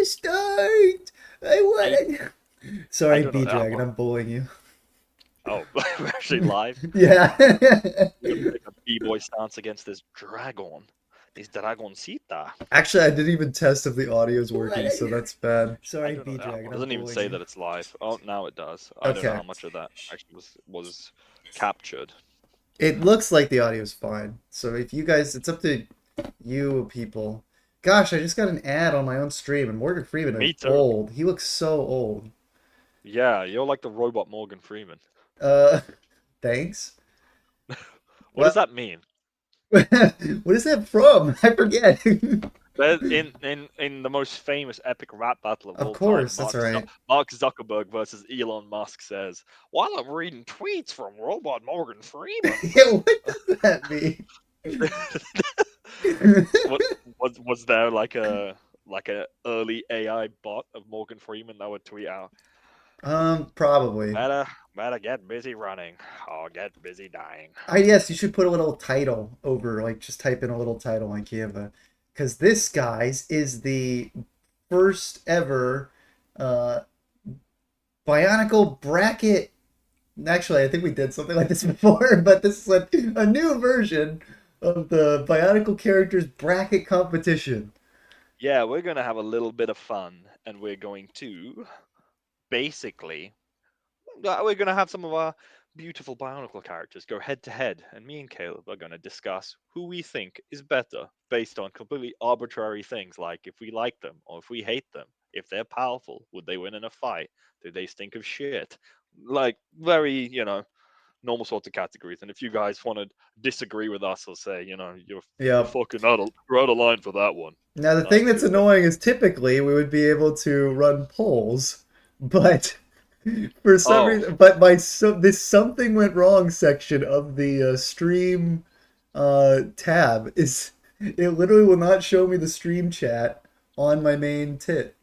start. I want to. I Sorry, don't know. B Dragon, I'm bullying you. Oh, we're actually live. Yeah. We're gonna take a b-boy stance against this dragon. This dragoncita. Actually, I didn't even test if the audio is working, so that's bad. I Sorry, don't know. B It Dragon, I'm doesn't even bullying say you. that it's live. Oh, now it does. I don't know Okay. how much of that actually was captured. It looks like the audio is fine. So if you guys, it's up to you people. Gosh, I just got an ad on my own stream, and Morgan Freeman is Me too. old. He looks so old. Yeah, you're like the robot Morgan Freeman. Uh, thanks. What does Well, that mean? what is that from? I forget. In the most famous epic rap battle of Of all time, course, that's right. Mark Zuckerberg versus Elon Musk says, "While I'm reading tweets from robot Morgan Freeman." Yeah, what does that mean? What was there like a early AI bot of Morgan Freeman that would tweet out, Probably. better get busy running or get busy dying. Yes, you should put a little title over, like just type in a little title on Canva, because this guys is the first ever uh Bionicle bracket. Actually, I think we did something like this before, but this is a new version of the Bionicle characters bracket competition. Yeah, we're gonna have a little bit of fun, and we're going to basically we're going to have some of our beautiful Bionicle characters go head to head, and me and Caleb are going to discuss who we think is better based on completely arbitrary things like if we like them or if we hate them. If they're powerful, would they win in a fight? Do they stink of shit? Like, very, normal sorts of categories. And if you guys want to disagree with us or say, you're Yep. fucking you're out of line for that one, Now the thing that's feel free. annoying is typically we would be able to run polls, but for some Oh, reason, but this something went wrong section of the stream tab is it literally will not show me the stream chat on my main tit.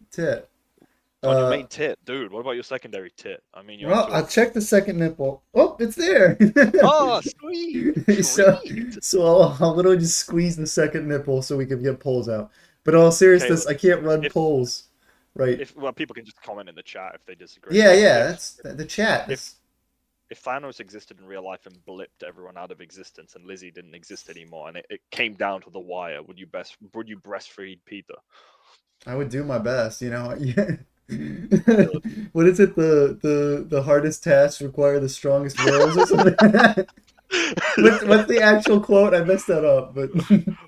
on your Uh, main tit, dude. What about your secondary tit? I mean, you're well, into I'll it. check the second nipple. Oh, it's there. Oh, sweet, so sweet. I'll literally just squeeze the second nipple so we can get polls out. But in all seriousness, Caleb, I can't run if polls. Right. if well, people can just comment in the chat if they disagree. Yeah, But yeah, if that's the chat. if That's if Thanos existed in real life and blipped everyone out of existence, and Lizzie didn't exist anymore, and it came down to the wire, would you breastfeed Peter? I would do my best, you know. Yeah. Good. What is it? The hardest tasks require the strongest wills or something? What's the actual quote? I messed that up, but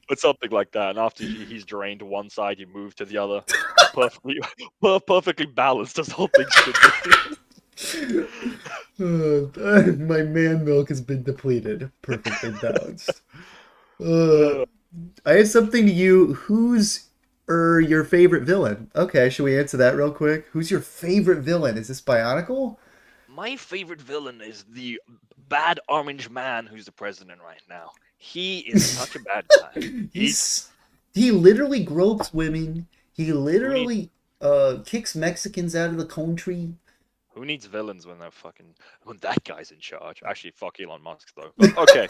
But something like that. And after he's drained one side, you move to the other, perfectly, perfectly balanced as all things should be. My man milk has been depleted. Perfectly balanced. Uh, Uh, I have something to you. Who's your favorite villain? Okay, should we answer that real quick? Who's your favorite villain? Is this Bionicle? my favorite villain is the bad orange man who's the president right now. He is such a bad guy. He He's he literally gropes women. He who needs literally kicks Mexicans out of the country. who needs villains when that guy's in charge? Actually, fuck Elon Musk though. But okay,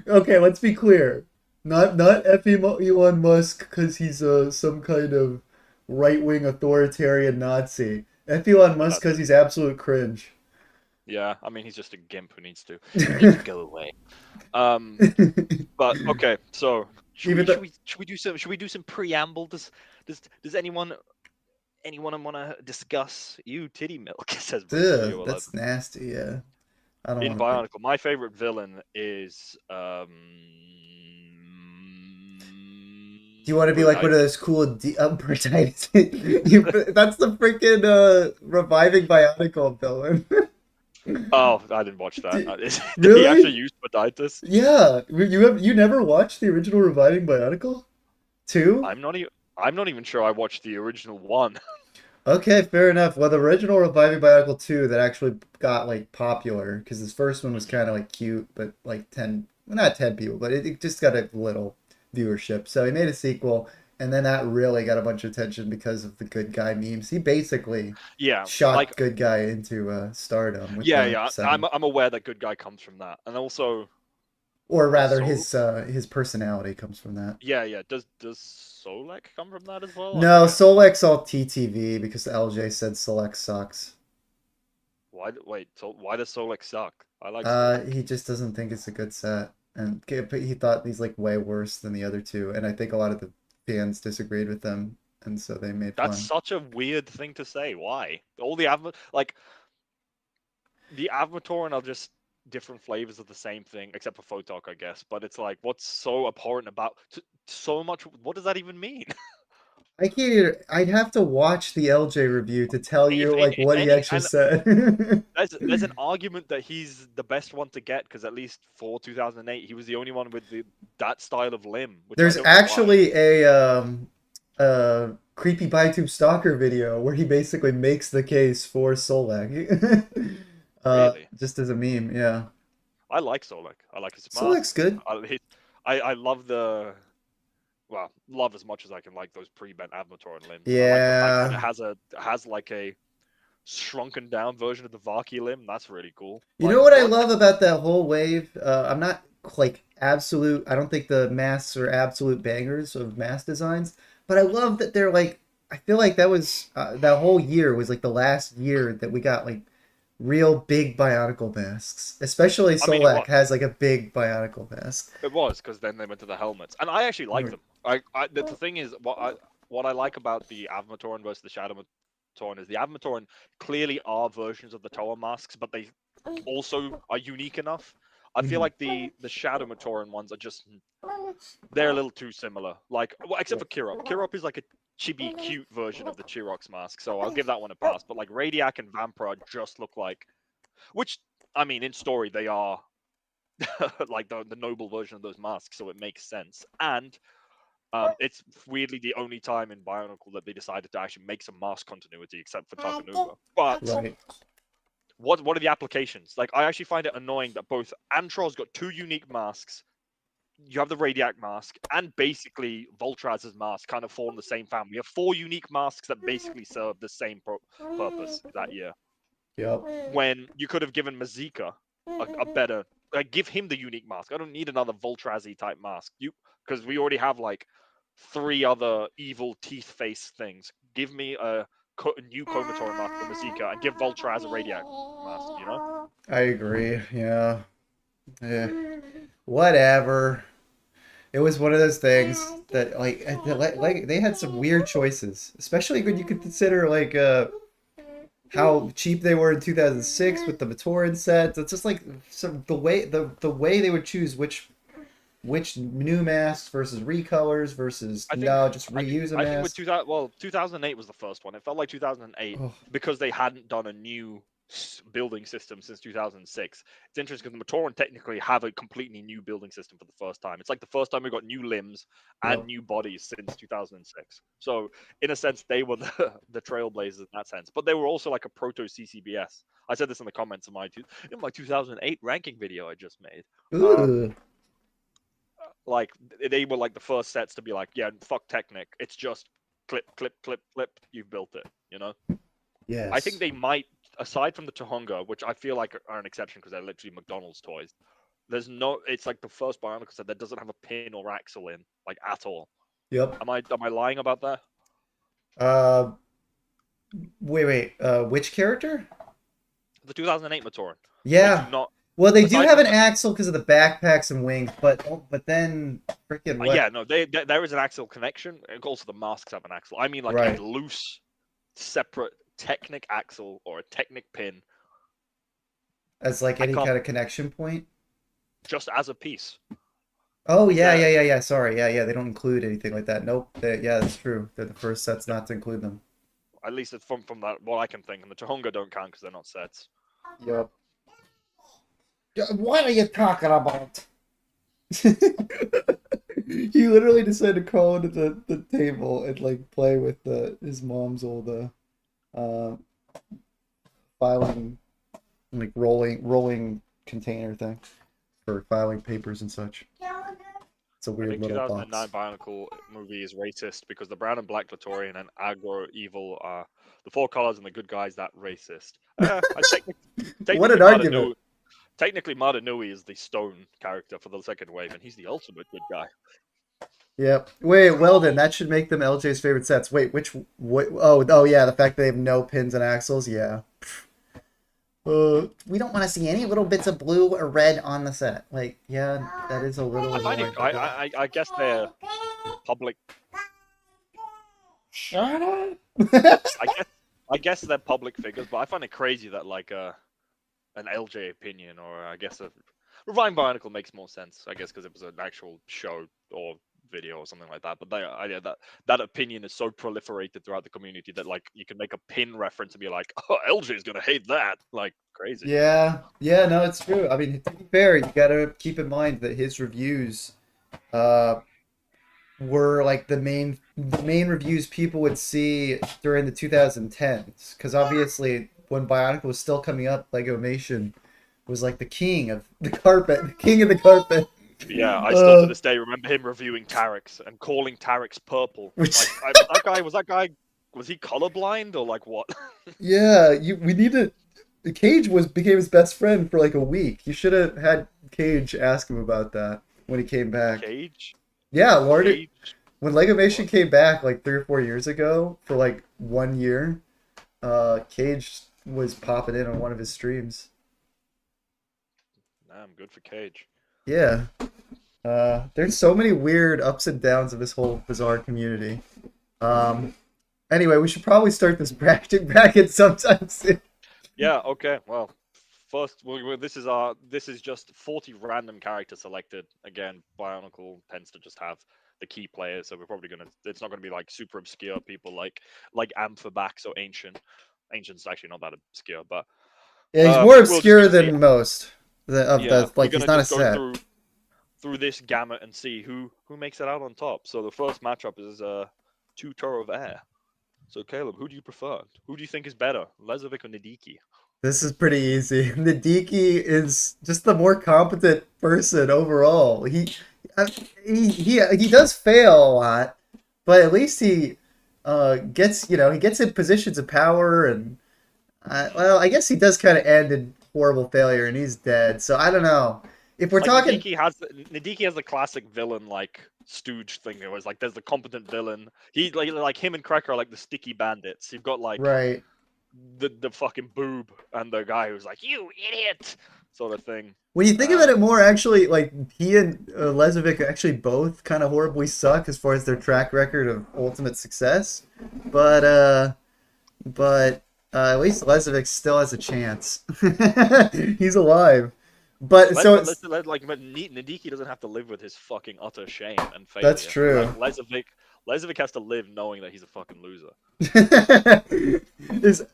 Okay, let's be clear. Not F. Elon Musk because he's some kind of right wing authoritarian Nazi. F. Elon Musk that's because he's absolute cringe. yeah. I mean, he's just a gimp who needs to go away. Um, but okay, so Even though, should we do some preamble? Does anyone want to discuss you titty milk? Says Bruce ugh, Leo 11. that's nasty. Yeah, I don't In want to think. Bionicle, my favorite villain is Do you want to be like one of Brunitis. those cool Britites? That's the freaking reviving Bionicle villain. Oh, I didn't watch that. Did he actually Really? use Brunitis? Yeah. You never watched the original reviving Bionicle? Two? I'm not even sure I watched the original one. Okay, fair enough. Well, the original reviving Bionicle 2 that actually got like popular because this first one was kind of like cute, but like 10, well, not 10 people, but it just got a little viewership. So he made a sequel, and then that really got a bunch of attention because of the good guy memes. He basically Yeah, shot like good guy into stardom with yeah, the yeah. I'm second, I'm aware that good guy comes from that, and also or does rather Zoro. his personality comes from that. Yeah, yeah. Does Solek come from that as well? I No, forget. Solek's all TTV because LJ said Solek sucks. Wait, so why does Solek suck? I like Solek. He just doesn't think it's a good set, and he thought he's like way worse than the other two, and I think a lot of the fans disagreed with them, and so they made That's fun. such a weird thing to say. Why? All the like the Avmatoran are just different flavors of the same thing, except for Photok, I guess. But it's like, what's so abhorrent about so much? What does that even mean? I can't. I'd have to watch the LJ review to tell if you like if what he any, actually and said. there's an argument that he's the best one to get because at least for 2008, he was the only one with that style of limb, which I There's don't know why. actually a creepy ByTube stalker video where he basically makes the case for Solak. Really, Just as a meme, yeah. I like Solek. I like his Solak's masks. good. I love the love as much as I can like those pre-bent Avmatoran limbs. I like the fact that Yeah. it has like a shrunken down version of the Vaki limb. That's really cool. You Like know what I what? love about that whole wave? I'm not like absolute. I don't think the masks are absolute bangers of mask designs, but I love that they're like. I feel like that was that whole year was like the last year that we got like real big Bionicle masks. Especially I mean, it Solak was. has like a big Bionicle mask. It was because then they went to the helmets, and I actually like Right. them. The thing is, what I like about the Avmatoran versus the Shadowmatoran is the Avmatoran clearly are versions of the Toa masks, but they also are unique enough. I feel Mhm. like the Shadowmatoran ones are just they're a little too similar. Like, well, except for Kirop. Kirop is like a chibi cute version of the Chirox mask, so I'll give that one a pass. But like Radiac and Vampira just look like, which I mean, in story they are like the noble version of those masks, so it makes sense. And it's weirdly the only time in Bionicle that they decided to actually make some mask continuity, except for Takanuva. But Right. what are the applications? Like, I actually find it annoying that both Antro's got two unique masks. You have the Radiac mask, and basically Voltraz's mask kind of form the same family. You have four unique masks that basically serve the same purpose that year. Yep. When you could have given Mazika a better, like, give him the unique mask. I don't need another Voltrazi type mask. Because we already have like three other evil teeth face things. Give me a new Komator mask for Mazika and give Voltraz a Radiac mask. You know? I agree. Yeah. Yeah. Whatever. It was one of those things that like they had some weird choices, especially when you could consider like how cheap they were in 2006 with the Matoran sets. It's just like some the way they would choose which new masks versus recolors versus I think no, just reuse a I think with mask. 2000, well, 2008 was the first one. It felt like 2008 Oh, because they hadn't done a new building system since 2006. It's interesting because the Matoran technically have a completely new building system for the first time. It's like the first time we got new limbs and yep. new bodies since 2006. So in a sense, they were the trailblazers in that sense. But they were also like a proto CCBS. I said this in the comments of my 2008 ranking video I just made. Um, Ooh. like they were like the first sets to be like, yeah, fuck Technic. It's just clip, clip, clip, clip. You've built it. You know. I think Yes. they might, aside from the Tohunga, which I feel like are an exception because they're literally McDonald's toys. There's no. It's like the first Bionicle set that doesn't have a pin or axle in, like at all. Yep. Am I lying about that? Uh, wait. Which character? The 2008 Matoran. They do Yeah. not. Well, they do Aside have from an the axle because of the backpacks and wings, but then freaking what? yeah, no, there is an axle connection. Also, the masks have an axle. I mean, like a Right. loose, separate Technic axle or a Technic pin. As like I any can't kind of connection point. just as a piece. Oh yeah, That yeah, yeah, yeah. Sorry, yeah, yeah. They don't include anything like that. Nope. Yeah, that's true. They're the first sets not to include them. at least it's from that what I can think. And the Tohunga don't count because they're not sets. Yep. What are you talking about? He literally decided to crawl into the table and like play with his mom's old uh filing like rolling container thing for filing papers and such. It's a I weird think little 2009 box. Bionicle movie is racist because the brown and black Latorian and Agro Evil are the four colors and the good guys that racist. I What an technically argument. Mada Nui is the stone character for the second wave, and he's the ultimate good guy. Yep. Wait, Weldon, that should make them LJ's favorite sets. Wait, what? Oh, yeah, the fact they have no pins and axles. Yeah. We don't want to see any little bits of blue or red on the set. Like, yeah, that is a little I find it. annoying. I guess. I guess they're public. Shut up. I guess I guess they're public figures, but I find it crazy that like an LJ opinion, or I guess a Revine Bionicle makes more sense. I guess because it was an actual show or video or something like that. But that opinion is so proliferated throughout the community that like you can make a pin reference and be like, oh, LJ is gonna hate that, like crazy. Yeah, no, it's true. I mean, to be fair, you gotta keep in mind that his reviews, uh, were like the main reviews people would see during the 2010s, because obviously when Bionicle was still coming up, Lego Nation was like the king of the carpet, the king of the carpet. Yeah, I still to Uh, this day remember him reviewing Tarix and calling Tarix purple. which Like, that guy was he colorblind or like what? yeah, we need to. Cage became his best friend for like a week. You should have had Cage ask him about that when he came back. Cage, Yeah, Lord, Cage. when Lego Nation What? came back like 3 or 4 years ago for like 1 year, Cage was popping in on one of his streams. Damn, good for Cage. Yeah. There's so many weird ups and downs of this whole bizarre community. Um, anyway, we should probably start this bracket sometime soon. Yeah. Okay. Well, first, this is just 40 random characters selected. Again, Bionicle tends to just have the key players, so we're probably gonna. It's not gonna be like super obscure people like Amphibax or Ancient. Ancient's actually not that obscure, but Yeah, he's more we're just obscure gonna see. than most. Of Yeah, the we're like, he's gonna not a just go set. through this gamut and see who makes it out on top. So the first matchup is two Tower of Air. So Caleb, who do you prefer? Who do you think is better, Lezovic or Nidiki? This is pretty easy. Nadiki is just the more competent person overall. Uh, he does fail a lot, but at least he he gets in positions of power, and well, I guess he does kind of end in horrible failure, and he's dead. So I don't know if we're Like talking. Nidiki has the classic villain like stooge thing. It was like there's the competent villain. He like him and Cracker are like the sticky bandits. You've got like Right. the fucking boob and the guy who's like you idiot sort of thing. When you think about it Um, more, actually, like he and Lezovic actually both kind of horribly suck as far as their track record of ultimate success. But at least Lezovic still has a chance. He's alive. But so it's but Nidiki doesn't have to live with his fucking utter shame and that's failure. true. Lezovic has to live knowing that he's a fucking loser. is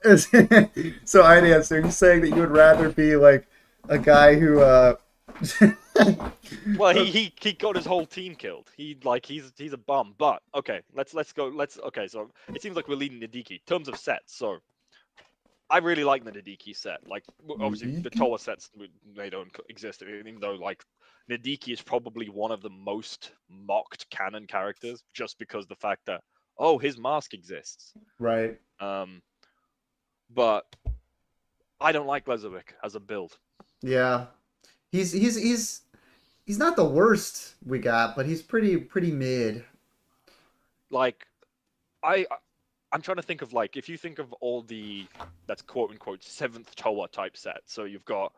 so Ideas, so you're saying that you would rather be like a guy who Well, he got his whole team killed. He's a bum. But okay, let's go. Okay. So it seems like we're leading Nidiki in terms of sets. So I really like the Nidiki set. Like obviously the Nadiki? Toa sets they don't exist, even though like Nidiki is probably one of the most mocked canon characters just because the fact that oh his mask exists. Right. Um, but I don't like Lezovic as a build. Yeah. He's not the worst we got, but he's pretty mid. Like I I'm trying to think of like if you think of all the that's quote unquote seventh Toa type set. So you've got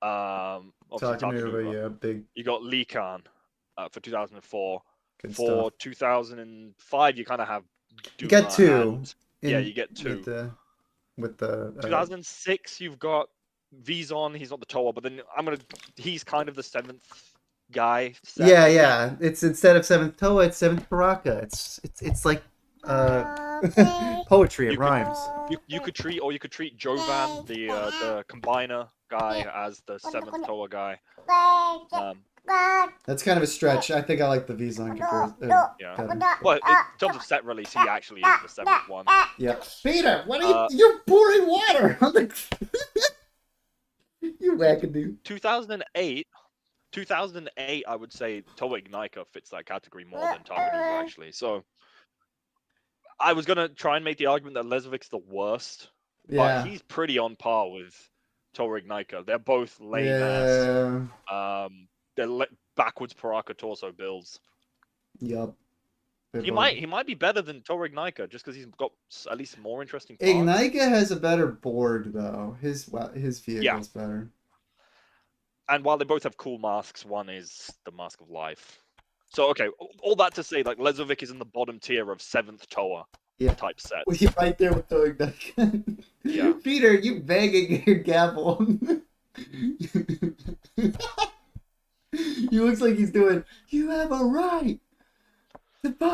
obviously Takanuva, Takanuva. yeah, big You got Lhikan for 2004. good stuff. For 2005, you kind of have You get Duma two and yeah, in you get two. with the 2006, you've got Vezon. He's not the Toa, but then he's kind of the seventh guy set, yeah, I think. yeah. It's instead of seventh Toa, it's seventh Baraka. It's like poetry. It You could rhymes. you could treat Jovan, the combiner guy, as the seventh Toa guy. Um, That's kind of a stretch. I think I like the Vizon comparison. yeah. Better. But in terms of set release, he actually is the seventh one. Yeah. Peter, what are Uh, you're pouring water on the you wackadoo. 2008, 2008, I would say Toa Ignika fits that category more than Takanuva, actually. So I was gonna try and make the argument that Lezovic's the worst, but Yeah. he's pretty on par with Toa Ignika. They're both lame ass. Yeah. They're backwards Paraka torso builds. Yup. They're He both. might be better than Torignica just because he's got at least more interesting parts. Ignika has a better board though. His Yeah, vehicle's better. and while they both have cool masks, one is the Mask of Life. So okay, all that to say, like Lezovic is in the bottom tier of 7th Toa Yeah. type Well, sets. you're right there with the Yeah. Ignika. Peter, you banging your gavel. He looks like he's doing. You have a right to party.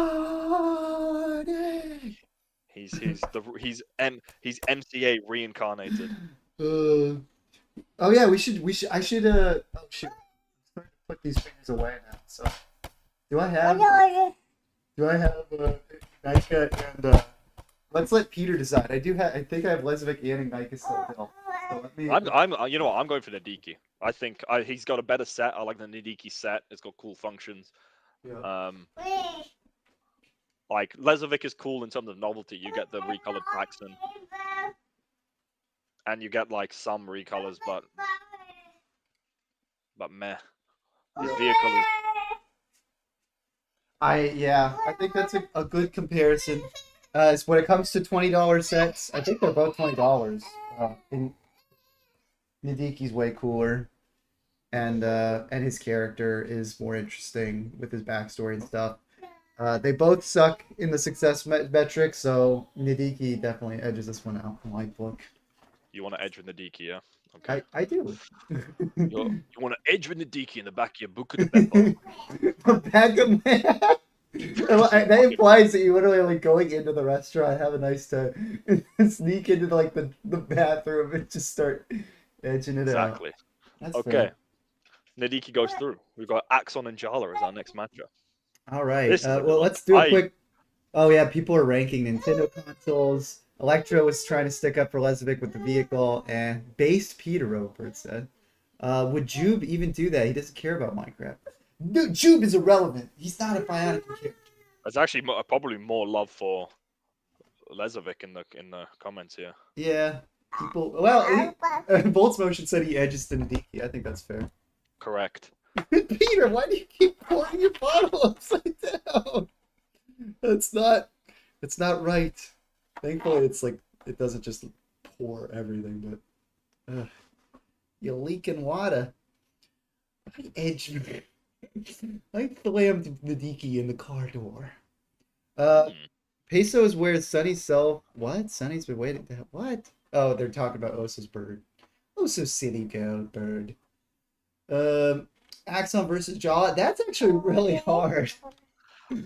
He's MCA reincarnated. Uh, oh yeah, I should. Oh shoot. I'm starting to put these things away now. So do I have? Do I have Nika and? Let's let Peter decide. I do have. I think I have Lesvik and Nika still built. So let me. You know what? I'm going for Nadiki. I think he's got a better set. I like the Nadiki set. It's got cool functions. Yeah. Like Lezovic is cool in terms of novelty. You get the recolored Axonn, and you get like some recolors, but meh. His vehicle is I think that's a good comparison. It's when it comes to $20 sets, I think they're both $20. And Nidiki's way cooler, and his character is more interesting with his backstory and stuff. They both suck in the success metric, so Nidiki definitely edges this one out in my book. you want to edge with Nadiki, yeah? Okay. I do. You want to edge with Nadiki in the back of your book of the Beppo. The back of my that implies that you literally like going into the restaurant, have a nice time, sneak into like the bathroom and just start edging it out. Exactly. That's Okay. fair. Nadiki goes through. We've got Axonn and Jaller as our next matchup. All right. This is a good Well, one. let's do a quick. Oh yeah, people are ranking Nintendo consoles. Electro was trying to stick up for Lezovic with the vehicle, and based Peter over, it said. Would Jube even do that? He doesn't care about Minecraft. No, Jube is irrelevant. He's not a Bionicle character. There's actually probably more love for Lezovic in the comments here. Yeah. People. Well, Bolt's Motion said he edges to Nadiki. I think that's fair. Correct. Peter, why do you keep pouring your bottle upside down? It's not right. Thankfully, it's like it doesn't just pour everything, but you're leaking water. I edge. I slammed Nadiki in the car door. Peso is where Sunny's self. What? Sunny's been waiting to have what? Oh, they're talking about Osa's bird. Oso City Goat bird. Axonn versus Jaw. That's actually really hard.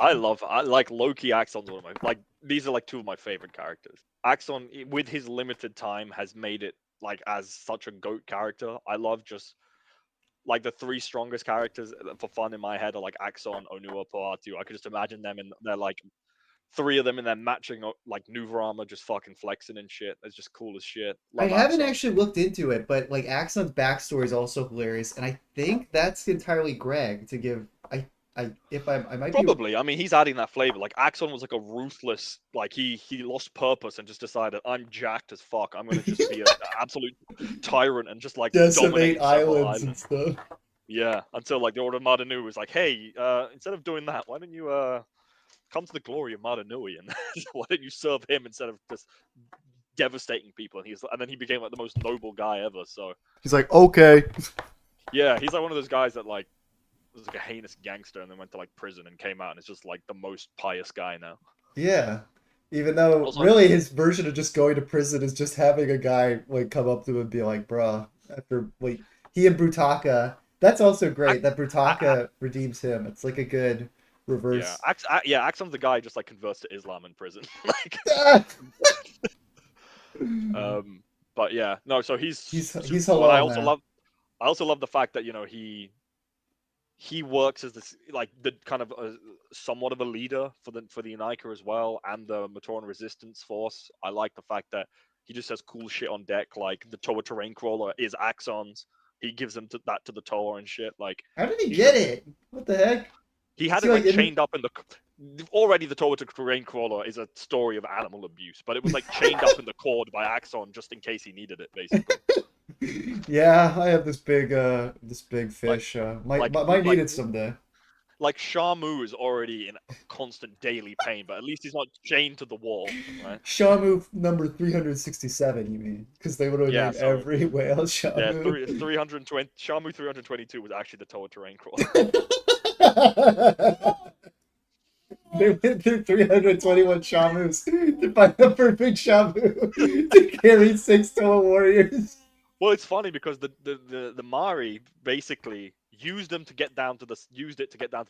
I like Loki. Axonn's one of my these are like two of my favorite characters. Axonn, with his limited time, has made it like as such a goat character. I love just like the three strongest characters for fun in my head are like Axonn, Whenua, Poatu. I could just imagine them and they're like three of them in their matching like Nuva armor, just fucking flexing and shit. It's just cool as shit. I Love haven't Axonn. actually looked into it, but like Axonn's backstory is also hilarious, and I think that's entirely Greg to give. I might Probably. I mean, he's adding that flavor. Like Axonn was like a ruthless, like he lost purpose and just decided I'm jacked as fuck. I'm gonna just be an absolute tyrant and just like decimate dominate several islands and stuff. Yeah, until like the Order of Madanui was like, hey, instead of doing that, why don't you come to the glory of Madanui and why don't you serve him instead of just devastating people? And then he became like the most noble guy ever. So he's like, okay. Yeah, he's like one of those guys that like was like a heinous gangster and then went to like prison and came out and is just like the most pious guy now. Yeah. Even though Also, really his version of just going to prison is just having a guy like come up to him and be like, bruh, after like he and Brutaka. That's also great that Brutaka redeems him. It's like a good reverse. Yeah, Axonn's the guy who just like converts to Islam in prison. Like but yeah, no, so he's hello. I also love the fact that, you know, he works as this like the kind of somewhat of a leader for the Unika as well and the Matoran resistance force. I like the fact that he just has cool shit on deck, like the Toa terrain crawler is Axonn's. He gives them that to the Toa and shit. Like, how did he get it? What the heck? He had it like chained up in the. Already, the Toa terrain crawler is a story of animal abuse, but it was like chained up in the cord by Axonn just in case he needed it, basically. Yeah, I have this big fish. Might need it someday. like Shamu is already in constant daily pain, but at least he's not chained to the wall, right? Shamu number 367, you mean? Because they would have Yeah, named so every whale yeah, Shamu. 320 Shamu 322 was actually the Toa terrain crawler. They went through 321 Shamus to find the perfect Shamu to carry 6 Toa warriors. Well, it's funny because the Mari basically used it to get down to the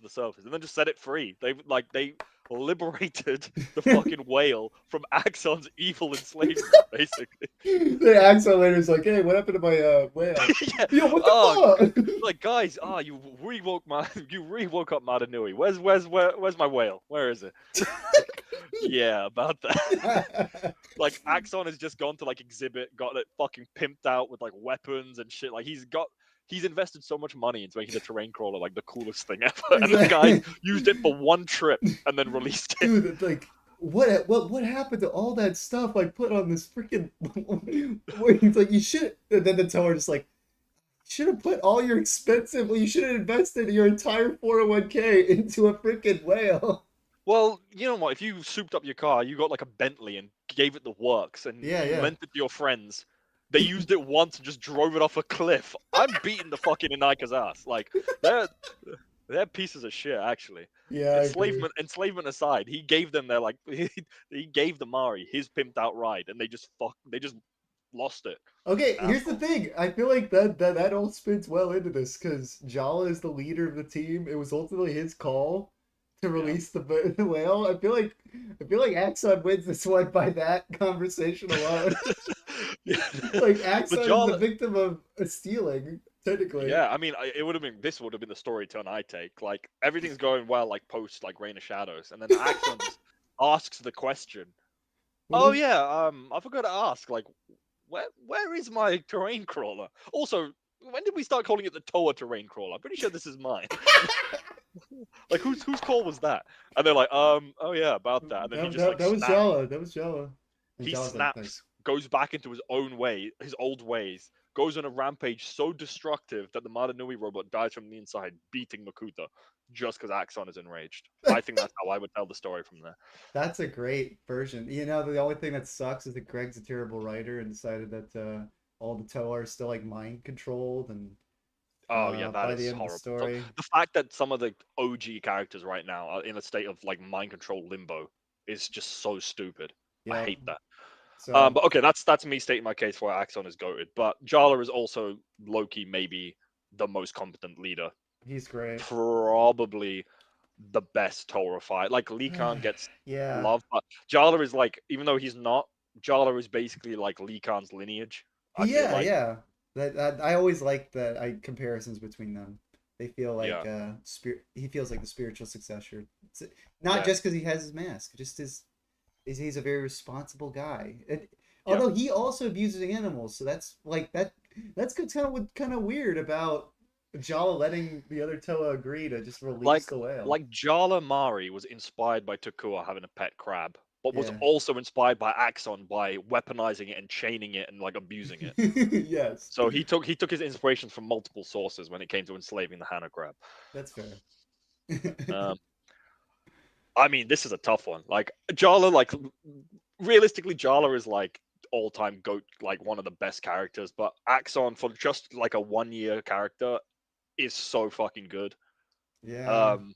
surface, and then just set it free. They liberated the fucking whale from Axonn's evil enslavement, basically. The Axonn later's like, hey, what happened to my whale? Yeah. Yo, what Oh, the fuck? like guys, you rewoke up Madanui. Where's my whale? Where is it? Yeah, about that. Like Axonn has just gone to like exhibit, got it fucking pimped out with like weapons and shit. Like he's invested so much money into making the terrain crawler like the coolest thing ever. And this guy used it for one trip and then released it. Dude, like, what happened to all that stuff I put on this freaking? It's like you should. And then the Tower just like, should have put all your expensive. Well, you should have invested your entire 401k into a freaking whale. Well, you know what? If you souped up your car, you got like a Bentley and gave it the works, and Yeah, you yeah. lent it to your friends. They used it once and just drove it off a cliff. I'm beating the fucking Inaika's ass. Like they're pieces of shit, actually. Yeah, I agree. Enslavement aside, he gave them their like he gave the Mari his pimped out ride, and they just lost it. Okay, here's the Assholes. thing. I feel like that all spins well into this because Jaller is the leader of the team. It was ultimately his call to Yeah. release the whale. I feel like Axonn wins this one by that conversation alone. Yeah. Like But Axonn is the Jarl, victim of a stealing, technically. yeah, I mean, this would have been the story turn I take. Like everything's going well, like post like Rain of Shadows, and then Axonn just asks the question. What Oh if yeah, I forgot to ask. Like, where is my terrain crawler? Also, when did we start calling it the Toa terrain crawler? I'm pretty sure this is mine. Like, whose call was that? And they're like, oh yeah, about that. And then he that, just that, like that was snaps. Jala. That was Jala. And He Jala's like, nice. snaps, goes back into his old ways, goes on a rampage so destructive that the Madanui robot dies from the inside, beating Makuta, just because Axonn is enraged. I think that's how I would tell the story from there. That's a great version. You know, the only thing that sucks is that Greg's a terrible writer and decided that all the Toa are still like mind controlled and Oh yeah, that by the is end of the horrible. So story. the fact that some of the OG characters right now are in a state of like mind control limbo is just so stupid. I Yeah. hate that. So But okay, that's me stating my case for why Axon is goated. But Jaller is also Loki, maybe the most competent leader, he's great. probably the best Torah fight. Like Lhikan gets Yeah. love, but Jaller is like, even though he's not, Jaller is basically like Lhikan's lineage. I feel Yeah, like, yeah. That I always like the comparisons between them. They feel yeah, like spirit. He feels like the spiritual successor. Not yeah, just because he has his mask, just is he's a very responsible guy. And yeah. although he also abuses animals, so that's like that. That's kind of weird about Jala letting the other Toa agree to just release Like the whale. like Jala Mari was inspired by Takua having a pet crab, but was Yeah. also inspired by Axon by weaponizing it and chaining it and like abusing it. Yes, So he took his inspiration from multiple sources when it came to enslaving the Hana crab. that's fair. Um, I mean, this is a tough one. Like Jala, like realistically, Jala is like all-time goat, like one of the best characters. But Axon, for just like a one-year character, is so fucking good. Yeah. Um,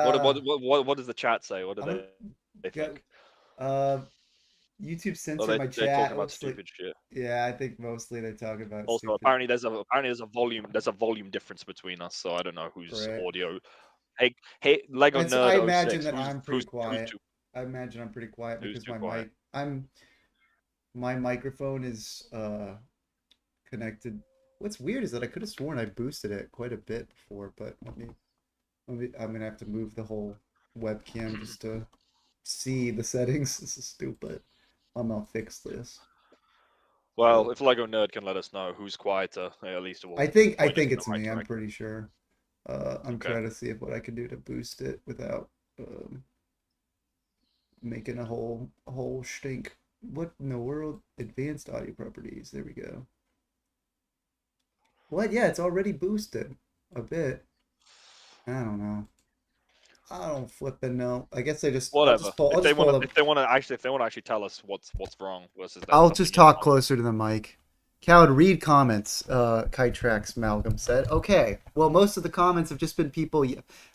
what uh, what what does the chat say? What do I'm gonna they go. think? Uh, YouTube Oh, censored they my they're talking chat. It about looks like, stupid shit. yeah, I think mostly they talk about Also, stupid. apparently there's a volume difference between us, so I don't know whose Right. audio. Hey, Lego And so I Nerd oh imagine 06, that who's I'm pretty who's who's quiet. too I imagine I'm pretty quiet who's because too quiet? my microphone is connected. What's weird is that I could have sworn I boosted it quite a bit before, but I'm gonna have to move the whole webcam just to see the settings. This is stupid. I'll fix this. Well, if Lego Nerd can let us know who's quieter, at least it will I point us think in the it's right me. I'm direction. pretty sure. I'm Okay. trying to see if what I can do to boost it without making a whole stink. What in the world? Advanced audio properties. There we go. What? Yeah, it's already boosted. A bit. I don't know. I don't flipping know. I guess I'll Whatever. just pull. I'll If they just want pull to, them. if they want to actually tell us what's wrong versus them I'll something just you talk want. closer to the mic. Coward, read comments. Kite Tracks Malcolm said. Okay. Well, most of the comments have just been people.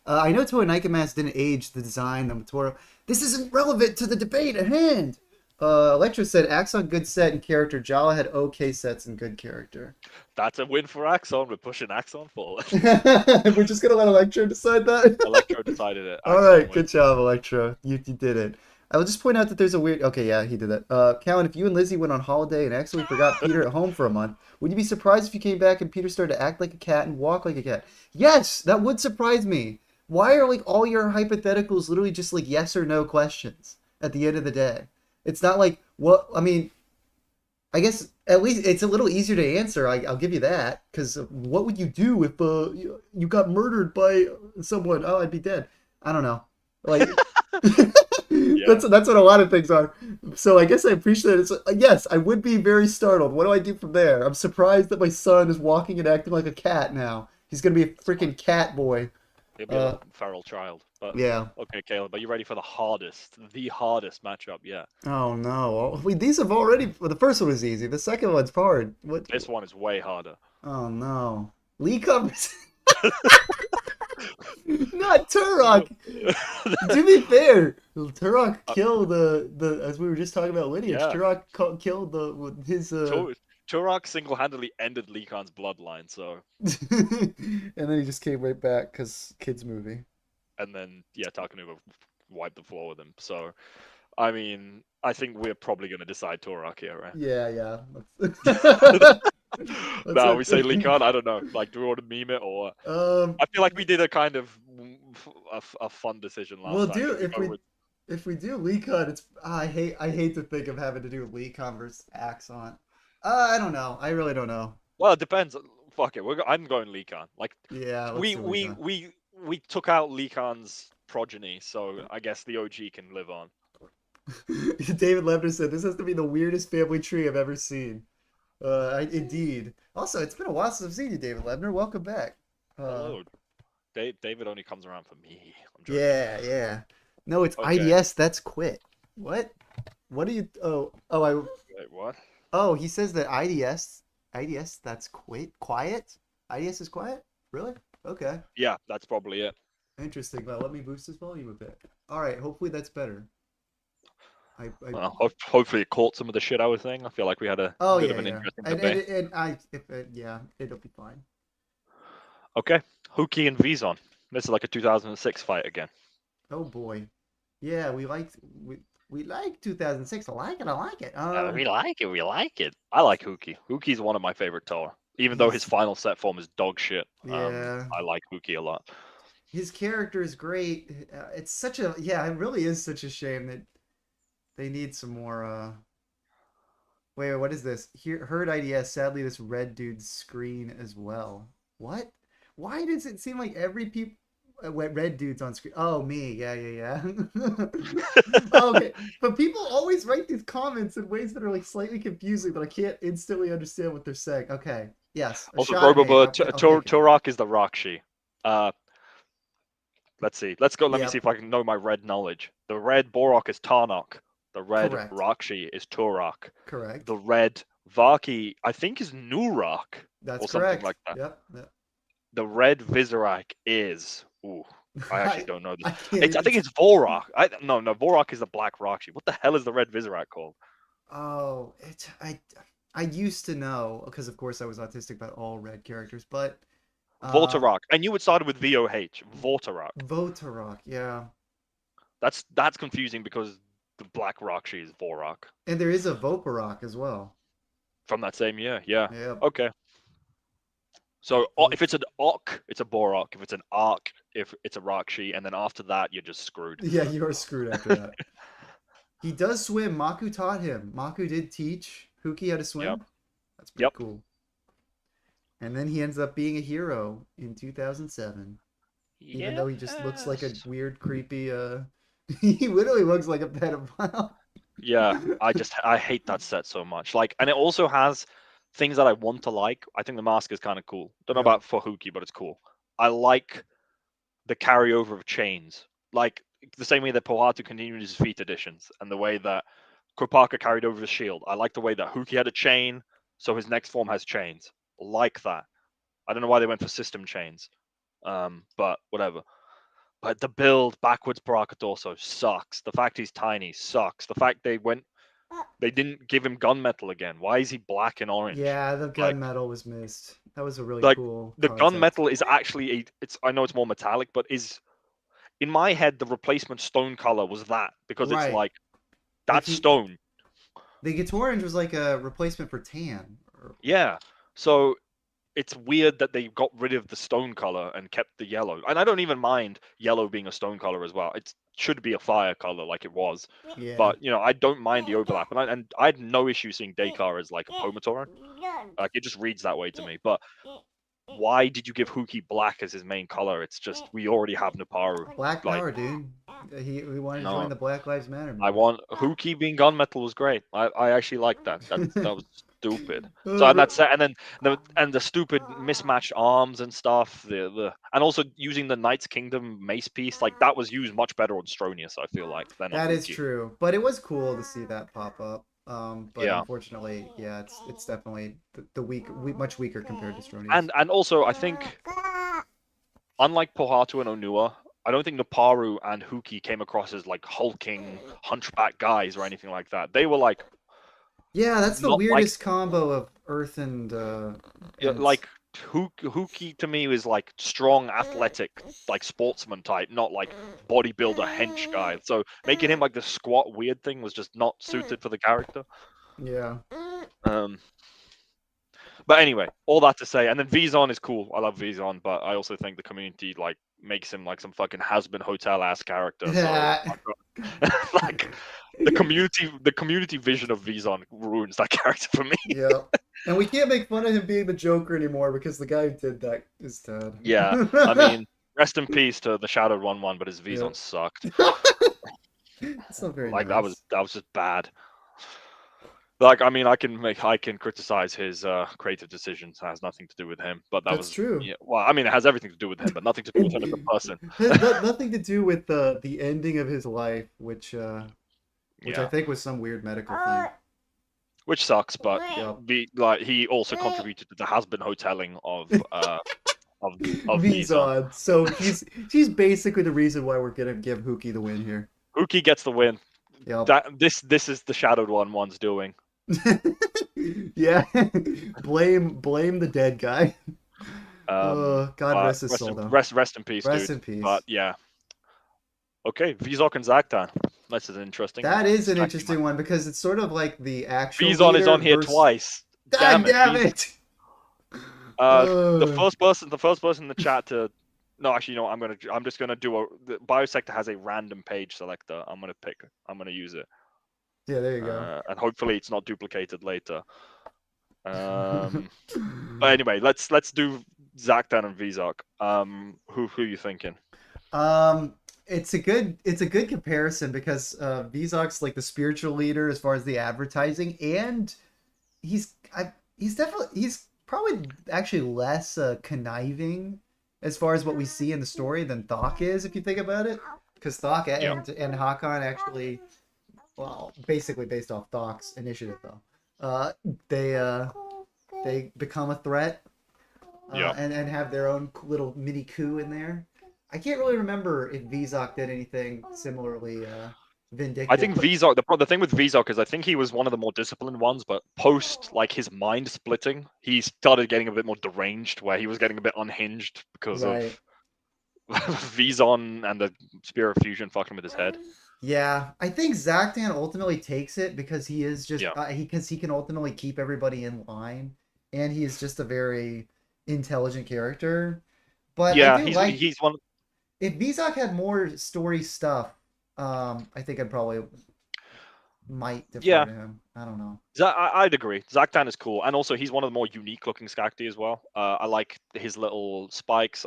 I know Toy Nikemas didn't age the design. The Toro. This isn't relevant to the debate at hand. Electra said Axonn good set and character. Jaller had okay sets and good character. That's a win for Axonn. We're pushing Axonn forward. We're just gonna let Electra decide that. Electro decided it. All Axonn right, wins. good job, Electra. You did it. I will just point out that there's a weird. Okay, yeah, he did that. Callan, if you and Lizzie went on holiday and actually forgot Peter at home for a month, would you be surprised if you came back and Peter started to act like a cat and walk like a cat? Yes, that would surprise me. Why are like all your hypotheticals literally just like yes or no questions at the end of the day? It's not like what I mean. I guess at least it's a little easier to answer. I'll give you that. Because what would you do if you got murdered by someone? Oh, I'd be dead. I don't know. Like Yeah. that's what a lot of things are. So I guess I appreciate it. So, yes, I would be very startled. What do I do from there? I'm surprised that my son is walking and acting like a cat now. He's gonna be a freaking cat boy. He'll be a Uh, little feral child. But yeah. okay, Caleb, are you ready for the hardest matchup yet? Oh no. These have already. Well, the first one was easy. The second one's hard. What? This one is way harder. Oh no. Lee covers. Not Turok. To be fair, Turok killed the as we were just talking about lineage. Yeah. Turok killed the with his Turok single-handedly ended Lhikan's bloodline, so and then he just came right back because kids movie. and then yeah, Takanuva wiped the floor with him. So I mean, I think we're probably gonna decide Turok here, right? Yeah, yeah. Let's No, we say Lhikan. I don't know. Like, do we want to meme it or? I feel like we did a kind of a fun decision we'll last time. do Should we go with? if we do Lecon, it's I hate to think of having to do Lecon versus Axonn. I don't know. I really don't know. Well, it depends. Fuck it. I'm going Lhikan. Like, Yeah, let's we do we Lecon. we we took out Lhikan's progeny, so I guess the OG can live on. David Lebner said this has to be the weirdest family tree I've ever seen. Indeed. Also, it's been a while since I've seen you, David Lebner. Welcome back. Uh, Hello. David only comes around for me. I'm joking. yeah, yeah. No, it's Okay. IDS. That's quit. What? What are you? Wait, what? Oh, he says that IDS. That's quit. Quiet. IDS is quiet. Really? Okay. Yeah, that's probably it. Interesting. Well, let me boost this volume a bit. All right. Hopefully that's better. I Well, hopefully it caught some of the shit I was saying. I feel like we had a Oh bit yeah, of an yeah. interesting And debate. yeah, it'll be fine. Okay. Hewkii and Vezon. This is like a 2006 fight again. Oh boy. Yeah, we like 2006. I like it. I like it. We like it. We like it. I like Hewkii. Hewkii's one of my favorite Toa. Even though his he's final set form is dog shit, yeah. I like Hewkii a lot. His character is great. It's such a yeah. It really is such a shame that they need some more. Wait, what is this? Here, Herd IDS. Sadly, this red dude's screen as well. What? Why does it seem like every people red dudes on screen? Oh, me. Yeah, yeah, yeah. Okay, but people always write these comments in ways that are like slightly confusing that I can't instantly understand what they're saying. Okay, yes, a Also, shot made. Robobird, I'll take it. Turok is the Rakshi. Uh, let's see. Let's go. Let me see Yep, if I can know my red knowledge. The red Borok is Tarnok. The red correct, Rakshi is Turok. correct. The red Vaki, I think, is Nurak That's or something correct. like that. Yep. Yep. The red Vizorak is. Ooh, I actually I don't know this. I can't I even. think it's Vorak. No, Vorak is the black Rakshi. What the hell is the red Vizorak called? Oh, I used to know because of course I was autistic about all red characters, but uh Vortarok. I knew it started with VOH. Vortarok. Votarok, yeah. That's confusing because the black Rakshi is Vorak And there is a Voparok as well. from that same year. Yeah. Yeah. Okay. So if it's an Ok, it's a Borok. If it's an Ark, if it's a Rakshi, and then after that, you're just screwed. Yeah, you are screwed after that. He does swim. Maku taught him. Maku did teach Hewkii how to Yep. swim. That's pretty Yep. cool. And then he ends up being a hero in 2007. Even though he just looks like a Yes. weird, creepy, he literally looks like a pedophile. Yeah. I hate that set so much. Like, and it also has things that I want to like. I think the mask is kind of cool. Don't know Yep. about for Hewkii, but it's cool. I like the carryover of chains, like the same way that Pohatu continued his feat editions, and the way that Kopaka carried over his shield. I like the way that Hewkii had a chain, so his next form has chains. Like that. I don't know why they went for system chains, but whatever. But the build backwards Baraka Dorso sucks. The fact he's tiny sucks. The fact they didn't give him gunmetal again. Why is he black and orange? Yeah, the Like gunmetal was missed. That was a really like cool the concept. gunmetal is actually it's I know it's more metallic, but is in my head the replacement stone color was that because it's Right. like Like that's stone. the Gatorange orange was like a replacement for tan. Yeah. So it's weird that they got rid of the stone color and kept the yellow. And I don't even mind yellow being a stone color as well. It should be a fire color like it was. Yeah. But I don't mind the overlap, and I had no issue seeing Dakar as like a Pomatoran. Like it just reads that way to me. But why did you give Hewkii black as his main color? It's just we already have Naparu. Black Like power, dude. We wanted to join no, the Black Lives Matter I movement. want Hewkii being gunmetal was great. I actually liked that. That was stupid. So Uh, and that's and then the stupid mismatched arms and stuff. The and also using the Knights Kingdom mace piece like that was used much better on Stronius. I feel like than on that is Hewkii. true, but it was cool to see that pop up. But Yeah, unfortunately, yeah, it's definitely much weaker compared to Stronius. and also I think unlike Pohatu and Onua, I don't think Naparu and Hewkii came across as like hulking hunchback guys or anything like that. They were like Yeah, that's the not like weirdest combo of Earth yeah, and like Hewkii to me was like strong, athletic, like sportsman type, not like bodybuilder hench guy. So making him like the squat weird thing was just not suited for the character. yeah. Um, but anyway, all that to say, and then Vezon is cool. I love Vezon, but I also think the community like makes him like some fucking has-been hotel ass character. So like the community vision of Vezon ruins that character for me. Yeah. And we can't make fun of him being the Joker anymore because the guy who did that is dead. Yeah, I mean, rest in peace to the Shadowed 1-1, but his Yep. Vezon sucked. It's not very Like nice. that was just bad. Like I mean, I can criticize his creative decisions. It has nothing to do with him, but that That's was true. yeah. Well, I mean, it has everything to do with him, but nothing to do with him as a person. Has nothing to do with the ending of his life, which I Yeah, think was some weird medical thing. which sucks, but Yep. he also contributed to the has-been hoteling of Vezon. Vezon. So he's basically the reason why we're gonna give Hewkii the win here. Hewkii gets the win. Yep. That this is the Shadowed one's doing. Yeah. Blame the dead guy. God But rest his soul though. rest in peace, Rest dude. in peace. But yeah, okay, Vezok and Zaktan. That's an interesting. That is It's an actually interesting one because it's sort of like the actual Vezon is leader on here versus. twice. God Damn it. damn it! The Uh, first person in the chat to no, actually, no. I'm just gonna do the Biosector has a random page selector. I'm gonna use it, yeah, there you go. and hopefully it's not duplicated later. But anyway, let's do Zaktan and Vezok. Who are you thinking? um, it's a good comparison because Vizok's like the spiritual leader as far as the advertising, and he's probably actually less conniving as far as what we see in the story than Thok is, if you think about it. Because Thok Yeah, and Hakon actually, well, basically based off Thok's initiative though, uh, they uh, they become a threat yeah. and have their own little mini coup in there. I can't really remember if Vizok did anything similarly I vindictive, think but Vezok. The thing with Vezok is I think he was one of the more disciplined ones, but post like his mind splitting, he started getting a bit more deranged, where he was getting a bit unhinged because of right. Vezon and the Spear of Fusion fucking with his head. Yeah, I think Zaktan ultimately takes it because he is just Yeah, he can ultimately keep everybody in line, and he is just a very intelligent character. But I yeah. do like He's one. if Vizok had more story stuff. I think I'd probably might defer Yeah, to him. I don't know. I'd agree. Zaktan is cool, and also he's one of the more unique looking Skakti as well. I like his little spikes.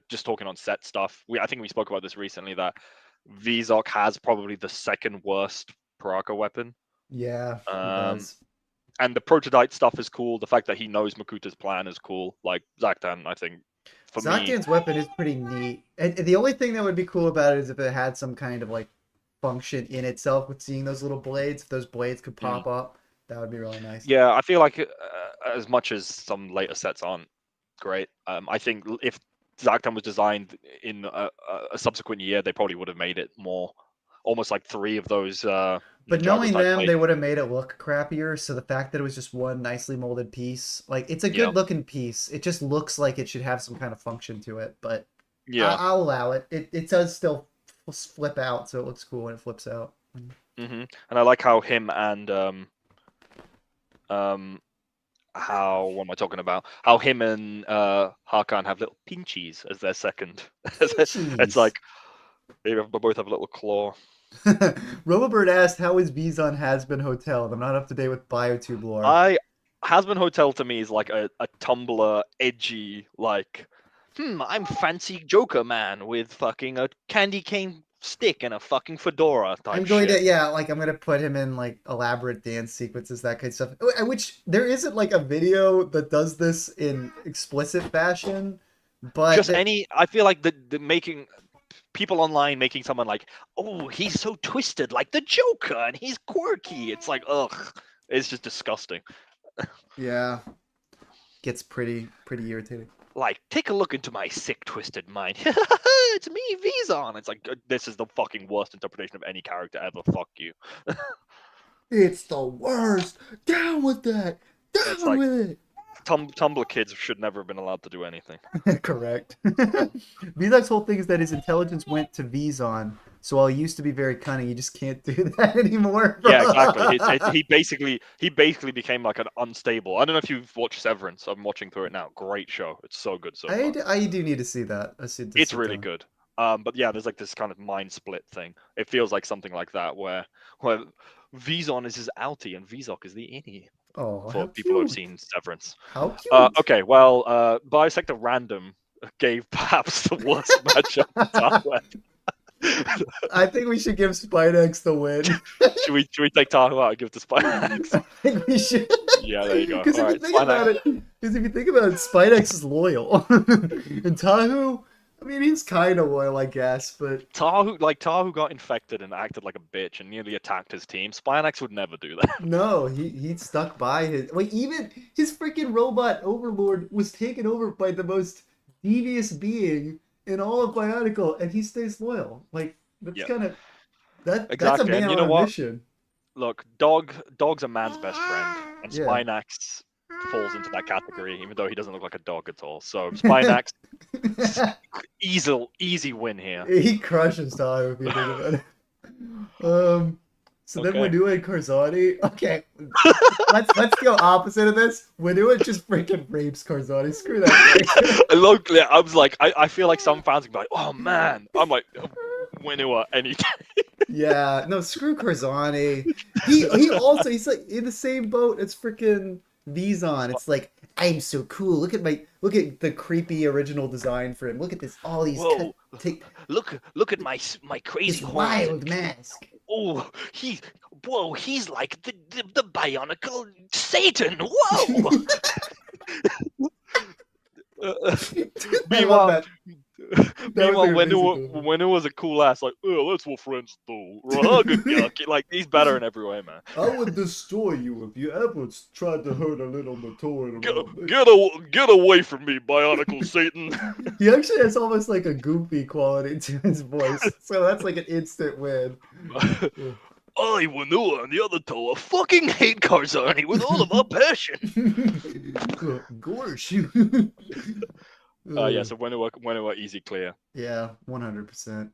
Just talking on set stuff. I think we spoke about this recently that Vezok has probably the second worst Paraka weapon. Yeah, he Um, does. and the Prototype stuff is cool. The fact that he knows Makuta's plan is cool. Like Zaktan, I think for me. Zaktan's weapon is pretty neat. And the only thing that would be cool about it is if it had some kind of like function in itself with seeing those little blades. If those blades could Mm. pop up, that would be really nice. Yeah, I feel like as much as some later sets aren't great, I think if Zaktan was designed in a subsequent year, they probably would have made it more, almost like 3 of those But Ninjago knowing type them, blades. they would have made it look crappier. So the fact that it was just one nicely molded piece, like it's a Yeah, good looking piece. It just looks like it should have some kind of function to it. But yeah. I'll allow it. It does still flip out, so it looks cool when it flips out. And I like how him and how what am I talking about? How him and Hakan have little pinchies as their second. It's Jeez. like they both have a little claw. Robobird asked, "How is Vezon has been hotel? I'm not up to date with Biotube lore." Hasbin Hotel to me is like a Tumblr edgy, like, I'm fancy Joker man with fucking a candy cane stick and a fucking fedora type I'm going shit. to like I'm gonna put him in like elaborate dance sequences, that kind of stuff. Which there isn't like a video that does this in explicit fashion, but Just any, I feel like the making people online making someone like, oh, he's so twisted like the Joker and he's quirky. It's like, ugh, it's just disgusting. yeah, gets pretty irritating. Like, take a look into my sick, twisted mind. It's me, Vezon. It's like, this is the fucking worst interpretation of any character ever. Fuck you. It's the worst. Down with that. It's Down like, with it. Tumblr kids should never have been allowed to do anything. Correct. Vizok's whole thing is that his intelligence went to Vezon. So while he used to be very cunning, you just can't do that anymore. Yeah, exactly. He basically became like an unstable. I don't know if you've watched Severance. I'm watching through it now. Great show. It's so good so far. I do need to see that. It's really good. But yeah, there's like this kind of mind split thing. It feels like something like that where Vezon is his outie and Vezok is the innie. Oh, For how people who have cute. seen Severance. How cute. Okay, well, Bisector Random gave perhaps the worst matchup to start with. I think we should give Spinax the win. should we take Tahu out and give it to Spinax? I think we should. Yeah, there you go. Because All right, if you think about it, Spinax is loyal, and Tahu, I mean, he's kind of loyal, I guess, but Tahu got infected and acted like a bitch and nearly attacked his team. Spinax would never do that. no, he stuck by his. Like even his freaking robot overlord was taken over by the most devious being in all of Bionicle, and he stays loyal. Like that's Yeah. kind of that's a Exactly. man And you on know a what? mission. Look, dog's a man's best friend, and Yeah. Spinax falls into that category, even though he doesn't look like a dog at all. So Spinax, easy win here. He crushes Tahu if you think about it. So then Okay. Whenua and Karzani. Okay, let's go opposite of this. Whenua just freaking rapes Karzani. Screw that guy. I was like, I feel like some fans would be like, oh man. I'm like, Whenua any day. Yeah, no, screw Karzani. He's like in the same boat as freaking Vezon. It's like I'm so cool. Look at the creepy original design for him. Look at this, all these Whoa. Look at my crazy this horns. wild mask. Oh, he's like the Bionicle Satan. Whoa. Meanwhile, Whenua was a cool ass, like, oh, that's what friends do. Like, he's better in every way, man. I would destroy you if you ever tried to hurt a little Notorian. Get away from me, Bionicle Satan. He actually has almost like a goofy quality to his voice, so that's like an instant win. I, Whenua, and the other Toa fucking hate Karzani with all of our passion. Gorsh. Yeah, so Whenua easy clear. Yeah, 100%.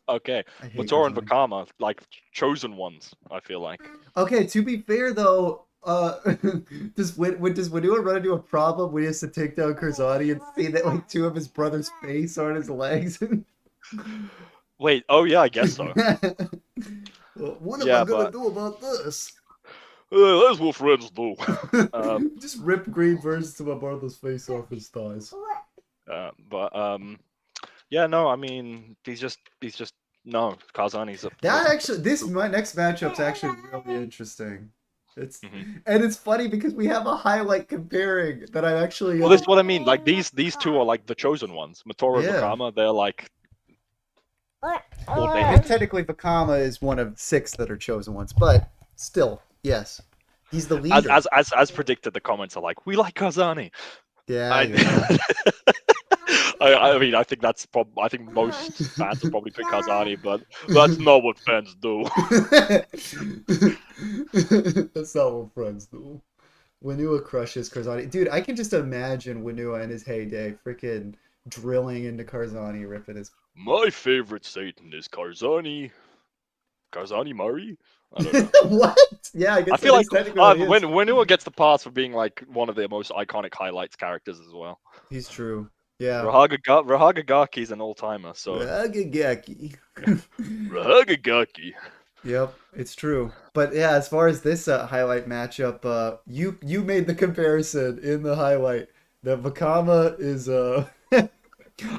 Okay, Mator and Vakama, like chosen ones, I feel like. Okay, to be fair though, does Whenua run into a problem when he has to take down Karzani and see that like two of his brother's face are on his legs? Wait, oh yeah, I guess so. What am I gonna do about this? That's what friends do. Just rip green versions of my brother's face off his thighs. Yeah, no, I mean, he's just no, Karzani's a my next matchup's actually really interesting. It's Hmm. and it's funny because we have a highlight comparing that I actually Well, this is what I mean. Like these two are like the chosen ones. Motoro and yeah. Vakama, they're like I ordained. mean, technically, Vakama is one of 6 that are chosen ones, but still, yes, he's the As leader. as as as predicted, the comments are like, "We like Kazani." Yeah, I, yeah. I mean, I think I think most fans will probably pick Kazani, but that's not what fans do. That's not what friends do. Whenua crushes Karzani. Dude, I can just imagine Whenua in his heyday freaking drilling into Karzani, ripping his. My favorite Satan is Karzani. Karzani Murray. I don't know. What? Yeah, I I guess feel that is like technically what he is. when Whenua gets the pass for being like one of the most iconic highlights characters as well. He's true. Yeah. Rahagagaki is an all timer, so Ragagaki. Rahagagaki. Yep, it's true. But yeah, as far as this highlight matchup, you made the comparison in the highlight that Vakama is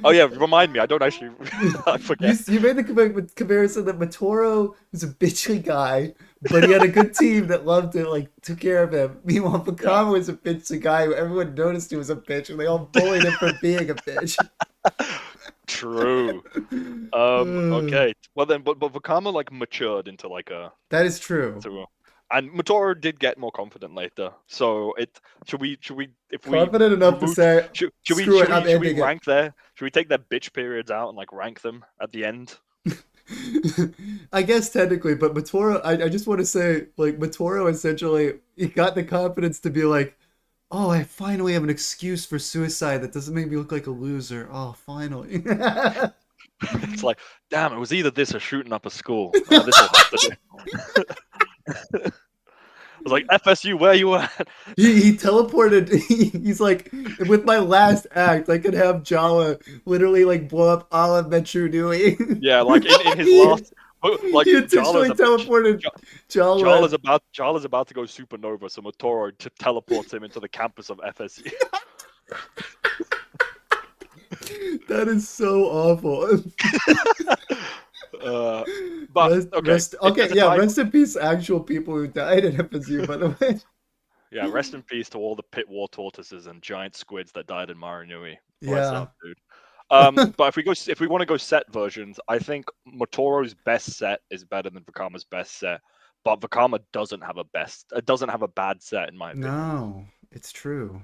Oh yeah, remind me. I don't actually. I you forget. you made the comparison that Matoro was a bitchy guy, but he had a good team that loved it, like took care of him. Meanwhile, Yeah. Vakama was a bitchy guy who everyone noticed he was a bitch, and they all bullied him for being a bitch. True. Okay. Well then, but Vakama like matured into like a That is true. into a, and Motoro did get more confident later. So it should we if we Confident enough to remove say, "Screw it, I'm should we ending it." rank their should we take their bitch periods out and like rank them at the end? I guess technically, but Matoro, I just want to say, like, Matoro essentially, he got the confidence to be like, oh, I finally have an excuse for suicide that doesn't make me look like a loser. Oh, finally. It's like, damn, it was either this or shooting up a school. This will have to do. I was like, FSU, where you at? He teleported. He's like, with my last act, I could have Jaller literally like blow up all of Metro Nui. Yeah, like in his he, last, like he intentionally teleported Jaller. Jaller's about to go supernova, so Motoro teleports him into the campus of FSU. That is so awful. But Rest, okay, rest, okay, it's a yeah, tie. rest in peace, actual people who died at FSU, by the way. Yeah, rest in peace to all the pit war tortoises and giant squids that died in Maranui. Bless Yeah. up, dude. But if we want to go set versions, I think Motoro's best set is better than Vakama's best set. But Vakama doesn't have a bad set in my opinion. No, it's true.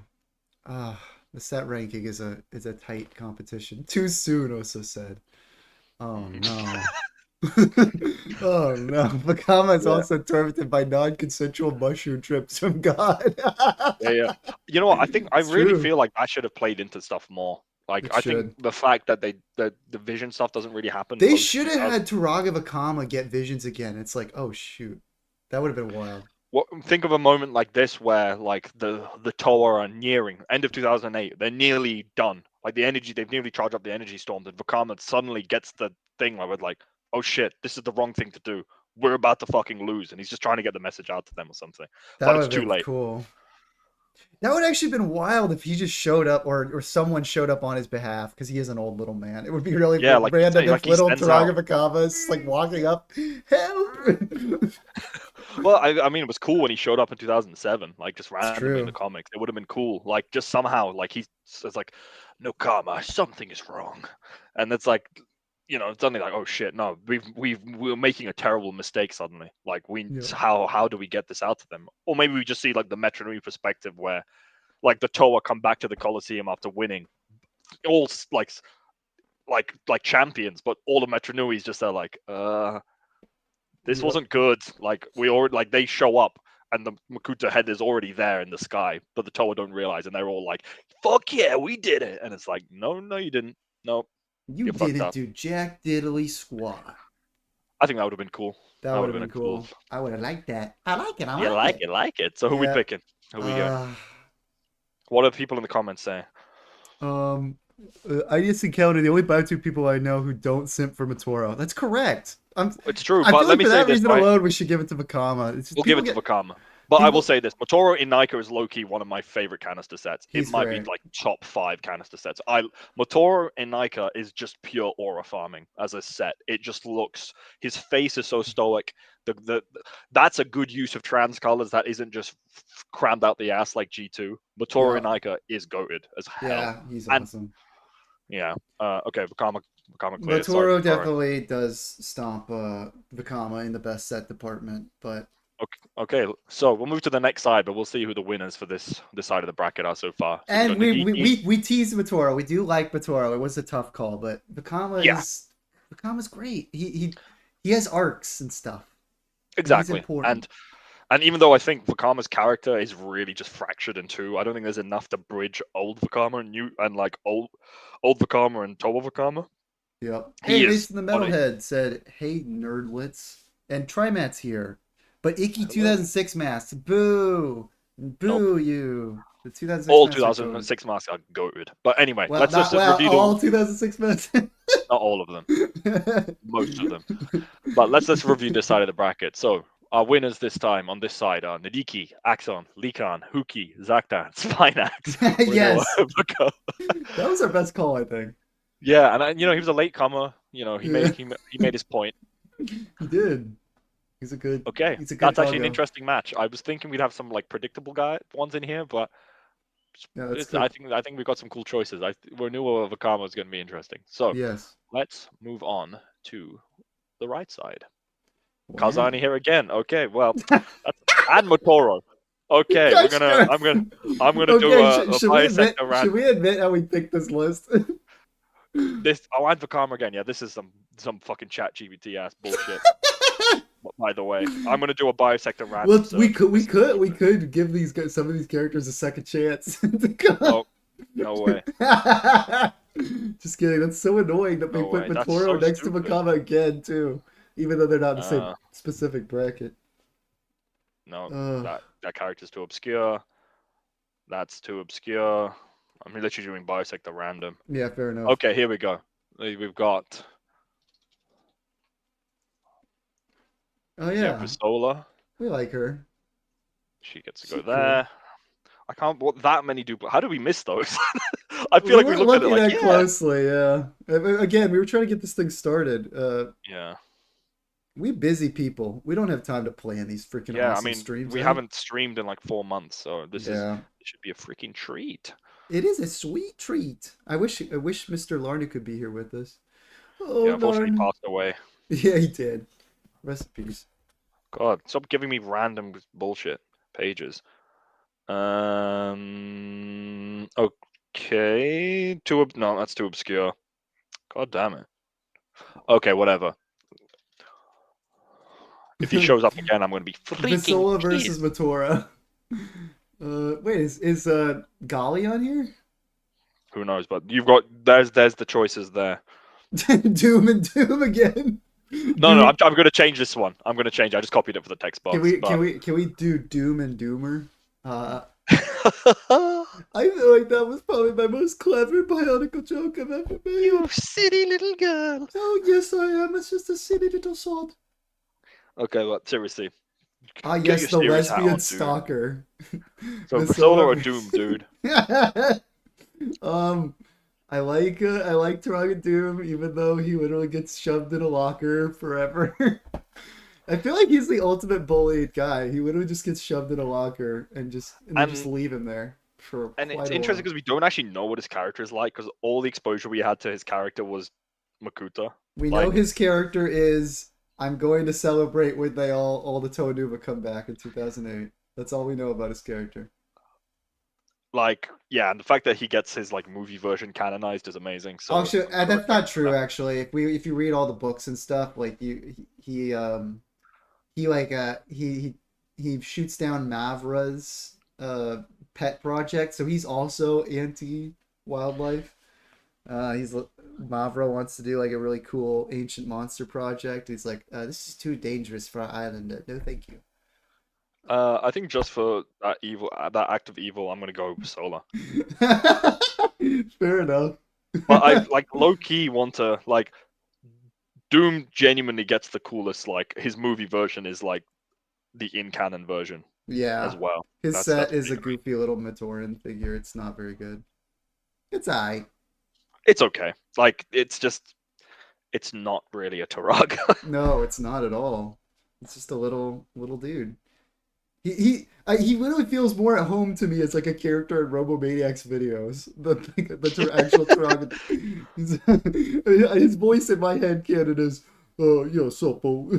The set ranking is a tight competition. Too soon, Osa said. Oh no. Oh no. Vakama is Yeah, also tormented by non-consensual mushroom trips from God. yeah. You know what? I It's really true. feel like that should have played into stuff more. Like It I think should. the fact that the vision stuff doesn't really happen They post should have 2000. had Turaga Vakama get visions again. It's like, oh shoot. That would have been wild. What think of a moment like this where like the Toa are nearing end of 2008, they're nearly done. Like they've nearly charged up the energy storms, and Vakama suddenly gets the thing where we're like, oh shit, this is the wrong thing to do. We're about to fucking lose, and he's just trying to get the message out to them or something. That But would it's have too been late. cool. That would actually been wild if he just showed up or someone showed up on his behalf because he is an old little man. It would be really Yeah, like random if like he little sends out. Turaga Vakama is like walking up, help. Well, I mean, it was cool when he showed up in 2007, like just It's randomly in the true. comics. It would have been cool, like just somehow, like he says, like, "No karma, something is wrong," and it's like, it's suddenly like, "Oh shit, no, we're making a terrible mistake suddenly." Like, Yeah. how do we get this out to them? Or maybe we just see like the Metronome perspective where, like, the Toa come back to the Colosseum after winning, all like champions, but all the Metronomes just are like, this Yep. wasn't good. Like we already like they show up and the Makuta head is already there in the sky, but the Toa don't realize, and they're all like, "Fuck yeah, we did it!" And it's like, no, you didn't. No, You you fucked didn't up. do jack diddly squat. I think that would have been cool. That That would would have have been been a cool. cool. I would have liked that. I like it. I You like like it. it, like it. So who we Yeah. picking? Who we going? Uh, What are people in the comments saying? um, I just encountered the only Baitu people I know who don't simp for Matoro. That's correct. It's true, I but feel let like me for say that this, reason right? alone, we should give it to Vakama. It's just We'll give people it to get Vakama. But I will say this: Motoro in Nika is low-key one of my favorite canister sets. It He's might be great. like top 5 canister sets. Motoro in Nika is just pure aura farming as a set. It just looks. His face is so stoic. That's a good use of trans colors. That isn't just crammed out the ass like G2. Motoro in Yeah. Nika is goated as hell. Yeah, he's And awesome. yeah. Okay. Vakama cleared. Sorry, Motoro Motoro. definitely does stomp Vakama in the best set department, but Okay, so we'll move to the next side, but we'll see who the winners for this side of the bracket are so far. So we and got we Nadiki. we teased Motoro. We do like Motoro. It was a tough call, but Yeah, Vakama's great. He has arcs and stuff. And he's exactly. important. And even though I think Vakama's character is really just fractured in two, I don't think there's enough to bridge old Vakama and new and like old Vakama and Towa Vakama. Yep. Hey, He is Mason the on a Metalhead said, "Hey, nerdlets." And Trimat's here. But Icky hello. 2006 masks. Boo. Nope. Boo you. The 2006 All masks are goated. 2006 masks are goated. But anyway, Well, let's not just well, review all 2006 masks. not all of them, most of them. But let's just review this side of the bracket. So our winners this time on this side are Nadiki, Axonn, Lhikan, Hewkii, Zaktan, Spinax, Whenua, Yes. Vakama. That was our best call, I think. Yeah, and he was a late comer. He Yeah. made his point. He did. Okay, He's a good that's actually an doggo. interesting match. I was thinking we'd have some like predictable ones in here, but Yeah, that's I good. think we got some cool choices. Whenua Vakama is going to be interesting. So Yes. let's move on to the right side. Wow. Kazani here again. Okay, well, that's and Motoro. Okay, Gosh, I'm gonna do okay, a bisector should random. we admit how we picked this list? And Vakama again. Yeah, this is some fucking chat GBT ass bullshit. By the way, I'm gonna do a bisector random Well, search. we could give these guys, some of these characters a second chance to come. No, no way, Just kidding. That's so annoying that they no put way. That's so Matoro next to stupid. Vakama again too, even though they're not in the same Uh, specific bracket. no, Uh, that character's too obscure. That's too obscure. I'm literally doing bisector random. yeah, fair enough. Okay, here we go. We've got Oh yeah, Pistola. we like her. She gets to She go cool. there. I can't. What that many duplicate? How did we miss those? I feel We like we weren't looked at it looking like, that yeah, closely. Yeah. Again, we were trying to get this thing started. yeah, We busy people. We don't have time to plan these freaking yeah. I awesome mean, streams we out. haven't streamed in like 4 months, so Yeah. it should be a freaking treat. It is a sweet treat. I wish Mr. Larney could be here with us. Oh Yeah, unfortunately, he darn. passed away. Yeah, he did. Rest in peace. God, stop giving me random bullshit pages. Okay. No, that's too obscure. God damn it. Okay, whatever. If he shows up again, I'm gonna be freaking Visola pissed. versus Matora. Wait, is Gali on here? Who knows? But there's the choices there. Doom and Doom again. No, Doom. I'm gonna change this one. I'm gonna change. I just copied it for the text Can box. we But do Doom and Doomer? I feel like that was probably my most clever Bionicle joke I've ever made. you silly little girl. Oh yes, I am. It's just a silly little sod. Okay, well, seriously, Ah get yes, your the serious hat lesbian on, dude. stalker. So Persona Visola or Doom, dude? um, I like Taraga Doom, even though he literally gets shoved in a locker forever. I feel like he's the ultimate bullied guy. He literally just gets shoved in a locker and they just And leave him there for and quite it's a interesting while. because we don't actually know what his character is like because all the exposure we had to his character was Makuta. We know Like, his character is I'm going to celebrate when they all the Takanuva come back in 2008. That's all we know about his character. yeah, and the fact that he gets his like movie version canonized is amazing. So Actually, I'm so that's not excited for true. that. Actually, if you read all the books and stuff, like he like he shoots down Mavra's pet project, so he's also anti wildlife. He's Mavra wants to do like a really cool ancient monster project. He's like, this is too dangerous for our island. No, thank you. I think just for that act of evil, I'm gonna go Solar. Fair enough. But I like low key want to like Doom genuinely gets the coolest. Like his movie version is like the in canon version. Yeah. as well. His set That's is a pretty great. goofy little Matoran figure. It's not very good. It's alright. It's okay. Like it's not really a Turag. No, it's not at all. It's just a little dude. He literally feels more at home to me as like a character in Robomaniac's videos than like, actual Turaga. His voice in my head canon is, yo, Sopo,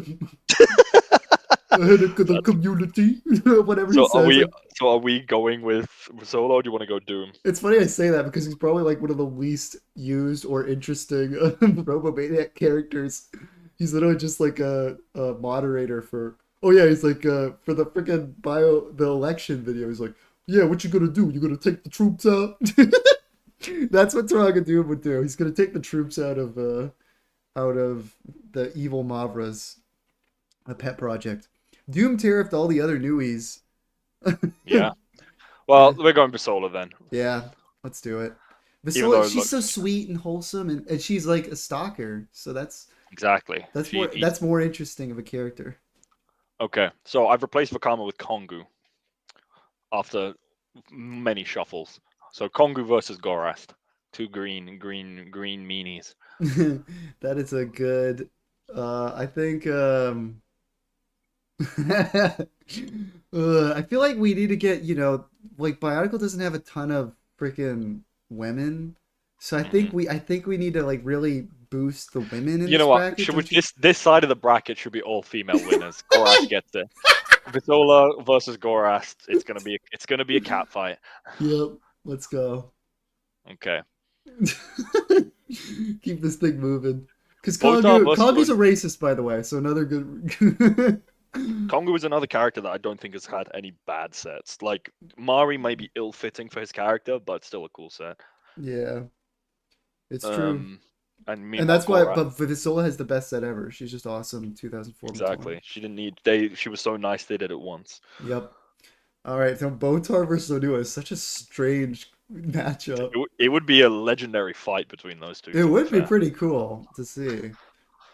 head of the That's community. Whatever he so. Are says, we? like So are we going with Solo? Or do you want to go Doom? it's funny I say that because he's probably like one of the least used or interesting Robomaniac characters. He's literally just like a moderator for. Oh yeah, he's like for the freaking the election video. He's like, yeah, what you gonna do? You gonna take the troops out? That's what Taraga Doom would do. He's gonna take the troops out of the evil Mavras, the pet project. Doom tariffed all the other newies. Yeah. Well, we're going for Solo then. Yeah, let's do it. Even Vasola, though it she's so looks sweet and wholesome, and she's like a stalker, so exactly. that's more interesting of a character. Okay. So I've replaced Vakama with Kongu after many shuffles. So Kongu versus Gorast. Two green meanies. That is a good. I think. I feel like we need to get like Bionicle doesn't have a ton of freaking women, so Hmm. I think we need to like really boost the women in You know this what? bracket, Should we don't you? this side of the bracket should be all female winners. Gorast gets it. Vitola versus Gorast. It's gonna be a cat fight. Yep, let's go. Okay. Keep this thing moving. Because Botar versus Kagu's a racist, by the way, so another good. Kongu is another character that I don't think has had any bad sets. Like Mari may be ill-fitting for his character, but still a cool set. Yeah, it's true. Um, and And meanwhile, that's why, Gorast, but Visola has the best set ever. She's just awesome. 2004 Matoran. exactly. She didn't need She was so nice they did it once. Yep. All right, so Botar versus Whenua is such a strange matchup. It would be a legendary fight between those two. It To be would be fair. pretty cool to see.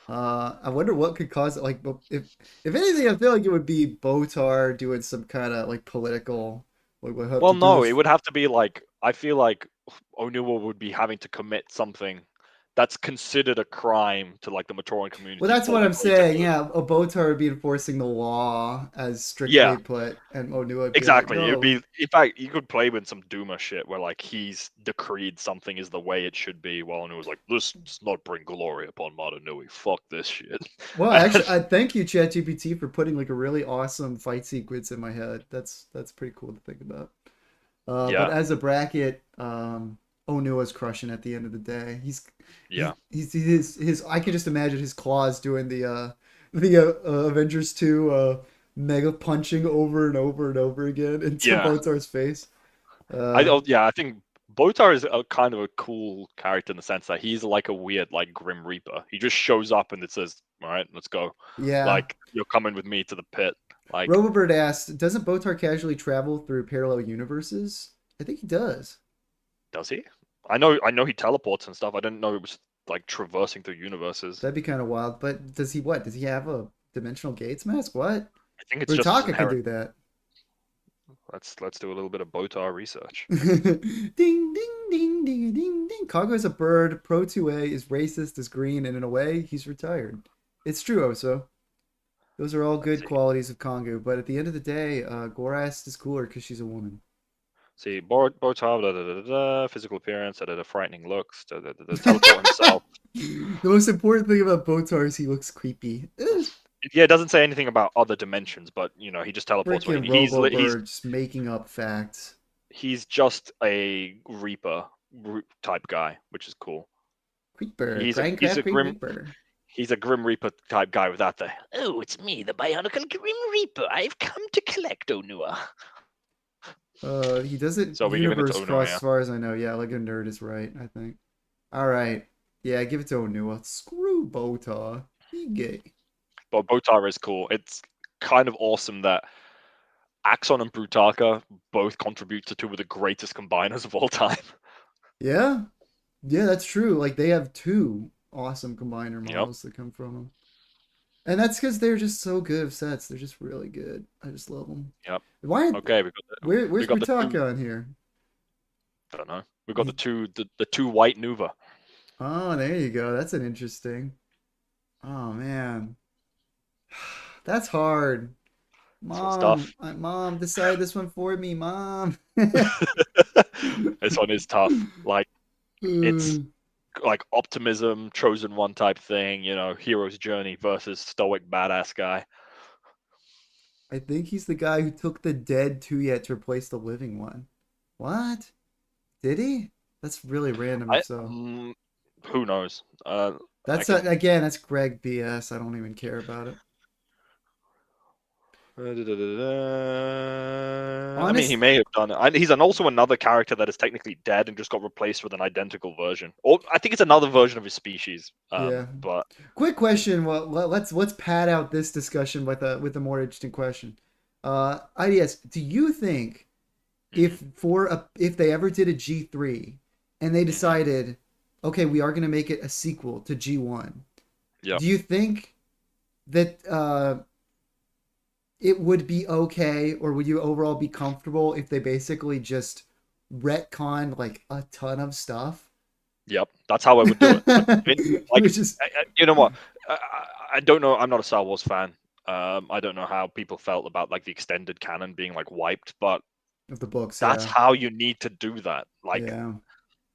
I wonder what could cause it. Like, if anything, I feel like it would be Botar doing some kind of like political. Like, we have Well, to do no, it this. would have to be like I feel like Onua would be having to commit something that's considered a crime to like the Matoran Well, community that's for what the I'm greater saying. good. Yeah, a Botar would be enforcing the law as strictly Yeah, put, and Onua would be like, exactly. It would no. be, in fact, you could play with some Duma shit where like he's decreed something is the way it should be, while Onua's like, this does not bring glory upon Madanui. Fuck this shit. Well, And, actually, I thank you, ChatGPT, for putting like a really awesome fight sequence in my head. That's pretty cool to think about. But yeah, as a bracket, Onua's crushing at the end of the day. yeah, His I can just imagine his claws doing the Avengers 2 mega punching over and over and over again into yeah. Botar's face. Uh, Yeah, I think Botar is a kind of a cool character in the sense that he's like a weird like Grim Reaper. He just shows up and it says, "All right, let's go." yeah. Like you're coming with me to the pit. Like, Robobird asked, "Doesn't Botar casually travel through parallel universes?" I think he does. does he? I know he teleports and stuff. I didn't know it was like traversing through universes. That'd be kind of wild. But does he what? Does he have a dimensional gates mask? What? I think it's just his Rutaka could inherent. do that. Let's do a little bit of Botar research. Ding ding ding ding ding ding. Kago is a bird. Pro 2A is racist, is green, and in a way, he's retired. It's true, Oso. Those are all Let's good see. qualities of Kongu, but at the end of the day, Gorast is cooler because she's a woman. See, Botar, physical appearance, frightening looks, teleport himself. The most important thing about Botar is he looks creepy. Yeah, it doesn't say anything about other dimensions, but he just teleports when Freaking he's Robo Bird just making up facts. he's just a Reaper type guy, which is cool. Creeper, He's Minecraft a grim Reaper. Grim Reaper type guy without the oh, it's me, the Bionicle Grim Reaper. I've come to collect Onua. He doesn't So we giving it to universe Onua, cross yeah. as far as I know. Yeah, like a nerd is right, I think. All right. Yeah, give it to Onua. Screw Botar. He gay. But Botar is cool. It's kind of awesome that Axonn and Brutaka both contribute to two of the greatest combiners of all time. Yeah. Yeah, that's true. Like they have two awesome combiner Yep. models that come from them. And that's because they're just so good of sets. They're just really good. I just love them. Yep. Why? Okay, we Where's got the two. Mitaka on here? I don't know. We got He's, the two white Nuva. oh, there you go. That's an interesting. Oh man, that's hard. This one's tough. Mom, decide this one for me, Mom. This one is tough. Like it's like optimism, chosen one type thing. You know, hero's journey versus stoic badass guy. I think he's the guy who took the dead Tuyet to replace the living one. What? Did he? That's really random if I so. who knows? I That's can. again, that's Greg BS. I don't even care about it. I mean, he Honest, may have done it. He's also another character that is technically dead and just got replaced with an identical version. Or I think it's another version of his species. yeah. But Quick question. Well, let's pad out this discussion with a more interesting question. IDS, do you think mhm, if they ever did a G3 and they mhm, decided, okay, we are going to make it a sequel to G1, yep, do you think that it would be okay, or would you overall be comfortable if they basically just retconned like a ton of stuff? yep. That's how I would do it. Like, Which is you know what? I don't know. I'm not a Star Wars fan. I don't know how people felt about like the extended canon being like wiped, but of the books, that's yeah, how you need to do that. Like, yeah,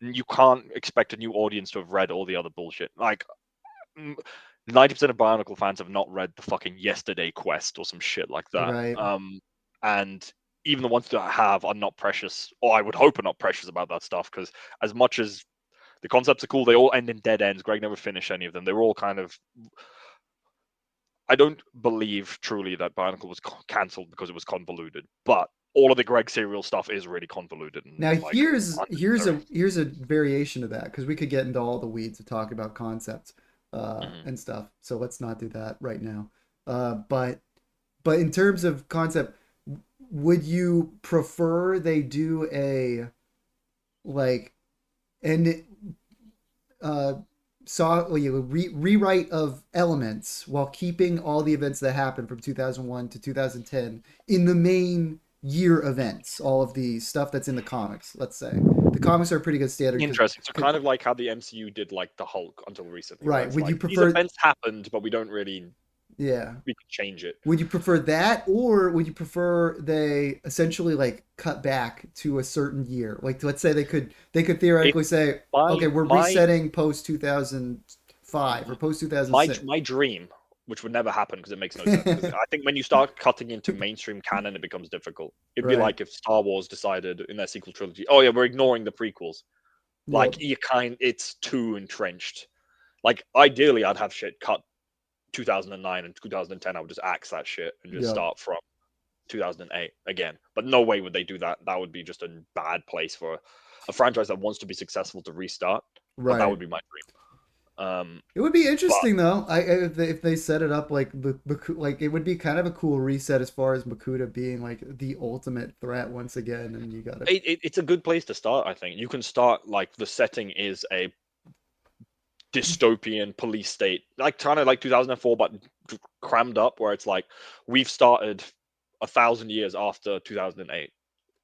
you can't expect a new audience to have read all the other bullshit. Like, 90% of Bionicle fans have not read the fucking Yesterday Quest or some shit like that. right. And even the ones that have are not precious, or I would hope are not precious about that stuff, because as much as the concepts are cool, they all end in dead ends. Greg never finished any of them. They were all kind of. I don't believe truly that Bionicle was cancelled because it was convoluted, but all of the Greg serial stuff is really convoluted and Now like unnecessary. here's a variation of that because we could get into all the weeds to talk about concepts Hmm. and stuff. So let's not do that right now. But in terms of concept, would you prefer they do a like an uh rewrite of elements while keeping all the events that happened from 2001 to 2010 in the main year events, all of the stuff that's in the comics, let's say the comics are a pretty good standard Interesting. So because kind of like how the MCU did like the Hulk until recently, where right, it's would you like these prefer, events happened, but we don't really yeah, we can change it. would you prefer that, or would you prefer they essentially like cut back to a certain year, like let's say they could If theoretically say, my okay, we're my resetting post 2005 or post my 2006. my dream, which would never happen because it makes no sense. Because I think when you start cutting into mainstream canon, it becomes difficult. It'd be Right. like if Star Wars decided in their sequel trilogy, oh yeah, we're ignoring the prequels. Yep. Like it's too entrenched. Like ideally, I'd have shit cut 2009 and 2010. I would just axe that shit and just Yep. start from 2008 again. But no way would they do that. That would be just a bad place for a franchise that wants to be successful to restart. But that Right. would be my dream. It would be But interesting though. If they set it up like like it would be kind of a cool reset as far as Makuta being like the ultimate threat once again, and you gotta it's a good place to start. I think you can start like the setting is a dystopian police state, like kind of like 2004, but crammed up, where it's like we've started 1,000 years after 2008.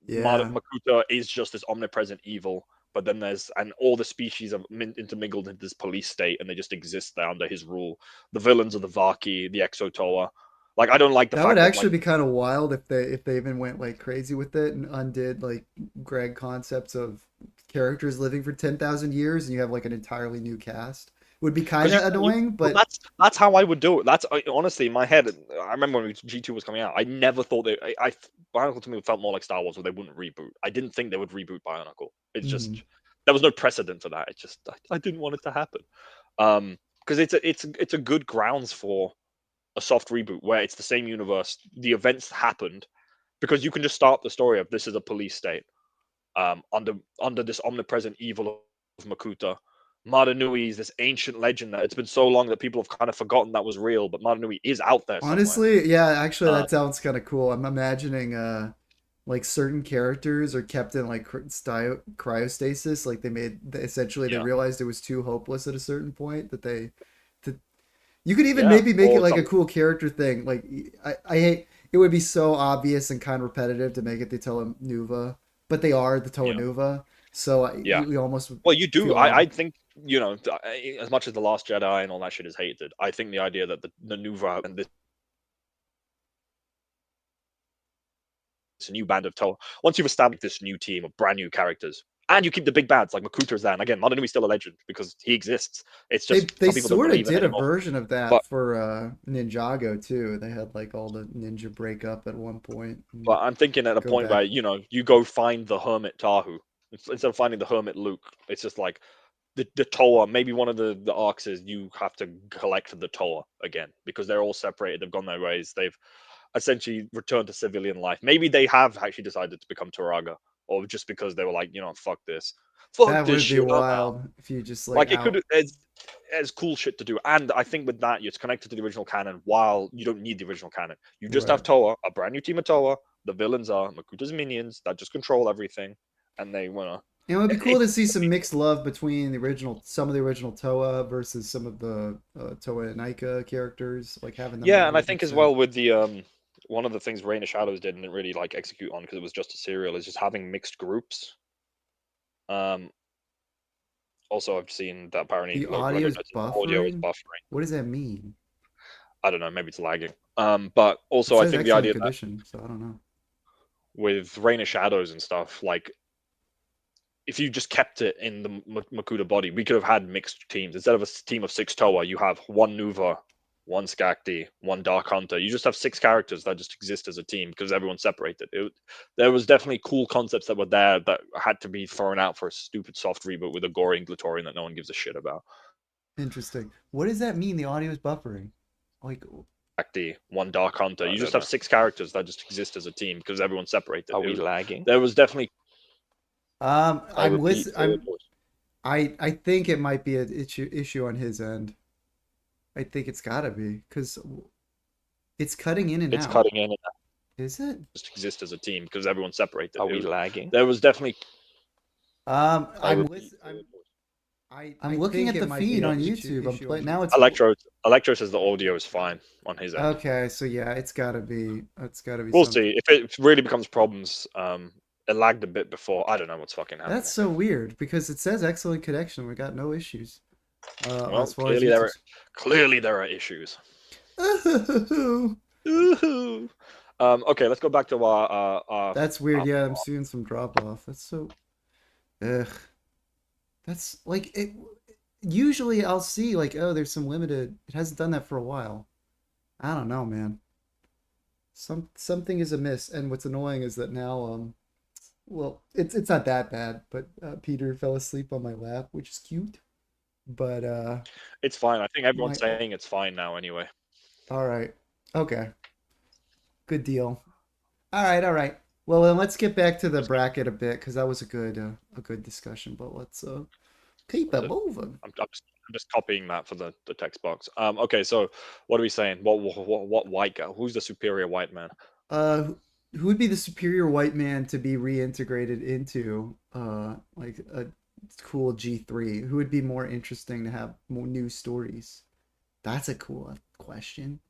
yeah. Makuta is just this omnipresent evil, but then and all the species are intermingled into this police state, and they just exist there under his rule. The villains are the Vaki, the Exotoa. Like I don't like the That would fact that actually like be kind of wild if they even went like crazy with it and undid like Greg concepts of characters living for 10,000 years and you have like an entirely new cast. It would be kind because of you annoying, well, but that's how I would do it. That's honestly in my head. I remember when G2 was coming out. I never thought Bionicle to me felt more like Star Wars, where they wouldn't reboot. I didn't think they would reboot Bionicle. It's just mhm. there was no precedent for that. It just I didn't want it to happen. Because it's a good grounds for a soft reboot where it's the same universe. The events happened because you can just start the story of this is a police state under this omnipresent evil of Makuta. Mata Nui is this ancient legend that it's been so long that people have kind of forgotten that was real, but Mata Nui is out there somewhere. Honestly, yeah, actually Uh, that sounds kind of cool. I'm imagining like certain characters are kept in like cryostasis, like essentially they yeah, realized it was too hopeless at a certain point that they You could even Yeah, maybe make it or like a some. cool character thing. Like I hate it would be so obvious and kind of repetitive to make it the Takanuva, but they are the Yeah, Takanuva, so yeah. you almost Well, you do. feel I odd. think as much as the Last Jedi and all that shit is hated, I think the idea that the Nuva and this new band of Toa, once you've established this new team of brand new characters, and you keep the big bads like Makuto's there, and again, Mononui's still a legend because he exists. It's just They some people don't sort of believe it did a anymore. version of that But for Ninjago too. They had like all the ninja break up at one point and I'm thinking at a go point where back. you go find the Hermit Tahu instead of finding the Hermit Luke. It's just like the Toa. Maybe one of the arcs is you have to collect the Toa again because they're all separated. They've gone their ways. They've essentially returned to civilian life. Maybe they have actually decided to become Turaga, or just because they were like, fuck That this would be shit, I'm out. wild if you just like Like it could out. as cool shit to do, and I think with that it's connected to the original canon. While you don't need the original canon, you just Right. have Toa, a brand new team of Toa. The villains are Makuta's minions that just control everything, and they wanna. And it would be cool It, to see some mixed love between some of the original Toa versus some of the Toa and Aika characters, like having them yeah, and I all think mixed as in. well with the one of the things Rain of Shadows didn't really like execute on because it was just a serial is just having mixed groups. Um, Also, I've seen that apparently The Lego audio's noticed the audio is buffering. buffering. What does that mean? I don't know, maybe it's lagging. But It also, I says think the excellent idea that condition, so I don't know. with Rain of Shadows and stuff, like if you just kept it in the Makuta body, we could have had mixed teams. Instead of a team of six Toa, you have one Nuva, one Skakti, one Dark Hunter. You just have six characters that just exist as a team because everyone's separated. There was definitely cool concepts that were there that had to be thrown out for a stupid soft reboot with a gory Glatorian that no one gives a shit about. Interesting. What does that mean? The audio is buffering. Like, One Dark Hunter. I You just don't have know. six characters that just exist as a team because everyone's separated. Are we lagging? There was definitely. I'll I'm repeat. listen. I think it might be an issue on his end. I think it's gotta be because it's cutting in and It's out. cutting in and Is it? just exist as a team because everyone's separated. Are we lagging? There was definitely. I'll I'm repeat. I'm looking at the feed on YouTube. I'm playing now. It's Electro says the audio is fine on his end. okay. So yeah, it's gotta be. It's gotta be We'll something. see if it really becomes problems. It lagged a bit before. I don't know what's fucking happening. That's so weird because it says excellent connection. We got no issues. Well, As far as YouTube. clearly there are issues. Ooh, Okay, let's go back to our that's weird. Yeah, I'm seeing some drop off. That's so. Ugh. That's like it. Usually, I'll see like, oh, there's some limited. It hasn't done that for a while. I don't know, man. Something is amiss, and what's annoying is that now, well, it's not that bad, but Peter fell asleep on my lap, which is cute. But It's fine. I think everyone's my saying it's fine now anyway. all right, okay, good deal. All right. Well, then let's get back to the bracket a bit because that was a good discussion. But let's keep it moving. I'm just copying that for the text box. Okay, so what are we saying? What white guy? Who's the superior white man? Who would be the superior white man to be reintegrated into like a cool G3? Who would be more interesting to have more new stories? That's a cool question.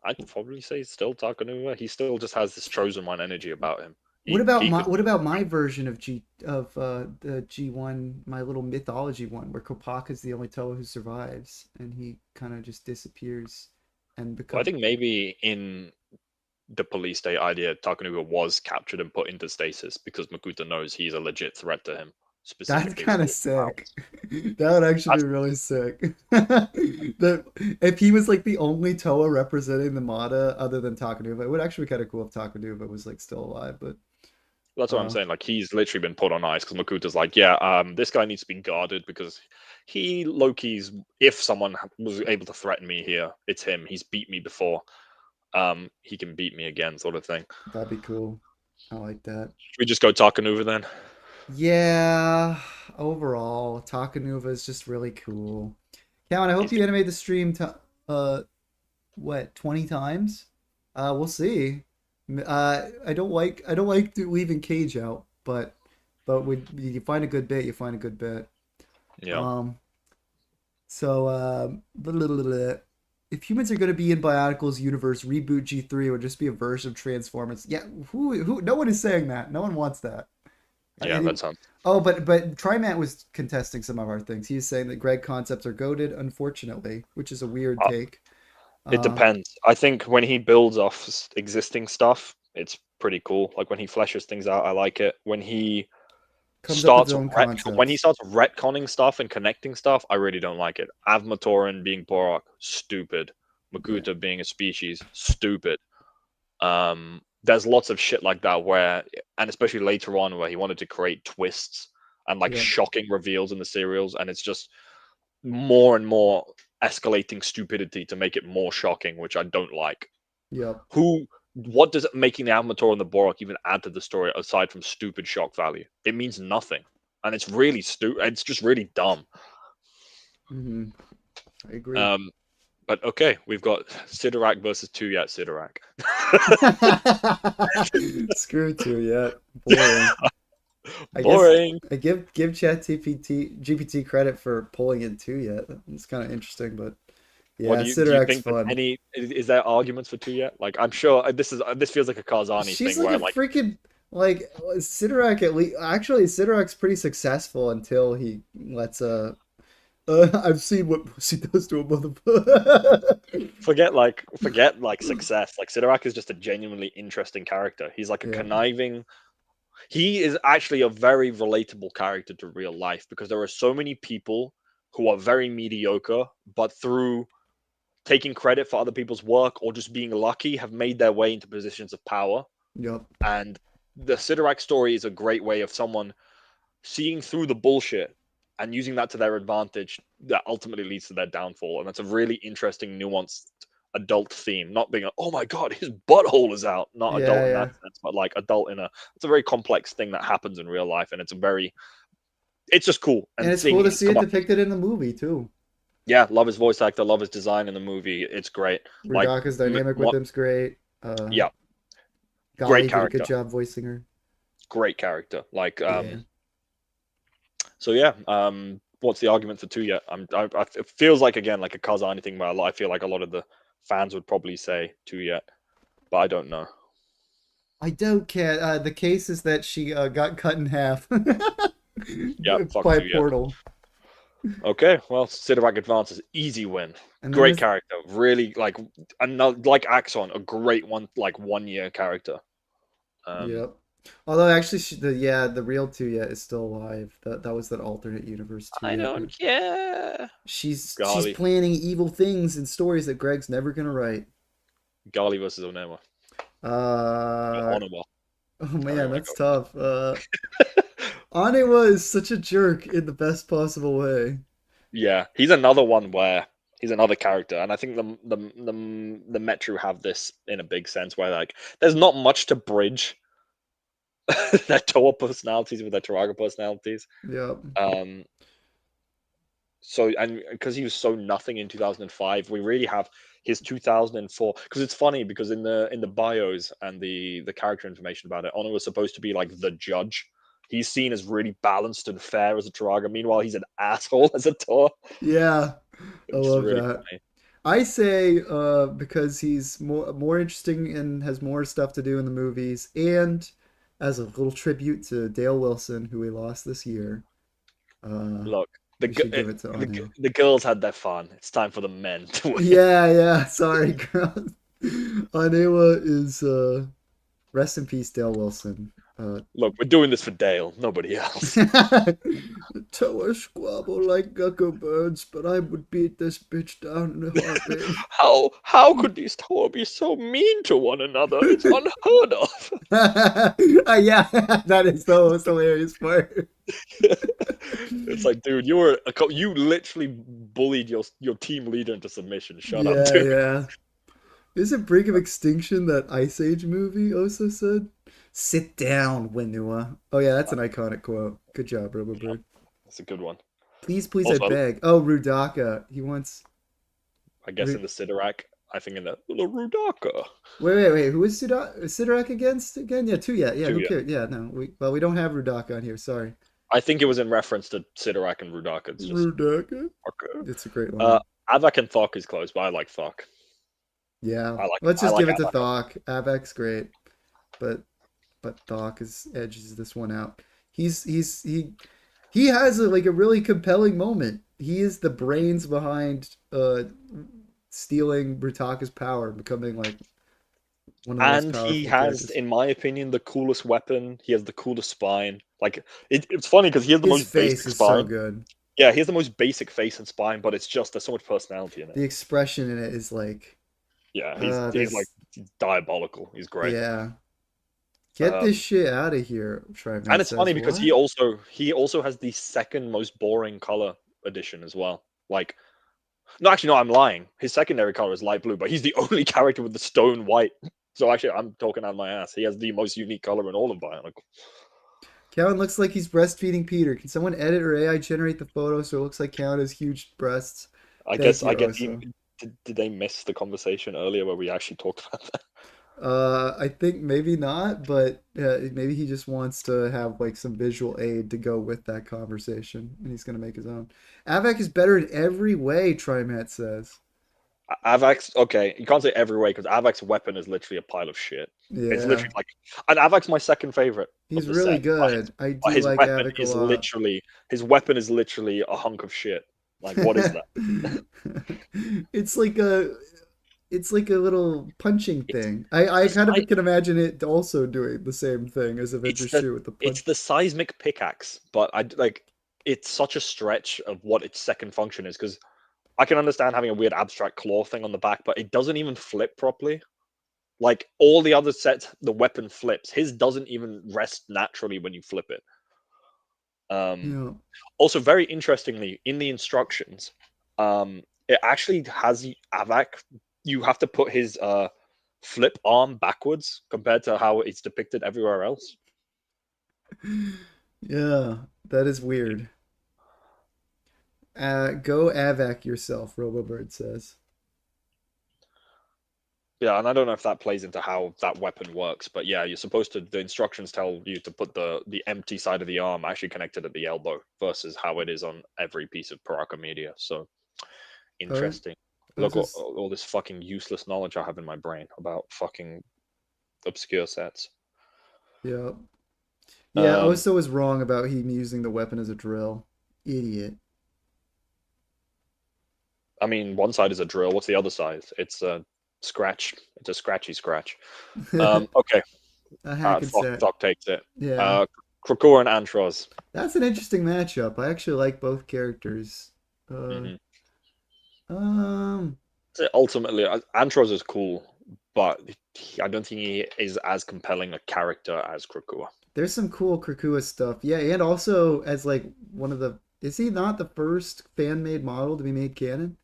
I'd probably say still Takanuva. He still just has this chosen one energy about him. He could. What about my version of the G1, my little mythology one, where Kopaka's the only Toa who survives and he kind of just disappears and Well, I becomes think maybe in the police state idea, Takanuva was captured and put into stasis because Makuta knows he's a legit threat to him, that's specifically with kind of his sick. powers. That would actually be That's really sick. That if he was like the only Toa representing the Mata other than Takanuva, it would actually be kind of cool if Takanuva was like still alive. But That's what I'm uh, saying. Like he's literally been put on ice because Makuta's like, yeah, this guy needs to be guarded because he Loki's. If someone was able to threaten me here, it's him. He's beat me before. He can beat me again, sort of thing. that'd be cool. I like that. Should we just go Takanuva then? Yeah, overall, Takanuva is just really cool. Calvin, I hope He's you animate the stream to what 20 times? We'll see. I don't like leaving Cage out, but when you find a good bit, you find a good bit. yeah. Um, so blah, blah, blah, blah. if humans are going to be in Bionicle's universe, reboot G3 would just be a version of Transformers. Yeah, who? No one is saying that. No one wants that. Yeah, And that sounds. oh, but Trimant was contesting some of our things. He was saying that Greg concepts are goated, unfortunately, which is a weird take. It Uh, depends. I think when he builds off existing stuff, it's pretty cool. Like when he fleshes things out, I like it. Comes up with his own When he concepts. starts retconning stuff and connecting stuff, I really don't like it. Avmatoran being Borak, stupid. Yeah, Makuta being a species, stupid. There's lots of shit like that where, and especially later on, where he wanted to create twists and like yeah, shocking reveals in the serials, and it's just more and more escalating stupidity to make it more shocking, which I don't like. yep, What does making the Avatar and the Borak even add to the story aside from stupid shock value? It means nothing, and it's really stupid. It's just really dumb. hmm I agree. Um, but okay, we've got Sidorak versus Tuyat Sidorak. Screw to yet. Boring. I guess Boring. I give GPT credit for pulling it too yet. It's kind of interesting, but What yeah, do you Sidorak's think? There's fun. any is there arguments for Tuyat? Like I'm sure this feels like a Karzani She's thing like where a like freaking like Sidorak at least. Actually, Sidorak's pretty successful until he lets I've seen what pussy does to a motherfucker. forget like success. Like Sidorak is just a genuinely interesting character. He's like a Yeah, conniving. He is actually a very relatable character to real life because there are so many people who are very mediocre, but through taking credit for other people's work or just being lucky, have made their way into positions of power. yep, And the Sidorak story is a great way of someone seeing through the bullshit and using that to their advantage that ultimately leads to their downfall. And that's a really interesting, nuanced adult theme. Not being a, oh my god, his butthole is out. Not yeah, adult in that yeah. sense, but like adult in a. It's a very complex thing that happens in real life, and it's just cool. And And it's seeing cool to his see come it up, depicted in the movie too. yeah, love his voice actor, love his design in the movie. It's great. Like, Rudaka's dynamic with what? him's great. Yeah, great Gali did a good character, job voicing her. great character. Like, Yeah. so yeah, what's the argument for two yet? It feels like again like a Kazani thing, where I feel like a lot of the fans would probably say two yet, but I don't know. I don't care. The case is that she got cut in half Yeah, fuck by a two yet. portal. Okay, well, Sidorak advances, easy win. And then Great there's character, really like another like Axonn, a great one, like 1 year character. Um, yep. Although actually, the real Tuya is still alive. That was that alternate universe I Tuya. don't care. She's Gali, planning evil things in stories that Greg's never gonna write. Gali versus Onema. Uh Onema, oh however you man, want that's to tough. go. Anewa is such a jerk in the best possible way. Yeah, he's another one where he's another character, and I think the Metro have this in a big sense where like there's not much to bridge their Toa personalities with their Taraga personalities. Yep. Um, so and because he was so nothing in 2005, we really have his 2004. Because it's funny because in the bios and the character information about it, Honor was supposed to be like the judge. He's seen as really balanced and fair as a Taraga. Meanwhile, he's an asshole as a Toa, Yeah. I which is love really that. funny. I say because he's more interesting and has more stuff to do in the movies, and as a little tribute to Dale Wilson, who we lost this year, uh, Look, we should give it to Anu. the girls had their fun. It's time for the men to win. Yeah, yeah. Sorry, girl. Anewa is rest in peace, Dale Wilson. Look, we're doing this for Dale, nobody else. The tower squabble like gecko birds, but I would beat this bitch down in a heartbeat. How could these Toa be so mean to one another? It's unheard of. Yeah, that is the most hilarious part. It's like, dude, you literally bullied your team leader into submission. Shut up, Yeah, dude. yeah. Isn't Brink of Extinction that Ice Age movie also said? Sit down, Whenua. Oh yeah, that's an iconic quote. Good job, Yeah, Robobird. that's a good one. Please, please, I Also, beg. Oh, Rudaka. He wants. I guess in the Sidorak, I think in the Rudaka. Wait. Who is Sidorak against again? Yeah, two. Yeah. Too, Who yeah. cares? Yeah, no. We don't have Rudaka on here. Sorry. I think it was in reference to Sidorak and Rudaka. It's just Rudaka. okay. It's a great line. Avak and Thok is close, but I like Thok. Yeah, I like let's I just like give it to Avak. Thok. Avek's great, but Thok is edges this one out. He has like a really compelling moment. He is the brains behind stealing Brutaka's power, becoming like one of the most And he powerful has, characters. in my opinion, the coolest weapon. He has the coolest spine. Like it's funny because he has the His most face basic is so spine. good. Yeah, he has the most basic face and spine, but it's just there's so much personality in it. The expression in it is like, Yeah, he's like there's he's diabolical. He's great. yeah. Get this Um, shit out of here, and Trimat it's funny says. because What? he also has the second most boring color addition as well. Like, no, actually, no, I'm lying. His secondary color is light blue, but he's the only character with the stone white. So actually, I'm talking out of my ass. He has the most unique color in all of Bionicle. Calvin looks like he's breastfeeding Peter. Can someone edit or AI generate the photo so it looks like Calvin has huge breasts? I Thank guess you, I guess Oso. did they miss the conversation earlier where we actually talked about that? I think maybe not, but maybe he just wants to have like some visual aid to go with that conversation, and he's gonna make his own. Avak is better in every way, Trimat says. Avak's okay. You can't say every way because Avak's weapon is literally a pile of shit. It's Yeah, literally like, and Avak's my second favorite of he's the really set. good. I But do his like weapon Avak a is lot. literally a hunk of shit. Like, what is that? it's like a it's like a little punching It's thing. it's I the kind of si- can imagine it also doing the same thing as it's Avengers the 2 with the it's punch. the seismic pickaxe, but I like it's such a stretch of what its second function is because I can understand having a weird abstract claw thing on the back, but it doesn't even flip properly. Like all the other sets, the weapon flips. His doesn't even rest naturally when you flip it. Um, Yeah. Also, very interestingly, in the instructions, it actually has Avak. You have to put his flip arm backwards compared to how it's depicted everywhere else. Yeah, that is weird. Go Avak yourself, Robobird says. Yeah, and I don't know if that plays into how that weapon works, but yeah, you're supposed to. The instructions tell you to put the empty side of the arm actually connected at the elbow versus how it is on every piece of Paraka media. So Oh, interesting. I was Look, just all this fucking useless knowledge I have in my brain about fucking obscure sets. yeah. Yeah, Um, Oso was wrong about him using the weapon as a drill. Idiot. I mean, one side is a drill. What's the other side? It's a scratch. It's a scratchy scratch. A Okay. hack and Fuck, set. Doc takes it. Yeah. Krokor and Antros. That's an interesting matchup. I actually like both characters. Uh, Mm-hmm. um, So ultimately, Antros is cool, but I don't think he is as compelling a character as Krokor. there's some cool Krakua stuff. Yeah, and also as like one of the is he not the first fan made model to be made canon?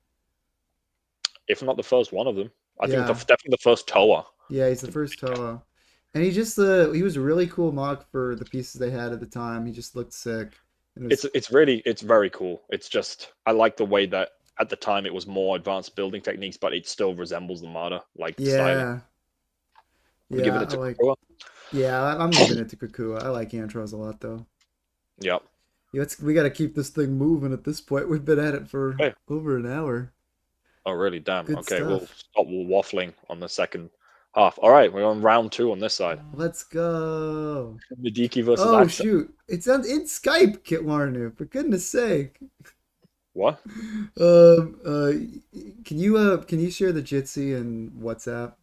If not the first one of them. I think Yeah. definitely the first Toa. Yeah, he's the first Toa. And he was a really cool mock for the pieces they had at the time. He just looked sick. And it was It's very cool. It's just I like the way that at the time it was more advanced building techniques, but it still resembles the Marder like styling. yeah. I'm giving Yeah, it to Krokor. I'm giving it to Krakua. I like Antros a lot though. Yep. Yeah, we got to keep this thing moving at this point. We've been at it for Okay. over an hour. Oh, really? Damn. Good Okay, we'll stuff. stop waffling on the second half. All right, we're on round two on this side. Let's go. Mediki versus Oh Axonn. shoot! It's on in Skype, Kit Warner. For goodness sake. What? Um. Uh. Can you share the Jitsi and WhatsApp?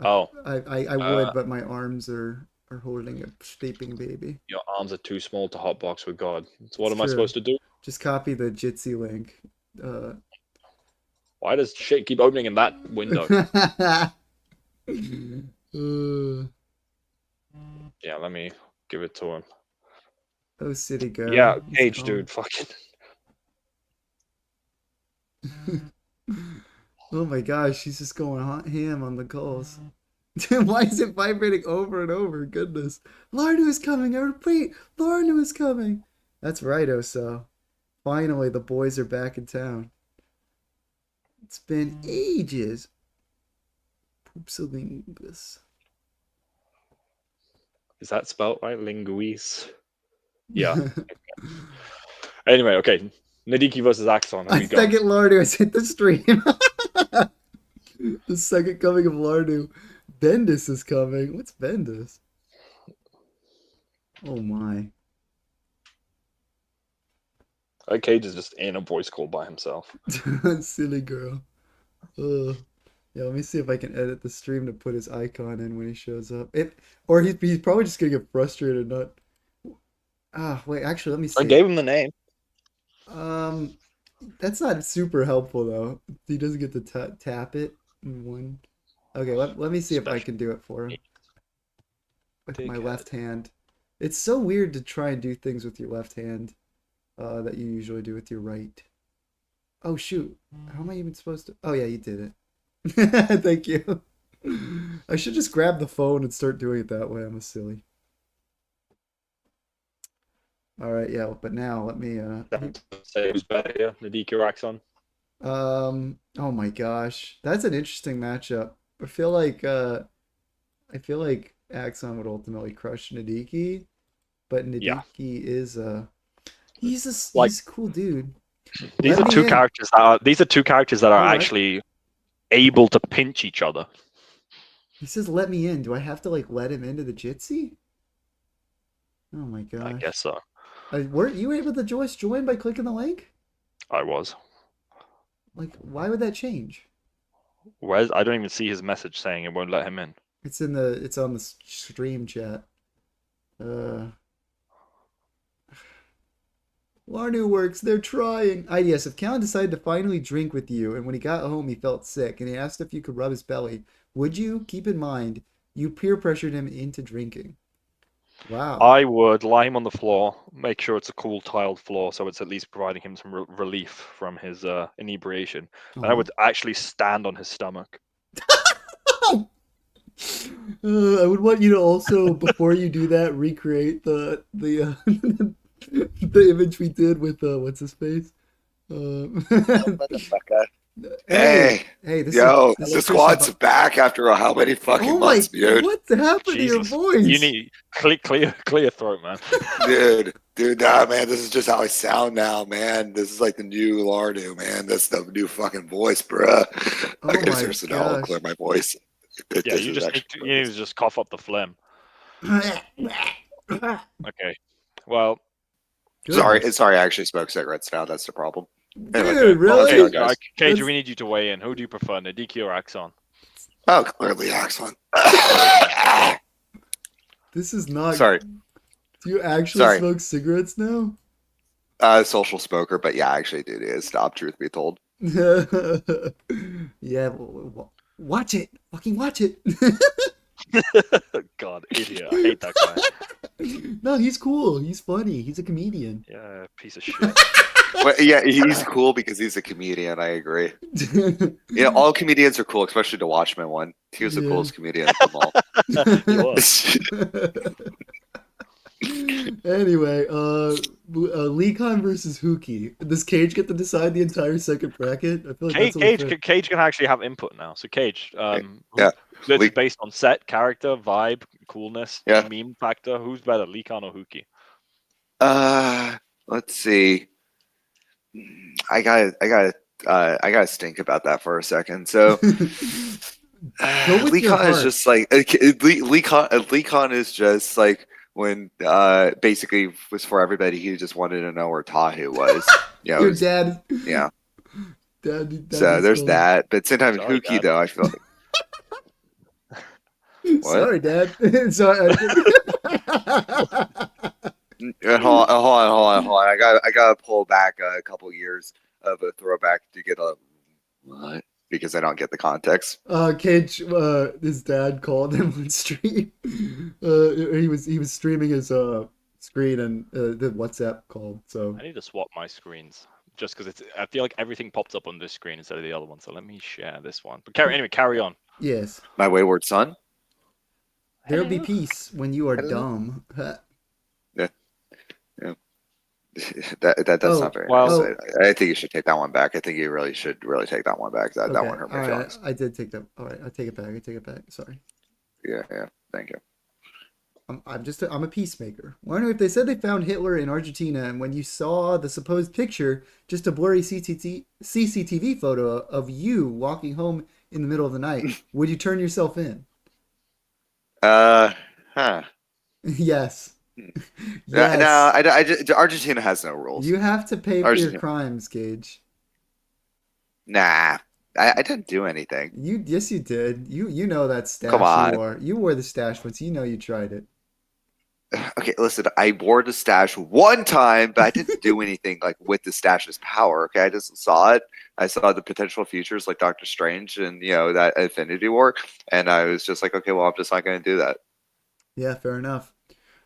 Oh, I uh, would, but my arms are holding a sleeping baby. your arms are too small to hotbox with God. So what It's am I true. supposed to do? Just copy the Jitsi link. Uh. Why does shit keep opening in that window? uh Yeah, let me give it to him. oh, city Yeah, girl. He's Cage, calling. dude, fucking. Oh my gosh, she's just going hot ham on the calls. Why is it vibrating over and over? Goodness. Larnu is coming. I repeat, Larnu is coming. That's right, Oso. Finally, the boys are back in town. It's been ages. Poopsalingus. Is that spelt right? Linguise. Yeah. Anyway, okay. Nadiki versus Axonn. Who I you got? second Lardu. I hit the stream. The second coming of Lardu. Bendis is coming. What's Bendis? Oh my. Cage is just in a voice call by himself. Silly girl. Ugh. Yeah, let me see if I can edit the stream to put his icon in when he shows up. Or he's probably just gonna get frustrated. Not. Wait. Actually, let me I see. gave him the name. Um, that's not super helpful though. He doesn't get to tap it in one. Okay, let me see if I Special can do it for him with my dickhead. left hand. It's so weird to try and do things with your left hand that you usually do with your right. Oh shoot. How am I even supposed to? Oh yeah, you did it. Thank you. I should just grab the phone and start doing it that way. I'm a silly. All right, yeah, but now let me Say who's better here, Nadiki or Axonn? oh my gosh. That's an interesting matchup. I feel like Axonn would ultimately crush Nadiki, but Yeah. Nadiki is he's Like a cool dude. these Let are me two in. characters that are Oh, what? actually able to pinch each other. He says let me in. Do I have to like let him into the Jitsi? Oh my I guess gosh. so. Weren't you able to join by clicking the link? I was. Like, why would that change? Where's I don't even see his message saying it won't let him in. It's on the stream chat. Uh, Larnu works. They're trying. Yes, if Callan decided to finally drink with you, and when he got home he felt sick, and he asked if you could rub his belly, would you? Keep in mind, you peer pressured him into drinking. Wow. I would lie him on the floor, make sure it's a cool tiled floor, so it's at least providing him some relief from his inebriation. And I Oh. would actually stand on his stomach. I would want you to also, before you do that, recreate the the image we did with what's his face. Motherfucker. Hey, Hey, hey, yo, this the is Christian. squad's back after how many fucking Oh my, months, dude? what happened to your Jesus, you voice? need clear throat, man. Dude, nah, man, this is just how I sound now, man. This is like the new Lardu, man. That's the new fucking voice, bruh. Oh Okay, my seriously, now I'll gosh. clear my voice. Yeah, This you is just actually you need to just cough up the phlegm. Good. Okay. Well, Goodness. sorry, I actually smoke cigarettes now. That's the problem. Anyway, Dude, well, how's it really? going, Cage, guys? Cage, That's we need you to weigh in. Who do you prefer, Nadiki or Axonn? Oh, clearly, excellent. this is not. Sorry, Do you actually sorry. smoke cigarettes now? Social smoker, but yeah, I actually did stop. Truth be told. Yeah, watch it. Fucking watch it. God, idiot. I hate that guy. No, he's cool. He's funny. He's a comedian. Yeah, piece of shit. Well, yeah, he's cool because he's a comedian. I agree. Yeah, all comedians are cool, especially the Watchmen one. He was the Yeah. coolest comedian of them all. He was. Anyway, Lhikan versus Hewkii. Does Cage get to decide the entire second bracket? I feel like that's only fair. Cage can actually have input now. So Cage, Yeah, this is Lee- based on set, character, vibe, coolness, Yeah. meme factor. Who's better, Lhikan or Hewkii? let's see. I gotta think about that for a second. So, Go with your Lhikan is heart. just like Lhikan is just like when basically was for everybody who just wanted to know where Tahu was. Yeah, Your dad. yeah. Dad So is there's calling. that. But sometimes Sorry, Hewkii Dad. though, I feel What? Sorry, Dad. Sorry. Hold on. I gotta pull back a couple years of a throwback to get a what? Because I don't get the context. Cage, his dad called him on stream. He was streaming his screen and the WhatsApp called. So I need to swap my screens just because I feel like everything pops up on this screen instead of the other one. So let me share this one. But carry on. yes, My wayward son. there'll be peace when you are Hello? dumb. That's Oh, not very well- nice. I think you should take that one back. I think you really should take that one back. That okay. one hurt All my right, feelings. I did take that. All right, I take it back. Sorry. Yeah. Thank you. I'm a peacemaker. Wondering if they said they found Hitler in Argentina, and when you saw the supposed picture, just a blurry CCTV photo of you walking home in the middle of the night, would you turn yourself in? Huh. Yes. No, Yes. Argentina has no rules. You have to pay for your Argentina. crimes, Gage. Nah, I didn't do anything. Yes, you did. You know that stash Come on. you wore. You wore the stash once. You know you tried it. Okay, listen, I wore the stash one time, but I didn't do anything like with the stash's power. Okay, I just saw it. I saw the potential features like Doctor Strange and that Infinity War, and I was just like, okay, well, I'm just not going to do that. Yeah, fair enough.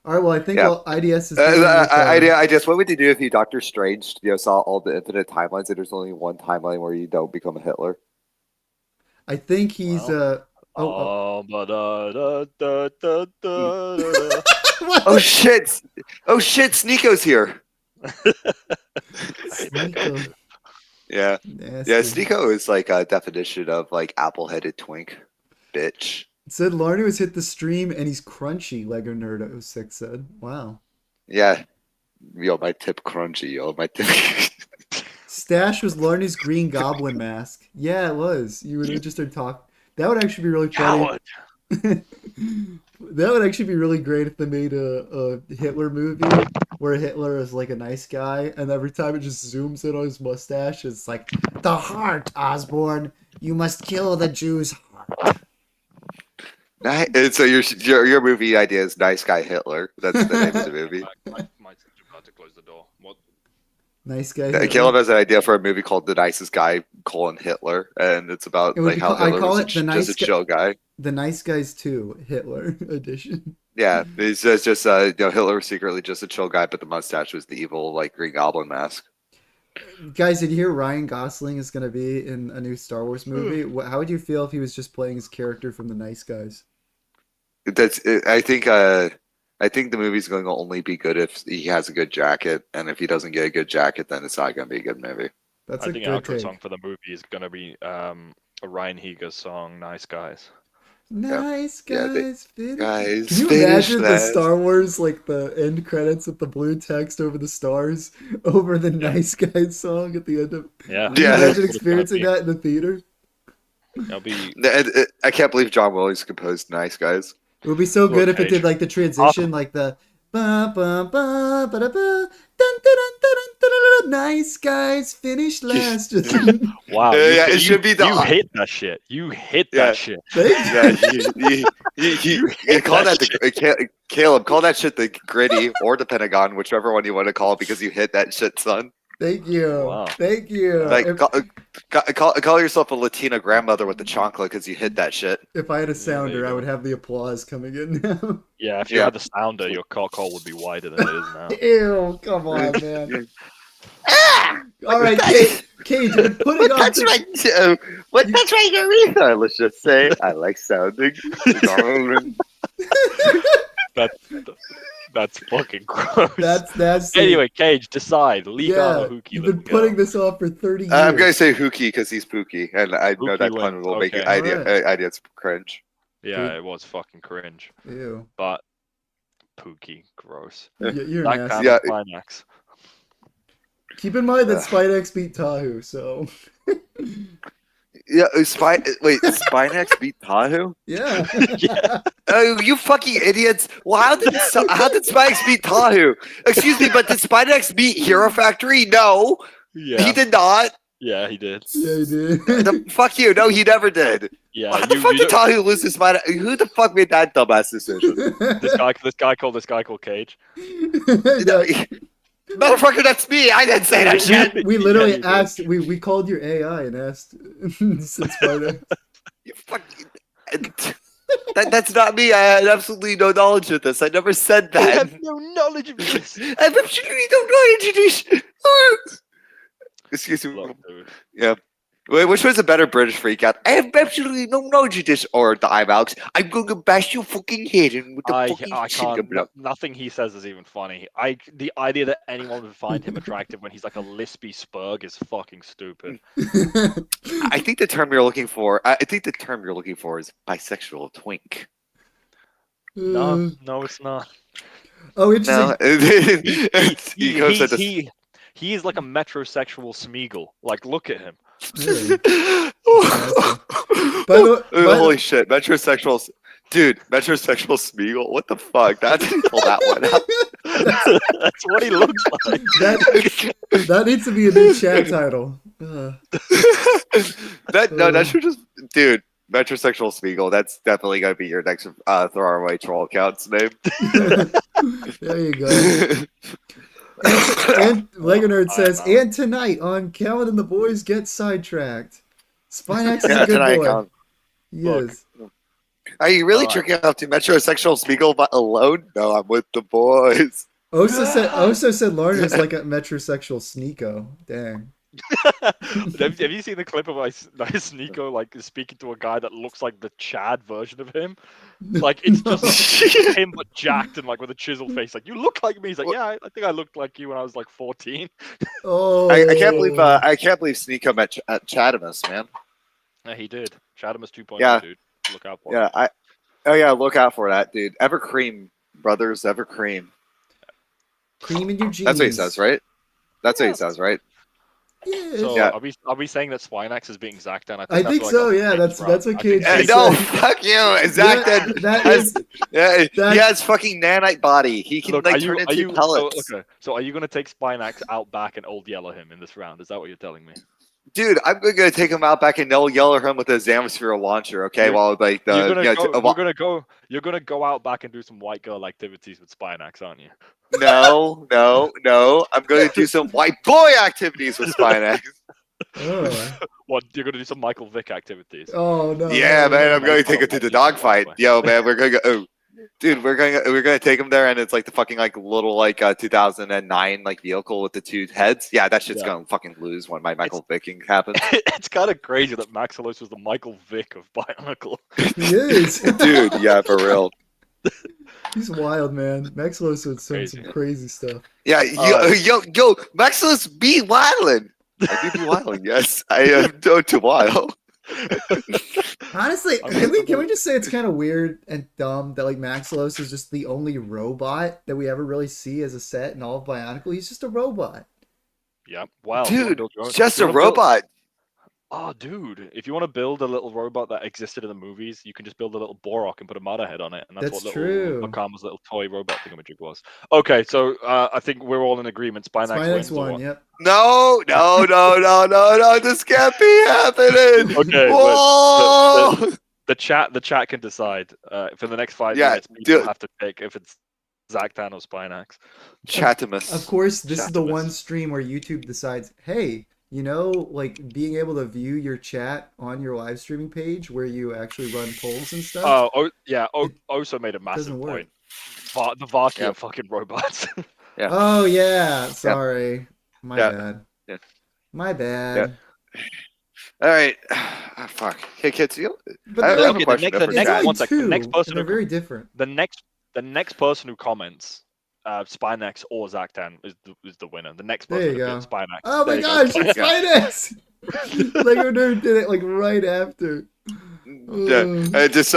All right, well, I think Yeah. IDS is going with, I just what would you do if you Doctor Strange saw all the infinite timelines and there's only one timeline where you don't become a Hitler? I think he's Oh, ba-da-da-da-da-da-da. Oh shit! Sneeko's here. Sneeko. Yeah, Nasty. yeah. Sneeko is like a definition of like apple-headed twink, bitch. It said Larnu has hit the stream and he's crunchy, Lego Nerd 06 said. Wow. Yeah, my tip crunchy, my tip. Stash was Larnu's Green Goblin mask. Yeah, it was. You would have just started talking. That would actually be really funny. That would actually be really great if they made a Hitler movie where Hitler is like a nice guy, and every time it just zooms in on his mustache, it's like, the heart, Osborn. You must kill the Jews' heart. And so your movie idea is Nice Guy Hitler. That's the name of the movie. My sister about to close the door. What? Nice guy Hitler. Caleb has an idea for a movie called The Nicest Guy: Hitler, and it's about like how Hitler was just a chill guy. The Nice Guys 2 Hitler edition. Yeah, it's just Hitler was secretly just a chill guy, but the mustache was the evil like Green Goblin mask. Guys, did you hear Ryan Gosling is going to be in a new Star Wars movie? How would you feel if he was just playing his character from The Nice Guys? I think the movie's going to only be good if he has a good jacket, and if he doesn't get a good jacket, then it's not going to be a good movie. That's I a think good the outro take. song for the movie is going to be a Ryan Higa song, "Nice Guys." Nice guys, guys. Can you imagine the Star Wars, like the end credits with the blue text over the stars over the Nice Guys song at the end of? Yeah. Can you imagine experiencing that in the theater? It'll be. I can't believe John Williams composed "Nice Guys." It would be so good if it did like the transition, like the ba ba ba ba da ba dun dun dun dun dun. Nice guys finish last. Wow. It should be the. You hit that shit. You hit that shit. You call that Caleb. Call that shit the Gritty or the Pentagon, whichever one you want to call it, because you hit that shit, son. Thank you. Wow. Thank you. Like call yourself a Latina grandmother with the chocolate because you hit that shit. If I had a sounder, I would have the applause coming in now. Yeah, if you had the sounder, your call would be wider than it is now. Ew, come on, man. All right, Cage, you're putting on. That's right. That's right, Aretha. Let's just say I like sounding. That's fucking gross. That's anyway. Cage, decide. Lhikan or Hewkii. You've been putting this off for 30 years. I'm gonna say Hewkii because he's Pookie, and I know Hewkii that pun will make it ideas cringe. Yeah, it was fucking cringe. Ew. But Pookie, gross. You're nasty. Yeah. Spinax. Keep in mind that Spinax beat Tahu, so. Yeah, Spinax beat Tahu? Yeah. Yeah. Oh, you fucking idiots! Well, how did Spinax beat Tahu? Excuse me, but did Spinax beat Hero Factory? No, he did not. Yeah, he did. Yeah, he did. Fuck you! No, he never did. Yeah. How the fuck did Tahu lose to Spinax? Who the fuck made that dumbass decision? This guy called Cage. Motherfucker, that's me. I didn't say that shit. We literally asked. We called your AI and asked. Since Spinax. You fucking. That's not me. I had absolutely no knowledge of this. I never said that. I have no knowledge of this. I have absolutely no knowledge of this. Excuse me. Look, dude. Yeah. Wait, which was a better British freak out? I have absolutely no knowledge of this, or the Alex. I'm going to bash your fucking head in with the fucking can't. Nothing he says is even funny. The idea that anyone would find him attractive when he's like a lispy spurg is fucking stupid. I think the term you're looking for. I think the term you're looking for is bisexual twink. No, no, it's not. Oh, interesting. No, he goes at the. He is like a metrosexual Smeagol. Like, look at him. Really? By the way- Holy shit, metrosexual, dude, metrosexual Smeagol. What the fuck? That didn't pull that one out. That's what he looks like. That needs to be a new chat title. That should just, dude. Metrosexual Smeagol. That's definitely gonna be your next throwaway troll account's name. There you go. And Lego Nerd says, and tonight on Calvin and the Boys Get Sidetracked. Spinax is a good boy. Yes. Are you really jerking off to metrosexual Smeagol alone? No, I'm with the boys. Oso said Lorna is like a metrosexual Sneeko. Dang. Have you seen the clip of Sneeko like speaking to a guy that looks like the Chad version of him? Like it's just him but jacked and like with a chiseled face. Like, you look like me. He's like, yeah, I think I looked like you when I was like 14. Oh, I can't believe Sneeko met Chadimus, man. Yeah, he did. Chadimus 2.0, Yeah. dude. Look out for it. Look out for that, dude. Evercream, brothers, Evercream. Cream in your jeans. That's what he says, right? That's what he says, right? Yeah. So Yeah. are we saying that Spinax is being Zaktan? I think so. Yeah, that's what kids Hey, say. no, fuck you. Zaktan he has fucking nanite body. He can turn into pellets. So are you gonna take Spinax out back and old Yeller him in this round? Is that what you're telling me? Dude, I'm gonna take him out back and Yeller him with a Zamasphere launcher, okay? You're gonna go out back and do some white girl activities with Spinax, aren't you? No. I'm gonna do some white boy activities with Spinax. Oh. What, you're gonna do some Michael Vick activities? Oh no. Yeah, man, I'm going to take him to the dogfight. Yo, man, we're gonna go. Oh, dude, we're gonna take him there, and it's like the fucking little 2009 vehicle with the two heads. Yeah, that shit's gonna fucking lose when my Michael Vicking happens. It's kind of crazy that Maxilos was the Michael Vick of Bionicle. He is. Dude, yeah, for real. He's wild, man. Maxilos would say some crazy stuff. Yeah, yo, Maximus be wildin'. I do be wildin', yes. I am to wild. Honestly, can we just say it's kind of weird and dumb that Maxilos is just the only robot that we ever really see as a set in all of Bionicle? He's just a robot. Yep. Wow. Dude, just a robot. Oh, dude! If you want to build a little robot that existed in the movies, you can just build a little Borok and put a Mother head on it, and that's what true. Vakama's little toy robot thingamajig was. Okay, so I think we're all in agreement. Spinax won. Yep. No! This can't be happening. Okay. Whoa! The chat can decide. For the next 5 minutes, people have to pick if it's Zaktan or Spinax. Chatimus. Of course, this is the one stream where YouTube decides, hey, being able to view your chat on your live streaming page where you actually run polls and stuff. Oh yeah. Oso made a massive point. The Vakia fucking robots. Yeah. Oh yeah. Sorry. My Yeah. bad. Yeah. My bad. Yeah. All right. Oh, fuck. Hey kids, But I have a the question. next person they're very different. The next person who comments Spinax or Zaktan is the winner. The next person There you is Spinax. Oh my gosh, it's Spinax! Lego Nerd did it right after. Yeah, it's just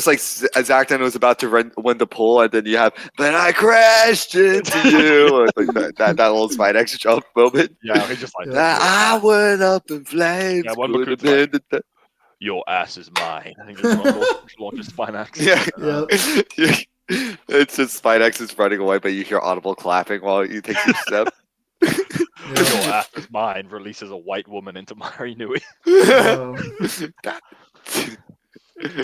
like Zaktan was about to win the pool, and then you have, but I crashed into you, that little Spinax jump moment. Yeah, he's just like, I went up in flames. Yeah, your ass is mine. I think just launches Spinax. Yeah. It's just Spinax is running away, but you hear audible clapping while you take your step. Your ass is mine releases a white woman into Mari Nui. Okay. Then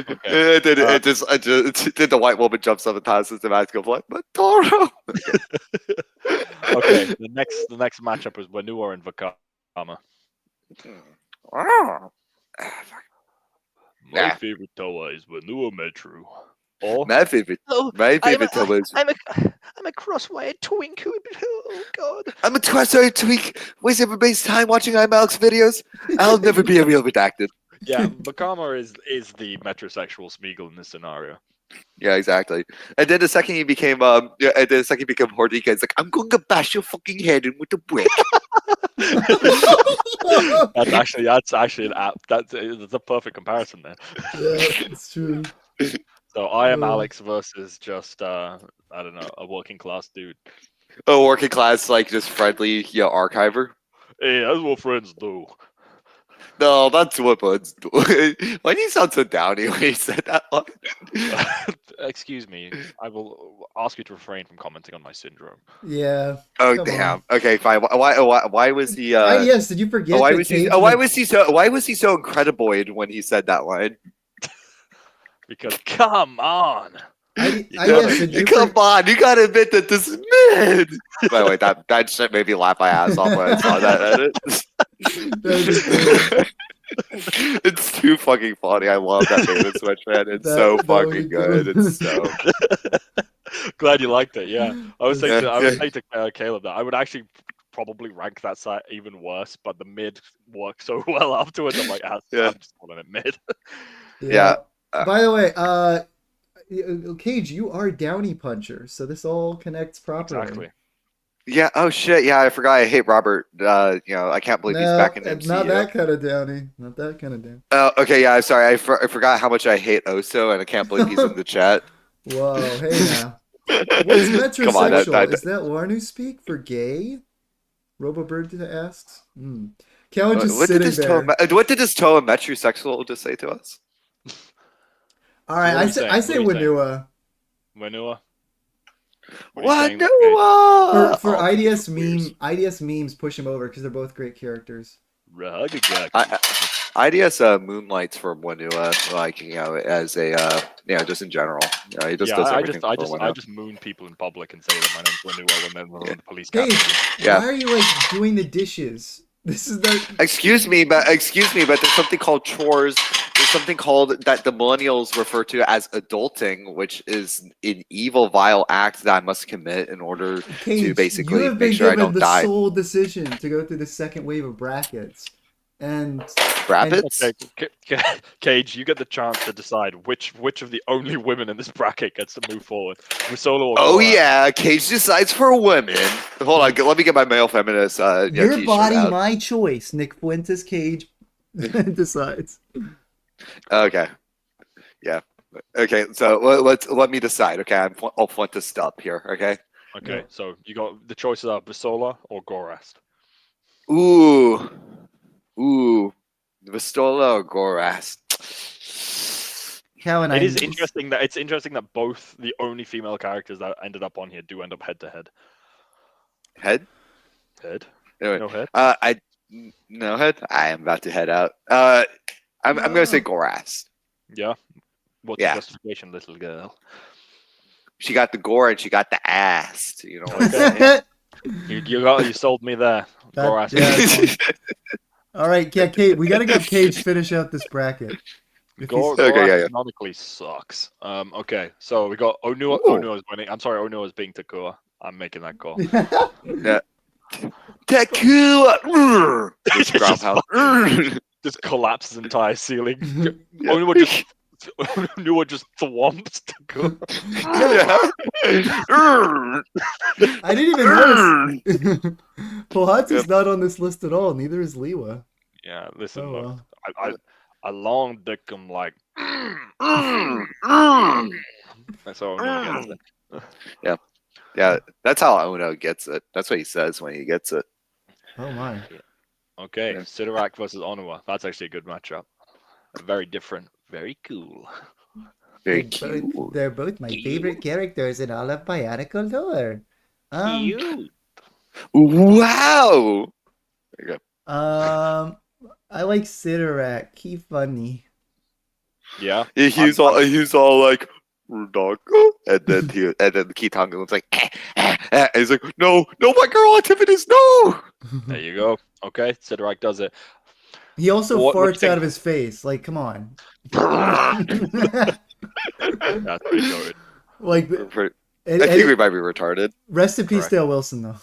the white woman jumps up and tosses the mask, like, but Toro. Okay, the next matchup is Whenua and Vakama. My favorite Toa is Whenua Metru. My favorite Toa is... I'm a cross-wired twink. Oh God. I'm a cross-wired twink. Waste everybody's time watching IMAX videos. I'll never be a real redacted. Yeah, Vakama is the metrosexual Smeagol in this scenario. Yeah, exactly. And then the second he became Hordika, it's like, I'm going to bash your fucking head in with a brick. That's actually an app. That's a perfect comparison there. Yeah, it's true. So I am Oh. Alex versus just I don't know, a working class dude. A working class, like just friendly, archiver. Hey, that's what friends do. No, that's what buds do. Why do you sound so downy when you said that one? Excuse me. I will ask you to refrain from commenting on my syndrome. Yeah. Oh Come damn. on. Okay, fine. Why was he? Yes. Did you forget? Why that was he? Cage Why was- was he so? Why was he so incrediboid when he said that line? Because come on. yes. Did you Come on, you gotta admit that this is mid. By the way, that shit made me laugh my ass off when I saw that edit. That It's too fucking funny. I love that David Switch, man. It's so That was fucking a good. good It's so. Glad you liked it. Yeah, I was saying Yeah, saying to Caleb that I would actually probably rank that site even worse, but the mid worked so well afterwards. I'm like, Yeah. I'm just calling it mid. Yeah. By the way, Cage, you are Downey Puncher, so this all connects properly. Exactly. Yeah. Oh shit. Yeah, I forgot. I hate Robert. I can't believe he's back in the MCU. Not that kind of Downey. Not that kind of Downey. Oh, okay. Yeah. I'm sorry. I forgot how much I hate Oso, and I can't believe he's in the chat. Whoa, hey now. What's metrosexual? Come on, Is that Warnu speak for gay? Robobird asks. Callan just What did sitting this there. What did this Toa metrosexual just say to us? All right, What are we saying? I say What are we saying? Whenua. Whenua? Whenua! For Oh, IDS weird. IDS memes push him over because they're both great characters. IDS moonlights for Whenua, like as a just in general. He just does everything for Whenua. I just moon people in public and say that my name's Whenua when the police Hey, catch me. Yeah. why are you like doing the dishes? This is the Excuse me, but there's something called chores. There's something called that the millennials refer to as adulting, which is an evil, vile act that I must commit in order to Cage, basically you have been make sure I given don't the die. sole decision to go through the second wave of brackets, and Rabbits? Okay, Cage, you get the chance to decide which of the only women in this bracket gets to move forward. Solo or Oh Gora. yeah, Cage decides for women. Hold on, let me get my male feminist your t-shirt body, out. my choice. Nick Fuentes Cage decides. Okay. Yeah. Okay. So let me decide. Okay, I'll flint this up here. Okay. Okay, Yeah. so you got the choices are Basola or Gorast. Ooh. Vistola or Gorast? Callan, It is interesting that both the only female characters that ended up on here do end up head to head. Head? Head? Anyway, No head? no head. I am about to head out. I'm gonna say Gorast. Yeah. What's Yeah. the justification, little girl? She got the gore and she got the ass. You know what I'm saying? You sold me there. That- Gorast. yeah. All right, yeah, Kate, we gotta get Cage finish out this bracket. If he's- Okay, yeah. Canonically sucks. Okay, so we got Whenua. Ooh. Whenua is winning. I'm sorry, Whenua is being Takua. I'm making that call. Tequila. Just Just groundhouse. Just collapses entire ceiling. Yeah. Whenua just thwomps Takua. I didn't even notice. Pohatu's not on this list at all. Neither is Liwa. Yeah, listen, Oh, look. well. I long dick him like. That's all Whenua gets it. Yeah, that's how Uno gets it. That's what he says when he gets it. Oh my. Okay, Yeah. Sidorak versus Onua. That's actually a good matchup. Very different. Very cool. Very They're cute. both, they're both my favorite characters in all of Bionicle lore. Cute. Wow. I like Sidorak. He funny. Yeah. He's all like Rudoko, and then Kitanga was like, and he's like, no, my girl activities, no. There you go. Okay, Sidorak does it. He also What do you farts think? out of his face. Like, come on. That's pretty good. Like, I think we might be retarded. rest in peace, Correct. Dale Wilson, though.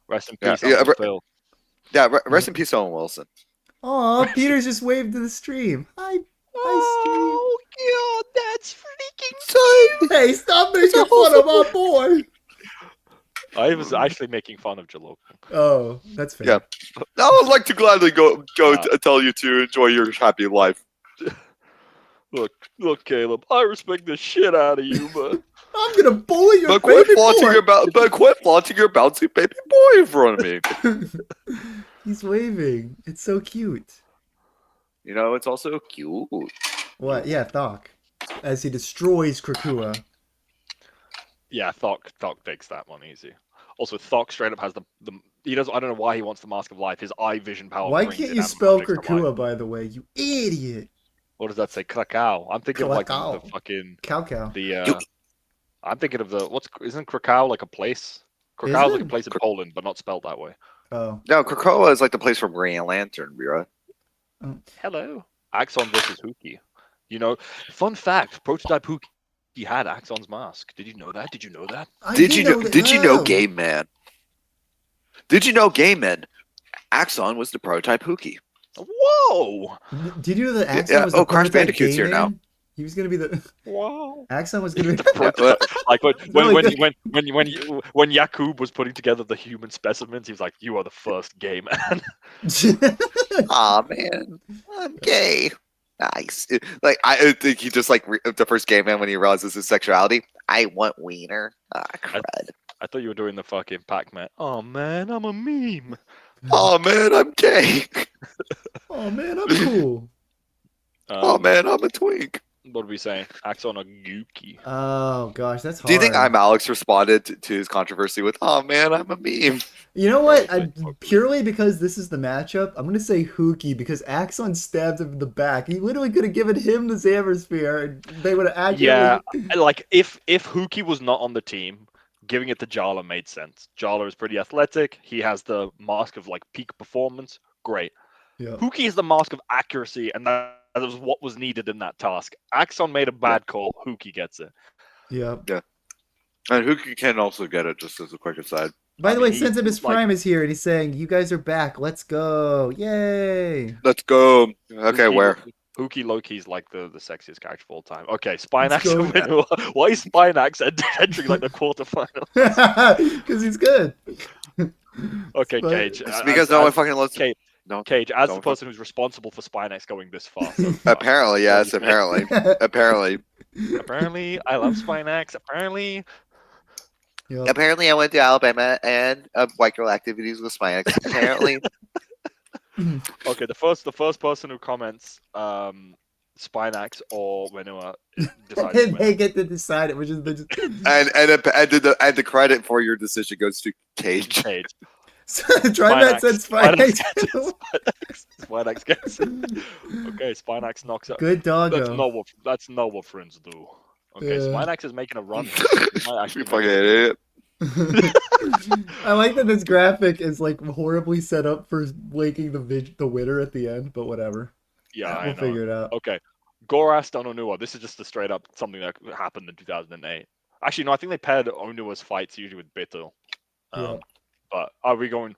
Rest in Yeah, peace, yeah, Uncle Phil. Yeah, rest in peace, Owen Wilson. Aw, Peter just waved to the stream. Hi, Oh, God, that's freaking So, Hey, stop making fun of my boy. I was actually making fun of Jalop. Oh, that's fair. Yeah. I would like to gladly go Wow. tell you to enjoy your happy life. Look, Caleb. I respect the shit out of you, but I'm gonna bully your But quit baby flaunting boy. your bouncy baby boy in front of me. He's waving. It's so cute. You know, it's also cute. What? Yeah, Thok. As he destroys Krakua. yeah, Thok takes that one easy. Also, Thok straight up has the he does. I don't know why he wants the Mask of Life. His eye vision power. Why brings can't in you animate spell objects to life. Krakua, by the way? You idiot. What does that say? Krakow. I'm thinking of like the Krakow. fucking Cow. the. I'm thinking of the isn't Krakow like a place? Is Krakow's like it? a place in Poland, but not spelled that way. Oh. No, Krakoa is like the place from Green Lantern, Vera. Hello. Axonn versus Hewkii. You know, fun fact: prototype Hewkii had Axonn's mask. Did you know that? Did you know that? Did you know Oh. Game Man? Did you know Game Man? Axonn was the prototype Hewkii. Whoa! Did you know that Axonn Yeah, was the Crash prototype Bandicoot's here Game now. Man? He was gonna be the Wow! Axonn was gonna be. Like No, when like when Yakub was putting together the human specimens, he was like, "You are the first gay man." Aw, man, I'm gay. Nice. Like I think he just like the first Game Man when he realizes his sexuality. I want wiener. Ah, crud. I thought you were doing the fucking Pac-Man. Oh man, I'm a meme. Oh man, I'm gay. Oh man, I'm cool. Oh man, I'm a twink. What are we saying? Axonn or Hewkii? Oh gosh, that's hard. Do you think I'm Alex responded to his controversy with, "Oh man, I'm a meme"? You know what? Probably. Purely because this is the matchup, I'm gonna say Hewkii because Axonn stabbed him in the back. He literally could have given him the Xammer Spear, and they would have accurately. Yeah, like if Hewkii was not on the team, giving it to Jaller made sense. Jaller is pretty athletic. He has the mask of like peak performance. Great. Yeah. Hewkii is the mask of accuracy, and that was what was needed in that task. Axonn made a bad call. Hewkii gets it. Yeah. And Hewkii can also get it, just as a quick aside. By the mean, way, Sentimus like- Prime is here, and he's saying, "You guys are back. Let's go! Yay!" Let's go. Okay, where? Hewkii Loki is like the sexiest character of all time. Okay, Spinax Let's go. and Whenua. Why is Spinax entering like the quarterfinal? Because he's good. Okay, But- Cage. It's because no one fucking lets. Cage, No. Cage, as the don't- person who's responsible for Spinax going this far. So Apparently, yes. Apparently, apparently. apparently, I love Spinax. Apparently, Yep. Apparently, I went to Alabama and white girl activities with Spinax. Apparently, okay. The first person who comments Spinax or Whenua decides. And they get to decide it, which is the and the credit for your decision goes to Cage. Cage. Trimat said Spinax. Spinax gets it. Okay, Spinax knocks out. Good doggo. That's not what friends do. Okay, Yeah. Spinax is making a run. He might actually You fucking make it. idiot. I like that this graphic is like horribly set up for making the winner at the end, but whatever. Yeah, I We'll know. figure it out. Okay, Gorast on Whenua. This is just a straight up something that happened in 2008. Actually, no, I think they paired Whenua's fights usually with Beto. Yeah. But are we going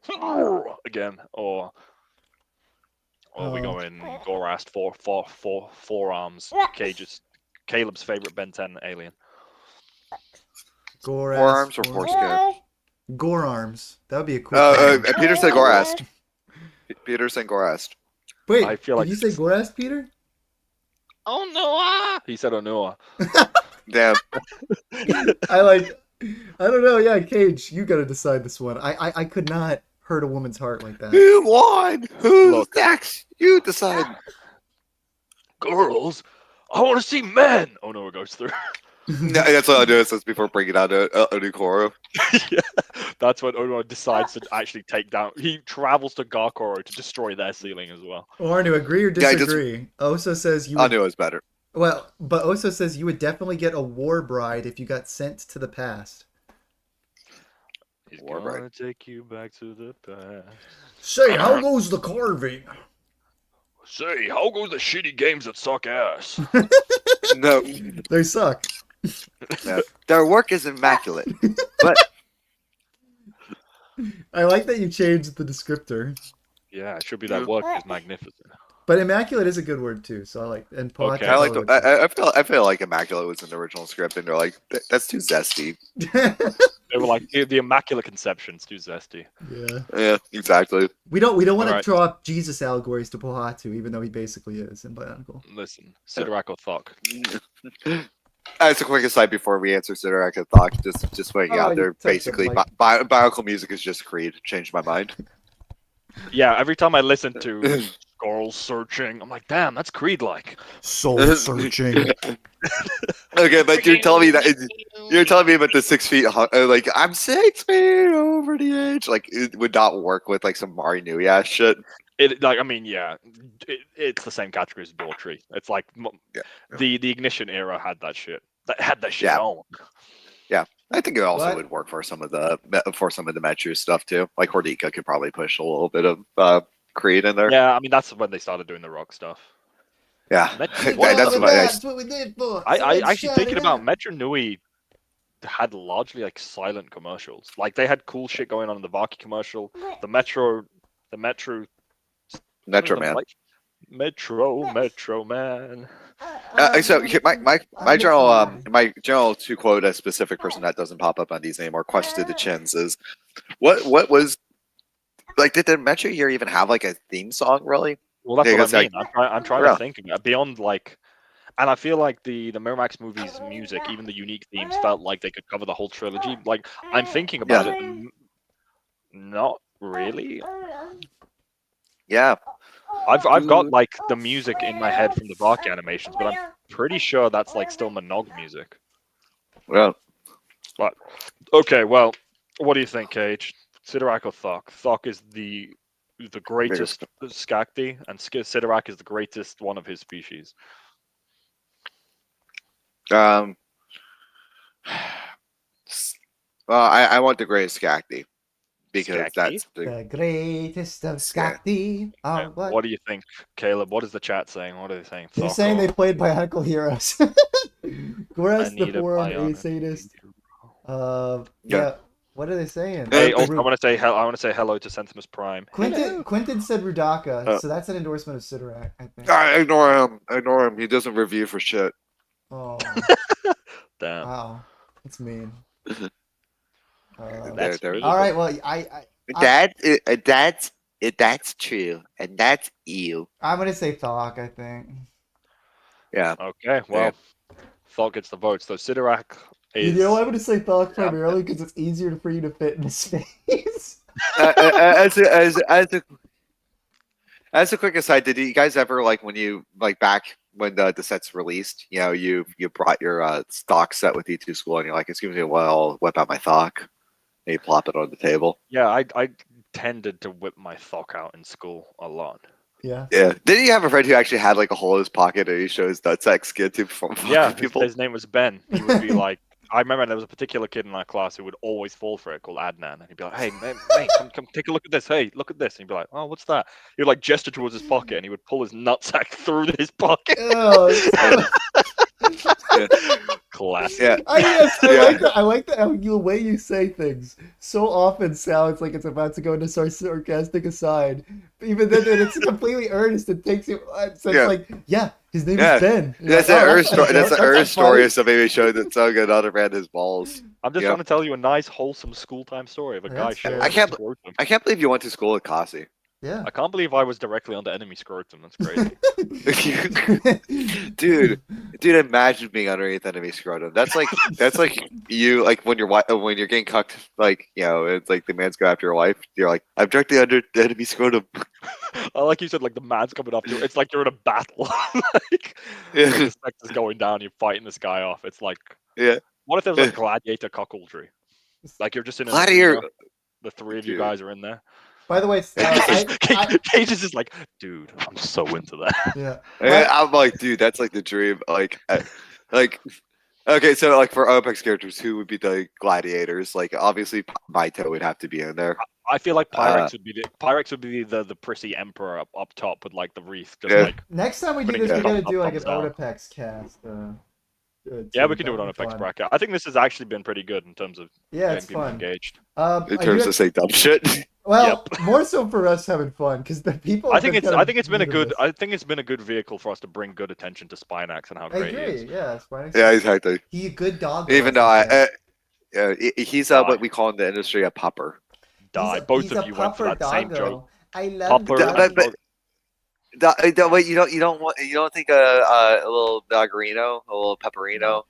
again, or are we Oh. going Gorast forearms? Caleb's favorite Ben 10 alien. Gorast. Forearms or foreskin? Gore arms. That would be a cool. name. Peter said Gorast. Peter said Gorast. Wait, I feel did like you say this- Gorast, Peter? Oh no! He said Whenua. Damn. I don't know. Yeah, Cage, you got to decide this one. I could not hurt a woman's heart like that. Who won? Who's Look. next? You decide. Girls, I want to see men. Oh no, it goes through. No, that's what I do. Since before bringing out a Onukoro. Yeah, that's when Ono decides to actually take down. He travels to Garkoro to destroy their ceiling as well. Arnu, agree or Yeah, I just- disagree? Oso says you I would, knew it was better. well, but Oso says you would definitely get a war bride if you got sent to the past. He's War gonna Bride. take you back to the past. Say, how goes the carving? Say, how goes the shitty games that suck ass? No, They suck. no. Their work is immaculate. But I like that you changed the descriptor. Yeah, it should be that work is magnificent. But immaculate is a good word too, so I like and Okay. I like. Palato I feel like immaculate was in the original script, and they're like, that's too zesty. They were like the Immaculate Conception's too zesty. Yeah. Yeah, exactly. We don't want to Alright. draw up Jesus allegories to Pohatu, even though he basically is in Bionicle. Listen, Sidorak or Thok. As a quick aside before we answer Sidorak and Thok, just putting Oh, out you there, touched it, basically, Mike. Bionicle music is just Creed. Changed my mind. Yeah, every time I listen to Skull Searching, I'm like, damn, that's Creed-like. Soul searching. Okay, but you're telling me about the 6 feet, like I'm 6 feet over the edge. Like it would not work with like some Mari Nui ass shit. I mean, yeah, it's the same category as Daughtry. It's like Yeah. the Ignition era had that shit. That had that shit Yeah. on. I think it also What? would work for some of the Metru stuff too. Like Hordika could probably push a little bit of Creed in there. Yeah, I mean that's when they started doing the rock stuff. Yeah. That's what what we did for. I actually thinking about Metro Nui had largely like silent commercials. Like they had cool shit going on in the Vaki commercial, the Metro Metro the Man. Metro Man. So here, my general to quote a specific person that doesn't pop up on these anymore. Question to the chins is, what was like? Did the Metro year even have like a theme song? Really? Well, that's Yeah, what I it's mean. I'm trying Yeah. to think of it beyond like, and I feel like the Miramax movies music, even the unique themes, felt like they could cover the whole trilogy. Like I'm thinking about it, not really. Yeah. I've got like the music in my head from the Vaki animations, but I'm pretty sure that's like still Monog music. Well, But okay, well, what do you think, Cage? Sidorak or Thok? Thok is the greatest Skakti, and Sidorak is the greatest one of his species. well, I want the greatest Skakti because Skakti? that's The greatest of Skakti. Oh, what? What do you think, Caleb? What is the chat saying? What are they saying? They're Thok saying or- they played Bionicle Heroes. Goras I the need a forum, a bionic. sadist. Yeah. Yeah. What are they saying? Hey, Oh, also, I want to say hello to Sentimus Prime. Quentin said Rudaka, Oh. so that's an endorsement of Sidorak, I think. I ignore him. Ignore him. He doesn't review for shit. Oh, Damn. wow. That's mean. That's there- me. All right, well, That's true, and that's you. I'm going to say Thok, I think. Yeah. Okay, well, Thok gets the votes. So Sidorak is. You know, I'm going to say Thok Yeah. primarily because it's easier for you to fit in his face. As a quick aside, did you guys ever like when you like back when the set's released? You know, you brought your stock set with you to school, and you're like, "Excuse me, well, I'll whip out my Thok." And you plop it on the table. Yeah, I tended to whip my Thok out in school a lot. Yeah. Yeah. Didn't you have a friend who actually had like a hole in his pocket and he showed his nutsack skin to from Yeah, people? his name was Ben. He would be like, I remember there was a particular kid in our class who would always fall for it called Adnan. And he'd be like, hey, mate, come take a look at this. Hey, look at this. And he'd be like, oh, what's that? He would like gesture towards his pocket and he would pull his nutsack through his pocket. Oh, Classic. Yeah. I like that how the way you say things so often sounds like it's about to go into sarcastic aside. Even then, it's completely earnest. It takes you. So it's like, yeah, his name is Ben. You're That's like, an "Oh, Earth story. That's an not Earth funny." story of somebody who showed that so good other ran his balls. I'm just Yep. trying to tell you a nice, wholesome school time story of a guy That's showing fair. I can't- his scrotum. I can't believe you went to school at Kasi. Yeah. I can't believe I was directly under enemy scrotum. That's crazy. dude, imagine being underneath enemy scrotum. That's like you like when you're getting cucked, like, you know, it's like the man's go after your wife. You're like, I'm directly under enemy scrotum. I like you said, like the man's coming up to you. It's like you're in a battle. Like Yeah. the sex is going down. You're fighting this guy off. It's like, Yeah. What if there was like gladiator cuckoldry? Like you're just in a Gladiator. the three of you Dude. guys are in there. By the way, Cage is just like, dude, I'm so into that. yeah. And I'm like, dude, that's like the dream. Like, okay, so like for OPEX characters, who would be the gladiators? Like, obviously, Maito would have to be in there. I feel like Pyrex would be the prissy emperor up top with like the wreath, just Yeah. like Next time we do Putting this, we it gotta up, do like an thumbs down. Odapex cast. yeah, we can do it That'd on be Apex fun. bracket. I think this has actually been pretty good in terms of Yeah, getting it's people fun. engaged. In I do terms have- of saying dumb shit. Well, more so for us having fun because the people. I think it's been a good. good I think it's been a good vehicle for us to bring good attention to Spinax and how I great he is. agree. Yeah, Spinax. Yeah, exactly. He a good dog. Even though He's Die. what we call in the industry a pupper. Die. Both of you went for that same joke. I love Pupper. doggo. Wait, you don't think a little doggerino, a little pepperino,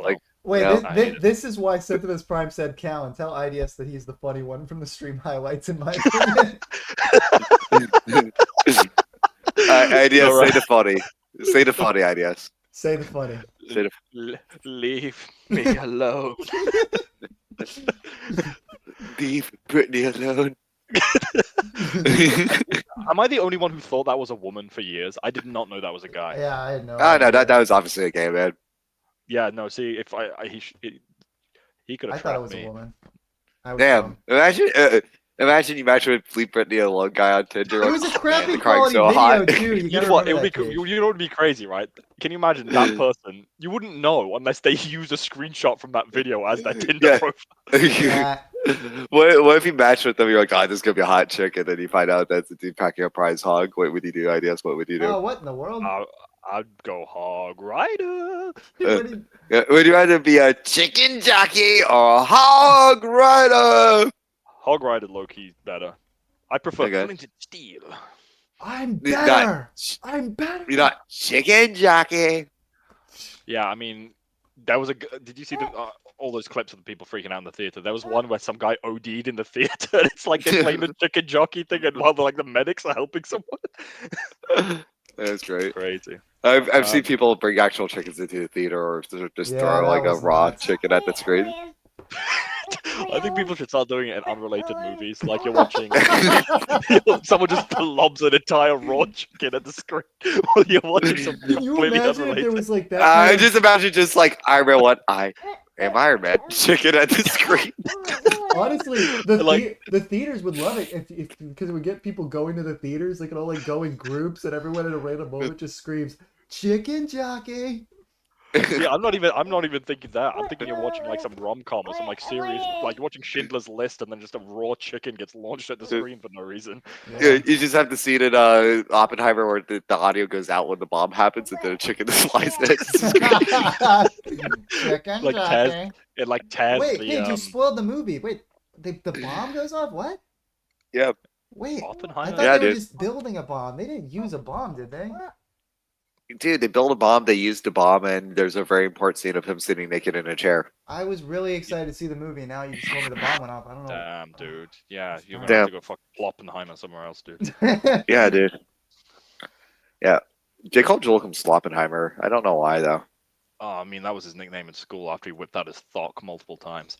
like. Wait, No. this is why Septimus Prime said, Callan, tell IDS that he's the funny one from the stream highlights, in my opinion. IDS, All right. say the funny. Say the funny, IDS. Say the funny. Say Leave me alone. Leave Brittany alone. Am I the only one who thought that was a woman for years? I did not know that was a guy. Yeah, I had no Oh, no, idea. that was obviously a gay man. Yeah, no. See, if he could I have thought it trapped was me. a woman. I was Damn. wrong. Imagine you match with Leave Brittany alone guy on Tinder. It was a crappy the crying quality so video, hot. too. You You gotta know what? remember It would be that, you, Cage. you know what would be crazy, right? Can you imagine that person? You wouldn't know unless they use a screenshot from that video as their Tinder Yeah. profile. Yeah. What if you match with them? You're like, this is gonna be a hot chick, and then you find out that's a dude packing a prize hog. What would you do? IDS? What would you do? Oh, what in the world? I'd go hog rider. What do you- Would you rather be a chicken jockey or a hog rider? Hog rider low key better. I prefer Okay. flint and steel. I'm You're not- better. I'm better. You're not chicken jockey. Yeah, I mean, there was did you see all those clips of the people freaking out in the theater? There was one where some guy OD'd in the theater. And it's like they're playing the chicken jockey thing, and while the medics are helping someone. That's great. Crazy. I've seen people bring actual chickens into the theater, or just Yeah, throw that like a was raw nuts. chicken at the screen. I think people should start doing it in unrelated movies. Like you're watching, someone just lobs an entire raw chicken at the screen while you're watching something Can you completely imagine if unrelated. there was like that? I kind of- just imagine just like Iron Man 1, I am Iron Man, chicken at the screen. Honestly, the Like- the theaters would love it if because it would get people going to the theaters. They could all like go in groups, and everyone at a random moment just screams "Chicken Jockey." Yeah, I'm not even thinking that. I'm thinking you're watching like some rom-com or some like serious, like you're watching Schindler's List, and then just a raw chicken gets launched at the screen for no reason. Yeah, you just have to see it in Oppenheimer where the audio goes out when the bomb happens and then a chicken just flies next to the screen. Chicken Like Jockey. It like tears Wait, the Paige, you spoiled the movie. Wait, the bomb goes off? What? Yeah. Wait, I Oppenheimer. thought Yeah, they were dude. just building a bomb. They didn't use a bomb, did they? Dude, they built a bomb, they used a bomb, and there's a very important scene of him sitting naked in a chair. I was really excited to see the movie, and now you just told me the bomb went off. I don't know. Damn, dude. Yeah, you're gonna Damn. have to go fucking Ploppenheimer somewhere else, dude. Yeah, dude. Yeah. They called Joel Sloppenheimer. I don't know why, though. Oh, I mean, that was his nickname in school after he whipped out his thock multiple times.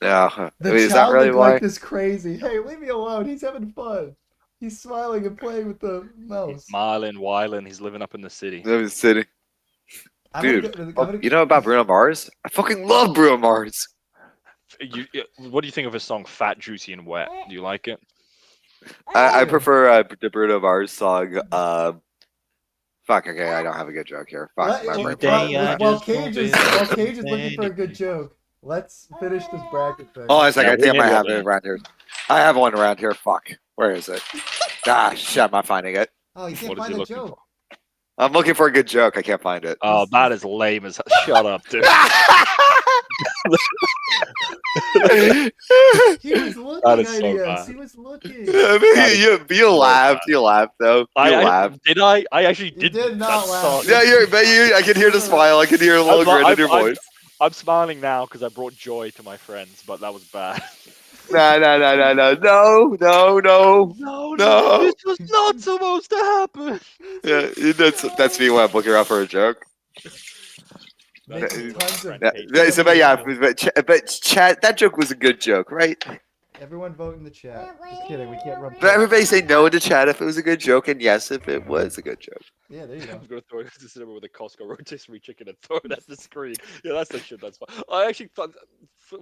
Yeah. I The mean, is that child really why? neglect is crazy. Hey, leave me alone. He's having fun. He's smiling and playing with the mouse. He's smiling, whiling, he's living up in the city. I was sitting. I'm gonna Dude, go- I'm oh, gonna- you know about Bruno Mars? I fucking love Bruno Mars. What do you think of his song Fat, Juicy, and Wet? Do you like it? I prefer the Bruno Mars song. Fuck, okay, I don't have a good joke here. Fuck, my brain. While Cage is looking for a good joke, let's finish this bracket thing. Oh, it's like Yeah, I we think I need might one have then. it around here. I have one around here. Fuck. Where is it? Ah, shit, I'm not finding it. Oh, you can't What is find he the looking joke. for? I'm looking for a good joke. I can't find it. Oh, that is lame as shut up, dude. He was looking, That is so IDS. bad. He was looking. You laughed. You laughed though. You laughed. Did I? I actually You did. did not laugh. Yeah, I can hear the smile. I can hear a little grin in your voice. I'm smiling now because I brought joy to my friends, but that was bad. No. No, this was not supposed to happen. Yeah, that's me when I'm looking around for a joke. Making tons of- Yeah, so, but chat, that joke was a good joke, right? Everyone vote in the chat. Just kidding, we can't run. But everybody say no in the chat if it was a good joke, and yes if it was a good joke. Yeah, there you go. I'm gonna throw it to cinema with a Costco rotisserie chicken and throw it at the screen. Yeah, that's the shit. That's fun. I actually thought,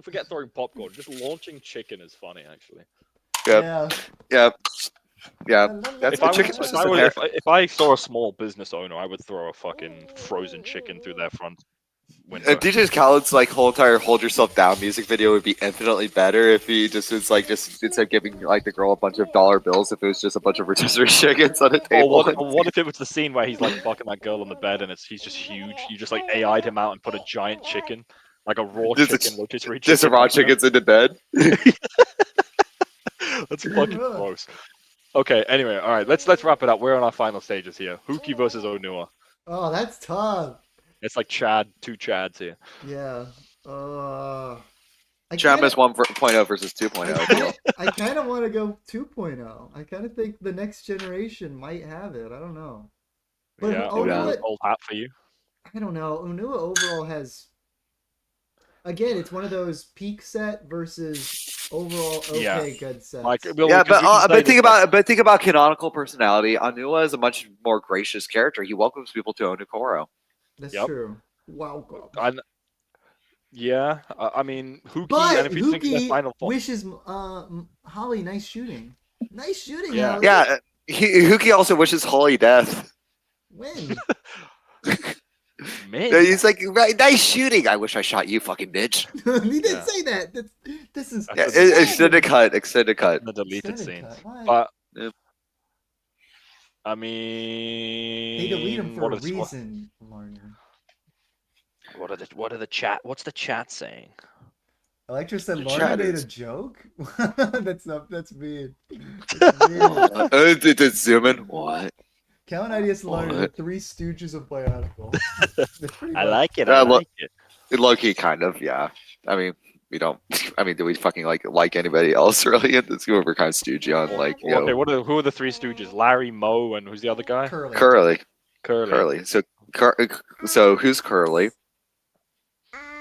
forget throwing popcorn. Just launching chicken is funny, actually. Yep. Yeah. Yeah. That's If the I, chicken was, was if, I was, if I saw a small business owner, I would throw a fucking frozen chicken through their front window. DJ Khaled's like whole entire "Hold Yourself Down" music video would be infinitely better if he just was like just instead of giving like the girl a bunch of dollar bills, if it was just a bunch of rotisserie chickens on a Or table. what if it was the scene where he's like fucking that girl on the bed and he's just huge? You just like AI'd him out and put a giant chicken Like a raw Just a chicken rotisserie chicken. Just a raw chicken's into bed. That's fucking gross. Okay, anyway, all right, let's wrap it up. We're on our final stages here. Hewkii versus Whenua. Oh, that's tough. It's like two Chads here. Yeah. Travis 1.0 versus 2.0. I kind of want to go 2.0. I kind of think the next generation might have it. I don't know. But Yeah, Whenua, old hat for you. I don't know. Whenua overall has. Again, it's one of those peak set versus overall good sets. Like, but think about canonical personality. Anua is a much more gracious character. He welcomes people to Onukoro. That's true. Welcome. Yeah, I mean, Hewkii, But and if you think of the final form, wishes Holly nice shooting. Nice shooting, Yeah. Holly. Yeah, Hewkii also wishes Holly death. When? man, He's like, right, nice shooting. I wish I shot you, fucking bitch. He didn't say that. This is Yeah, extended cut. the deleted Extended scenes. cut. Why? But I mean, They delete him for a what is- reason, Marner. What are the chat? What's the chat saying? Electra said The Marner chat made is- a joke? That's mean. That's mean. Did it zoom in? What? Count IDS Marner, the What? Three Stooges of Bionicle. I like it. I I lo- like it. Low-key, kind of, yeah. I mean, we don't. I mean, do we fucking like anybody else really? It's we're kind of stoogey on like you Okay, know, who are the three Stooges? Larry, Moe, and who's the other guy? Curly. Curly. So who's Curly?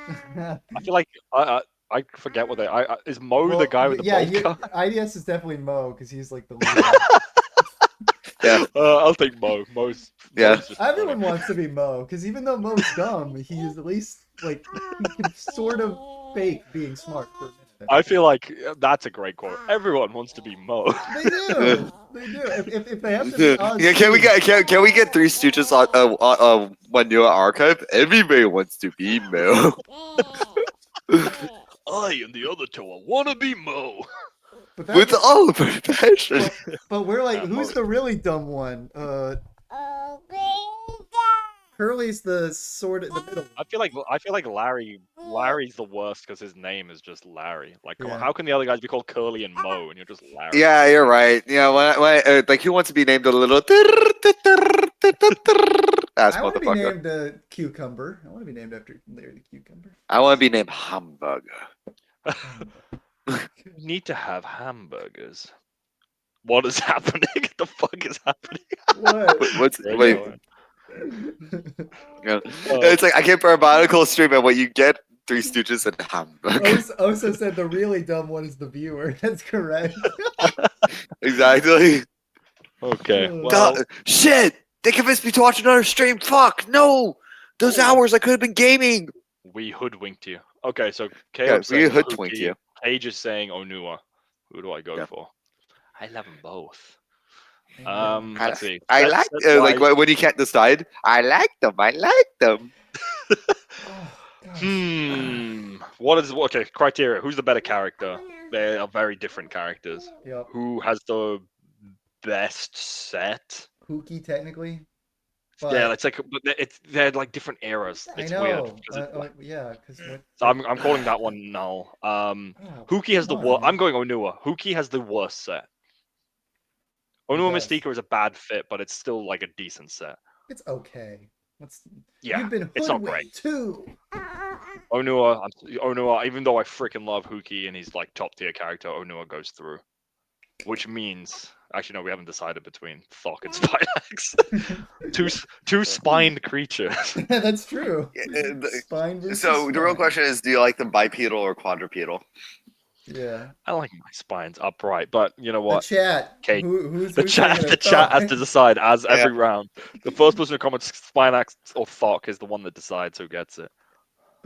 I feel like I forget what they. Is Moe the guy with the bald cut? IDS is definitely Mo because he's like the leader. Yeah. I'll take Moe. Moe's just Everyone funny. wants to be Mo because even though Mo's dumb, he's at least like he can sort of fake being smart for a minute. I feel like that's a great quote. Everyone wants to be Moe. They do. They do. If they have to be on Yeah, can we get Three Stooges on Whenua archive? Everybody wants to be Mo. I and the other two, I want to be Moe. But With all of our passion. but we're like, Yeah, who's Mo. the really dumb one? Curly's the sort of the middle. I feel like Larry's the worst because his name is just Larry. Like, come on, Yeah. how can the other guys be called Curly and Moe and you're just Larry? Yeah, you're right. Yeah, like who wants to be named a little ass I want to be motherfucker? named a cucumber. I want to be named after Larry the cucumber. I want to be named Hamburger. We need to have hamburgers. What is happening? What the fuck is happening? What? What's There you wait? go. Yeah. It's like I can't put a Bionicle stream and what you get Three Stooges and Hamburger. Osa said the really dumb one is the viewer. That's correct. Exactly. Okay. Oh. Well, God, shit! They convinced me to watch another stream. Fuck no! Those hours I could have been gaming. we hoodwinked you. Okay, so Yeah, Caleb's we saying hoodwinked Hewkii, you. Cage is saying Whenua. Who do I go Yeah. for? I love them both. I Let's see. I Set- like set like wise- when you can't decide. I like them. I like them. Oh, gosh. What is okay? Criteria. Who's the better character? They are very different characters. Yep. Who has the best set? Hewkii technically. Yeah, it's like they're like different eras. I It's know. weird. 'cause it's- Yeah, because so I'm calling that one null. Hewkii has the worst. I'm going Whenua. Hewkii has the worst set. Whenua does. Mystica is a bad fit, but it's still like a decent set. It's okay. Yeah, You've been it's not hoodwinked too. Onua, even though I freaking love Hewkii and he's like top tier character, Onua goes through. Which means, actually, no, we haven't decided between Thok and Spinax. two spined creatures. That's true. Yeah, Spine versus So the real spine. question is, do you like them bipedal or quadrupedal? Yeah. I like my spines upright, but you know The what? chat. Okay, Who's The chat has to decide as every round. The first person who comments Spinax or Thok is the one that decides who gets it.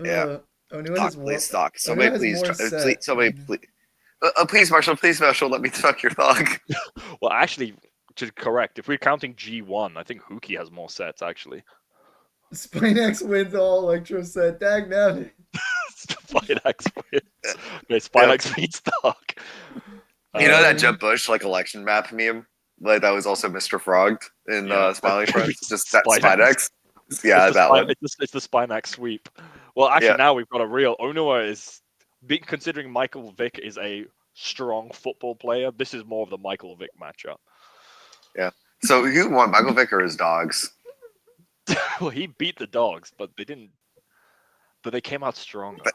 Yeah. Onua Stock, has more. please, stock. Onua Somebody, has please, more please, set. somebody, please. Please, Marshall, let me fuck your thug. Well, actually, to correct, if we're counting G1, I think Hewkii has more sets actually. Spinax wins all Electro set. Dag nabbit. Spinax wins. Okay, Spinax beats Thok. You know that Jeb Bush like election map meme? Like that was also Mr. Frogged in Yeah. Smiling Friends. Just that Spinax. Spinex. Yeah, it's the that one. It's the Spinax sweep. Well, actually, Yeah. now we've got a real Whenua is considering Michael Vick is a strong football player. This is more of the Michael Vick matchup. So who won, Michael Vick or his dogs? Well, he beat the dogs, but they didn't. But they came out stronger. But-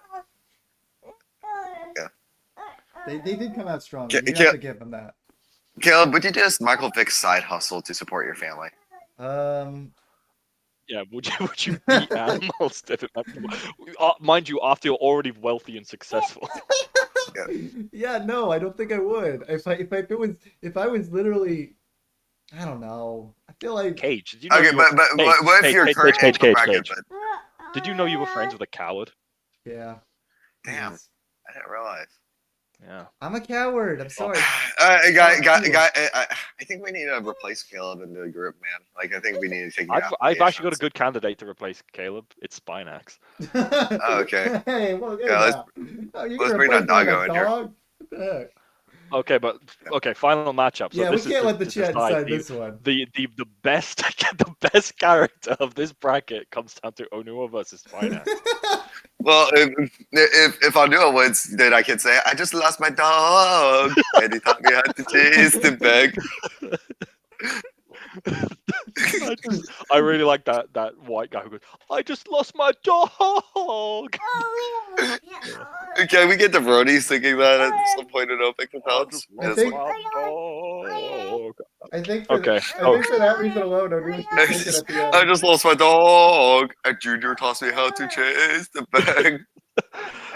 They did come out stronger. Ca- You ca- have to give them that. Caleb, would you do this Michael Vick side hustle to support your family? Yeah, would you beat animals? Mind you, after you're already wealthy and successful. Yeah, no, I don't think I would. If I was literally, I don't know. I feel like Cage, did you know Okay, you were... but what if Cage, your Cage, current Cage, income Cage, bracket? Cage. Did you know you were friends with a coward? yeah. Damn. Yes. I didn't realize. Yeah. I'm a coward. I'm sorry. I think we need to replace Caleb in the group, man. Like, I think we need to take. I've actually got a good candidate to replace Caleb. It's Spinax. Oh, okay. Hey, well, Yeah, let's bring that doggo in here. dog? What the heck? Okay, final matchup. So Yeah, we this can't is let the to chat decide decide this one. the best the best character of this bracket comes down to Whenua versus Spinax. Well, if Whenua wins, then I can say I just lost my dog, and he taught me how to chase the bag. I really like that white guy who goes, "I just lost my dog." Can we get the Brody singing that at some point in Open I Accounts? just I lost think- my dog. I think for, Okay, I think for that reason alone, I'd should take it at the end. I just lost my dog. And Junior taught me how to chase the bag.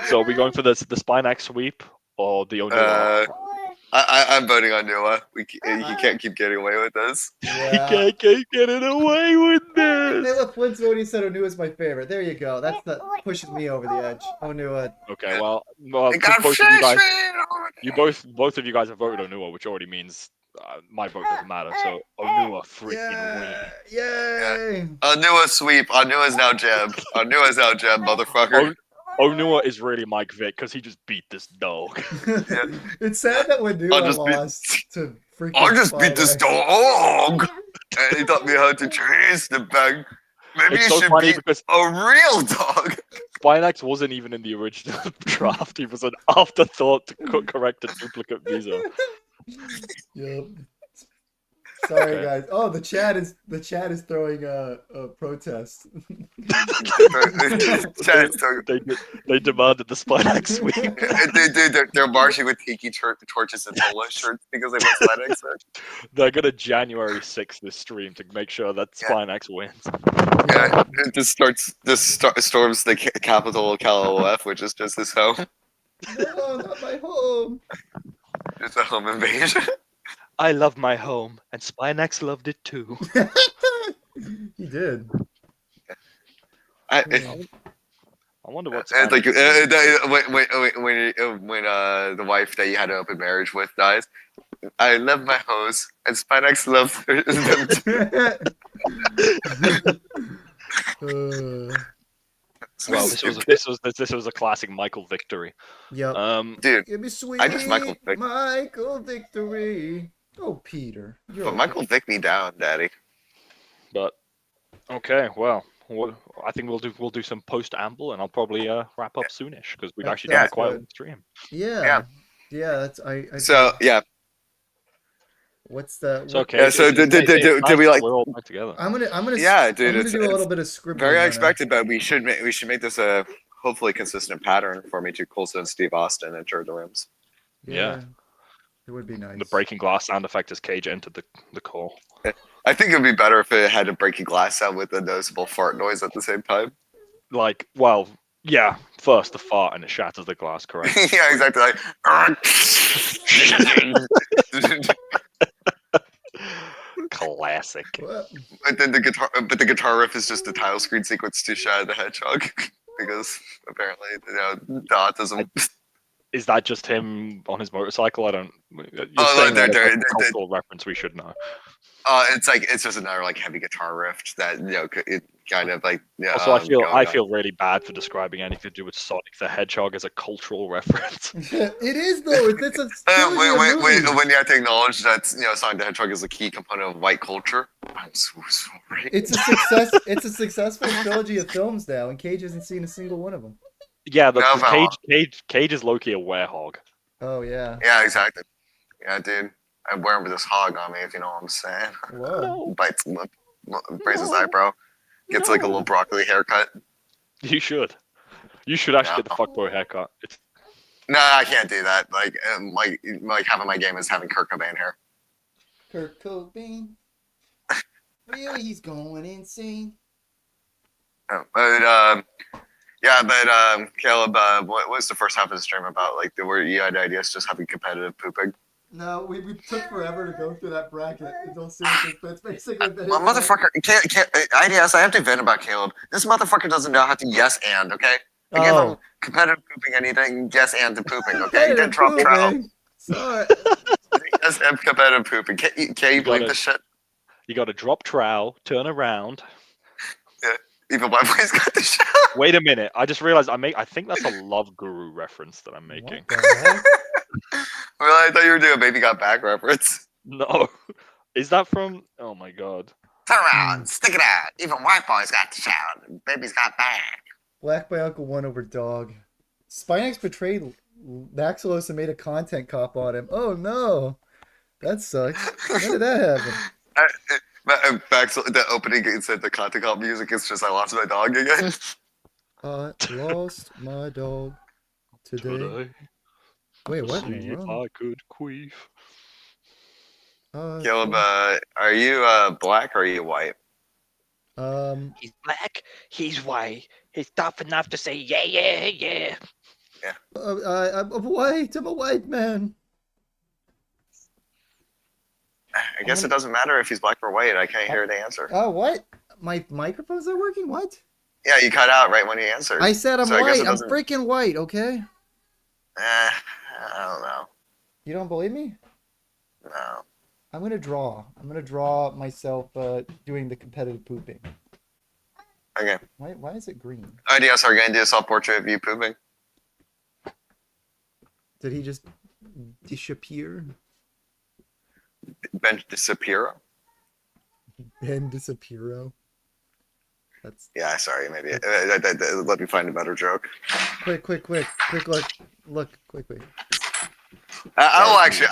So are we going for the Spinax sweep or the Whenua? I'm voting on Noah. He can't keep getting away with this. Yeah. Can't get it away with this. Taylor Flint's voting said Onua's my favorite. There you go. That's the pushes me over the edge. Onua. Okay, well, It got both of you guys, fish. both of you guys have voted Whenua, which already means my vote doesn't matter. So Whenua freaking win. Yay! Onua sweep. Onua's now Jeb. Onua's now Jeb, motherfucker. Onua is really Mike Vick because he just beat this dog. It's sad that I'll Whenua just beat- lost to freaking. I just beat this Spinax. dog, and he taught me how to chase the bag. Maybe It's you so should funny beat because a real dog. Spinax wasn't even in the original draft. He was an afterthought to correct a duplicate visa. Yep. Sorry, guys. Oh, the chat is throwing a protest. They demanded the Spinax sweep. They're marching with tiki torches and polo shirts because they want Spinax. They're gonna January 6th this stream to make sure that Spinax wins. Yeah, it storms the capital of CalOF, which is just his home. No, not my home. It's a home invasion. I love my home, and Spinax loved it too. He did. I wonder what's And like when the wife that you had an open marriage with dies, I love my hose, and Spinax loves them too. Well, this was a classic Michael victory. Yep. Dude, Give me sweet I just Michael Vick. Michael victory. Oh, Peter. You're But Michael Vick me down, Daddy. But okay, well, I think we'll do some post amble, and I'll probably wrap up soonish because we've actually done That's quite a good. long stream. Yeah. That's I So yeah, What's the? It's okay. Yeah, so did we like? We're all back together. I'm gonna. Yeah, dude, I'm gonna it's do a little bit of scribbling. very on it. unexpected, but we should make this a hopefully consistent pattern for me to Coulson and Steve Austin enter the rooms. Yeah. It would be nice. The breaking glass sound effect as Cage entered the call. I think it'd be better if it had a breaking glass sound with a noticeable fart noise at the same time. Like, well, yeah. First the fart and it shatters the glass, correct? Yeah, exactly. Like, Classic. What? but then the guitar riff is just the title screen sequence to Shadow the Hedgehog because apparently the autism. Is that just him on his motorcycle? I don't. You're Oh, saying no, that they're- it's a cultural reference we should know. It's just another like heavy guitar riff that it kind of like. Also, I going on. feel really bad for describing anything to do with Sonic the Hedgehog as a cultural reference. It is though. It's a trilogy of movies. When you have to acknowledge that Sonic the Hedgehog is a key component of white culture. I'm so sorry. It's a success. It's a successful trilogy of films now, and Cage hasn't seen a single one of them. Yeah, No, Cage is low-key a werehog. Oh yeah. Yeah, exactly. Yeah, dude. I'm wearing this hog on me, if you know what I'm saying. Whoa. Bites lip, raises eyebrow, gets like a little broccoli haircut. You should. You should actually get the fuckboy haircut. No, I can't do that. Like half of my game is having Kurt Cobain hair. Kurt Cobain. Really, he's going insane. But Caleb, what was the first half of the stream about? Like, where you had ideas just having competitive pooping? No, we took forever to go through that bracket. It's all seriousness, but it's basically that. Well, motherfucker, ideas. I have to vent about Caleb. This motherfucker doesn't know how to yes and. Okay, I gave him competitive pooping and he didn't yes and to pooping. Okay, he didn't drop trout. Sorry. Yes and competitive pooping. Can you believe this shit? You got to drop trowel, turn around. Yeah, even my boy's got the shit. Wait a minute! I just realized I think that's a Love Guru reference that I'm making. Well, I thought you were doing a Baby Got Back reference. No, is that from? Oh my god! Turn around, stick it out. Even white boys got the shout. Baby's got back. Black Bionicle won over Dog. Spinax betrayed Naxalos and made a content cop on him. Oh no, that sucks. When did that happen? Back to the opening instead the content cop music is just I lost my dog again. I lost my dog today. Wait, what? See if I could queef. Caleb, are you black or are you white? He's black, he's white. He's tough enough to say yeah, yeah, yeah. I'm white. I'm a white man. I guess it doesn't matter if he's black or white. I can't hear the answer. Oh, what? My microphones are working? What? Yeah, you cut out right when you answered. I said I'm So I guess white. it I'm doesn't- freaking white, okay? I don't know. You don't believe me? No. I'm going to draw. I'm going to draw myself doing the competitive pooping. Okay. Why is it green? Ideas are going to do a self-portrait of you pooping. Did he just disappear? Ben Disapiro? Ben Disapiro? That's... Yeah, sorry, maybe. Let me find a better joke. Quick, look, quickly. I'll actually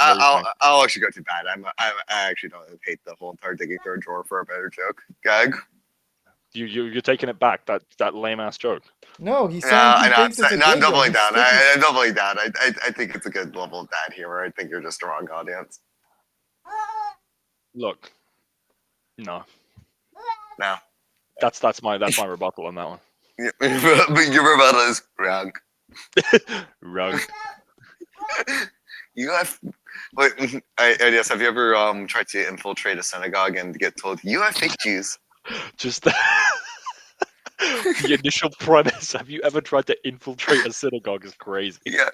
go too bad. I actually don't hate the whole entire digging through a drawer for a better joke. Gag. You're taking it back. That lame ass joke. No, he's saying I he know. thinks it's a No, I'm good doubling joke. down. I'm doubling down. I think it's a good level of dad humor. I think you're just the wrong audience. Look, no. No. That's my rebuttal on that one. But your rebuttal is wrong. Rug. You have. Wait, yes. Have you ever tried to infiltrate a synagogue and get told you have fake Jews? Just the initial premise. Have you ever tried to infiltrate a synagogue? Is crazy. Yeah.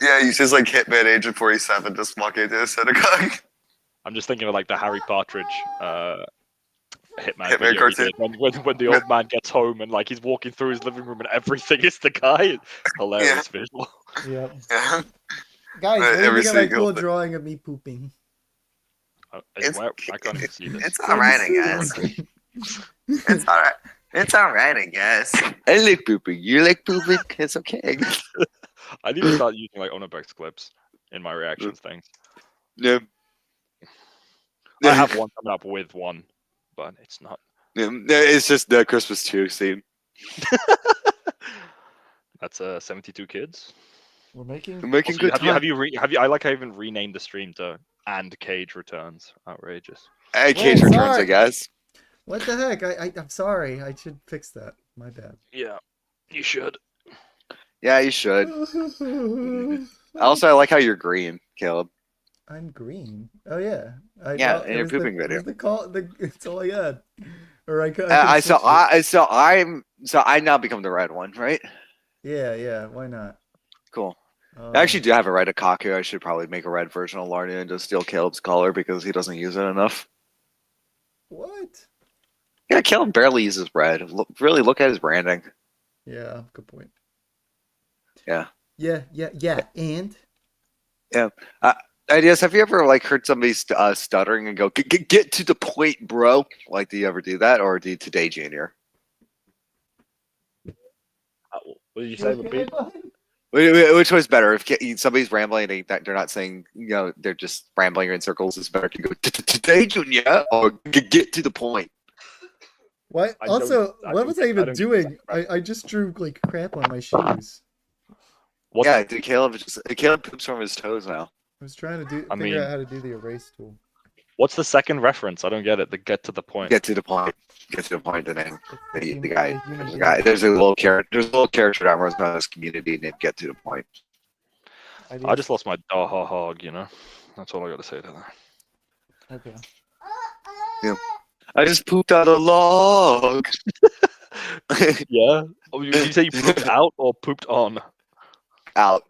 You just like Hitman Agent 47 just walk into a synagogue. I'm just thinking of like the Harry Partridge Hitman Hitman video he cartoon. did when the old man gets home and like he's walking through his living room and everything is the guy. Hilarious visual. Yep. Yeah. Guys, what do you Every think of that single cool thing. drawing of me pooping? I can't even see this. It's alright, I guess. It's alright. It's alright, I guess. I like pooping. You like pooping? It's okay. I need to start using like Onobex clips in my reactions things. Yeah. I have one coming up with one, but it's not. It's just the Christmas 2 scene. That's 72 kids. We're making... We're making Also, good have you I like how I even renamed the stream to "And Cage Returns." Outrageous. Cage Wait, returns, sorry. I guess. What the heck? I'm sorry. I should fix that. My bad. Yeah, you should. Yeah, you should. Also, I like how you're green, Caleb. I'm green. Oh yeah. Yeah, it in your was pooping it video. was it's all I had. Or I could So I now become the red one, right? Yeah. Why not? Cool. I actually do have a red Akaku. I should probably make a red version of Larnia and just steal Caleb's color because he doesn't use it enough. What? Yeah, Caleb barely uses red. Really look at his branding. Yeah, good point. Yeah. Yeah. And Ideas. Have you ever like heard somebody stuttering and go, get to the point, bro? Like, do you ever do that, or do you today, Junior? What did you say, repeat? Which was better? If somebody's rambling and they're not saying, they're just rambling in circles, it's better to go today, Junior, or get to the point. what? I Also, don't- I what don't was get- I I even don't get doing? that. I just drew like crap on my shoes. What? Yeah, dude, Caleb poops from his toes now. I was trying to I figure mean- out how to do the erase tool. What's the second reference? I don't get it. The get to the point. Get to the point. Get to the point. The name. It's The guy. human The being. guy. There's a little character. There's a little character that runs around this community named Get to the Point. I just lost my dog, That's all I got to say to that. Okay. I just pooped out a log. Yeah? Oh, you say you pooped out or pooped on? Out.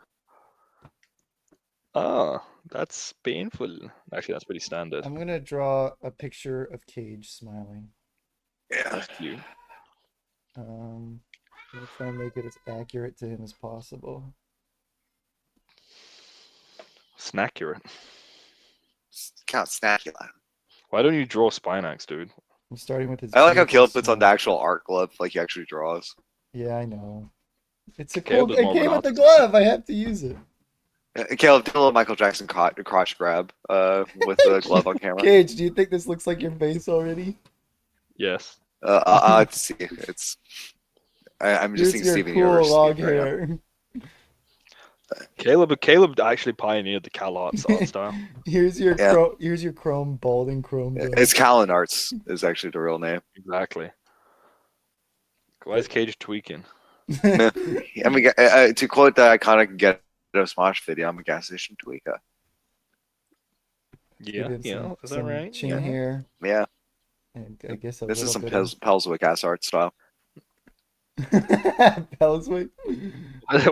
Ah, that's painful. Actually, that's pretty standard. I'm gonna draw a picture of Cage smiling. Yeah. That's cute. I'm gonna try and make it as accurate to him as possible. Snaccurate. Count snacky. Why don't you draw Spinax, dude? I'm starting with his. I like how beautiful Caleb puts on the smile. actual art glove like he actually draws. Yeah, I know. It's a Caleb cool. is It more of an came with the artist. glove. I have to use it. Caleb did a little Michael Jackson crotch grab with the glove on camera. Cage, do you think this looks like your face already? Yes. I'll have to see. I'm just Here's seeing your Steven cool Universe log right now. hair. Caleb actually pioneered the Cal art style. Here's your Yeah. here's your chrome balding chrome. dog. It's Callan Arts is actually the real name. Exactly. Why is Cage tweaking? I mean, to quote the iconic Get a Smosh video, I'm a gas station tweaker. Yeah, Give it is that some right? Chin Yeah. hair, Yeah, and I guess a this is some little Pellswick ass art style. bit of Pellswick.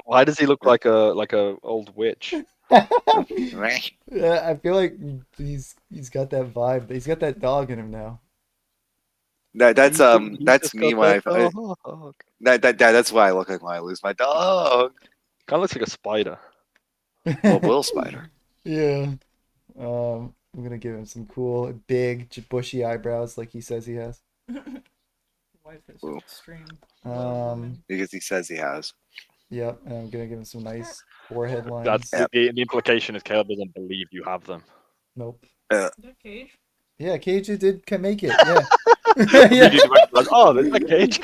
Why does he look like a old witch? Yeah, I feel like he's got that vibe. He's got that dog in him now. That's You that's just me got when I that dog. that's what I look like when I lose my dog. Kind of looks like a spider. Well, Will Spider. Yeah. I'm gonna give him some cool, big, bushy eyebrows like he says he has. Why is this Ooh. extreme? Because he says he has. Yep, and I'm gonna give him some nice forehead lines. That's Yep. the implication is Caleb doesn't believe you have them. Nope. Is that Cage? Yeah, Cage did make it. Yeah. You yeah. didn't recognize, oh, there's that Cage.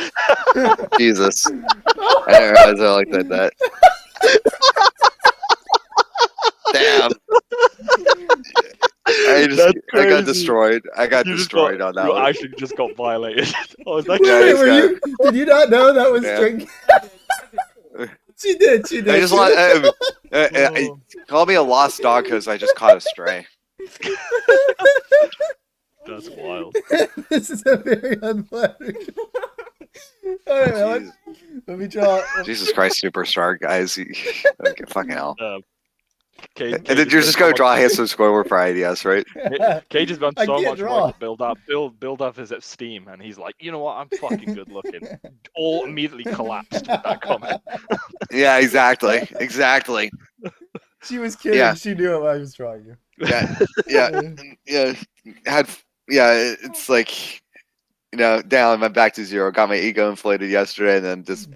Jesus. I didn't realize I like that. Damn. I got crazy. destroyed. I got You just destroyed on that You one. actually just got violated. Oh, is that Wait, Yeah, wait, he's were got- you? Did you not know that was Yeah. string? She did. She did. I just want call me a lost dog because I just caught a stray. That's wild. This is a very unflattering. All right, well, Jeez. let me draw. Jesus Christ, superstar guys! Okay, fucking hell. Cage, And then you're just gonna draw a handsome Squidward for IDS, right? Cage has done I so can't much draw. work to build up his esteem, and he's like, you know what? I'm fucking good looking. All immediately collapsed with that comment. Yeah, exactly. She was kidding. Yeah. She knew I was drawing you. Yeah. It's like, down, my back to zero. Got my ego inflated yesterday, and then just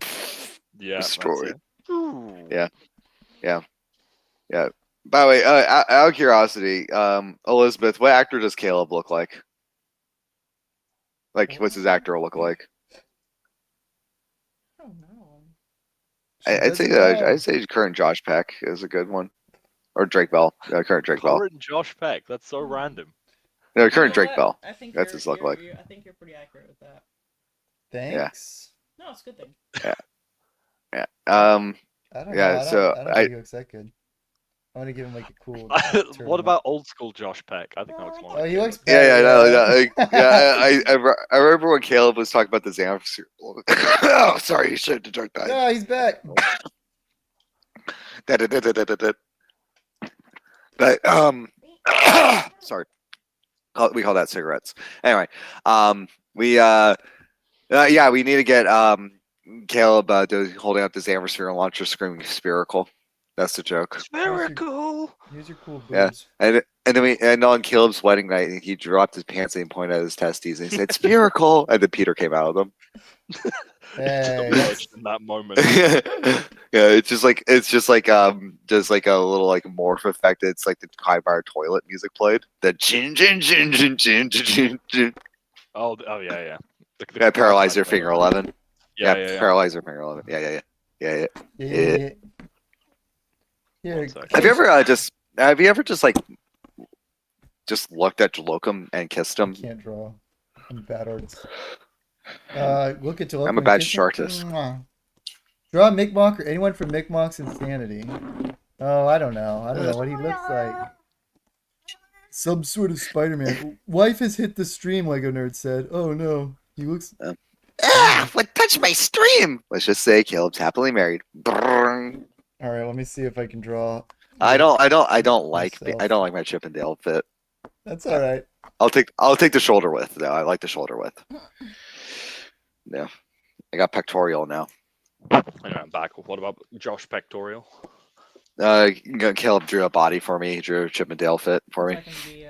Yeah, that's destroyed. it. Yeah. By the way, out of curiosity, Elizabeth, what actor does Caleb look like? Like, what's his actor look like? I don't know. I'd say current Josh Peck is a good one, or Drake Bell. Current Drake Bell. Current Josh Peck. That's so random. No, You current know Drake what? Bell. I think That's you're- his look you're- like. I think you're pretty accurate with that. Thanks. No, it's a good thing. Yeah. I don't know. Yeah, I so don't think he looks that good. I want to give him like a cool. What turban. about old school Josh Peck? I think that looks more. Oh, like he Caleb. looks better. Yeah, I remember when Caleb was talking about the Xanax. Oh, sorry, you should have drunk that. No, he's back. But sorry, we call that cigarettes. Anyway, We yeah, we need to get Caleb holding up this Ambersphere and launcher screaming spherical. That's the joke. Miracle. Use your cool Yeah. boobs. And then on Caleb's wedding night, he dropped his pants and he pointed at his testes and he said spherical, and then Peter came out of them. Hey, Emerged in that moment. Yeah, it's just like a little like morph effect. It's like the Kaibar toilet music played. The chin chin chin chin chin chin chin. Oh yeah. Yeah, Paralyzer Finger 11. Yeah. Paralyzer Finger 11. Yeah. yeah. Here, One Have you ever just looked at Jalocum and kissed him? can't draw. I'm a bad artist. Look at Jalocum I'm a and bad kiss him. artist. Mwah. Draw Mi'kmaq or anyone from Mi'kmaq's Insanity. Oh, I don't know. I don't know what he looks like. Some sort of Spider-Man. Wife has hit the stream, Lego Nerd said. Oh no. He looks... What touched my stream? Let's just say Caleb's happily married. Brrrr. Alright, let me see if I can draw. I don't like Myself. my Chippendale fit. That's alright. I'll take the shoulder width though. I like the shoulder width. Yeah, I got pectoral now. Anyway, I'm back. What about Josh Pectorial? Caleb drew a body for me. He drew a Chippendale fit for me. That can be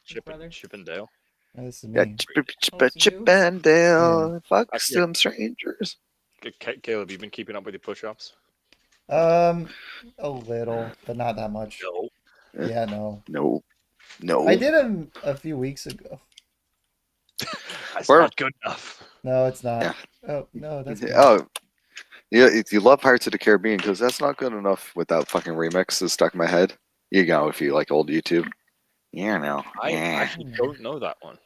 his brother. Chippendale. This is Yeah, me. Chippendale. Fuck Actually- some strangers. Caleb, you been keeping up with your push-ups? A little, but not that much. No. Yeah, no. No. I did them a few weeks ago. That's Where- not good enough. No, it's not. Yeah. Oh, no, that's good. Oh, yeah. If you love Pirates of the Caribbean, because that's not good enough without fucking remixes stuck in my head. You go if you like old YouTube. Yeah, no. I Yeah. actually don't know that one.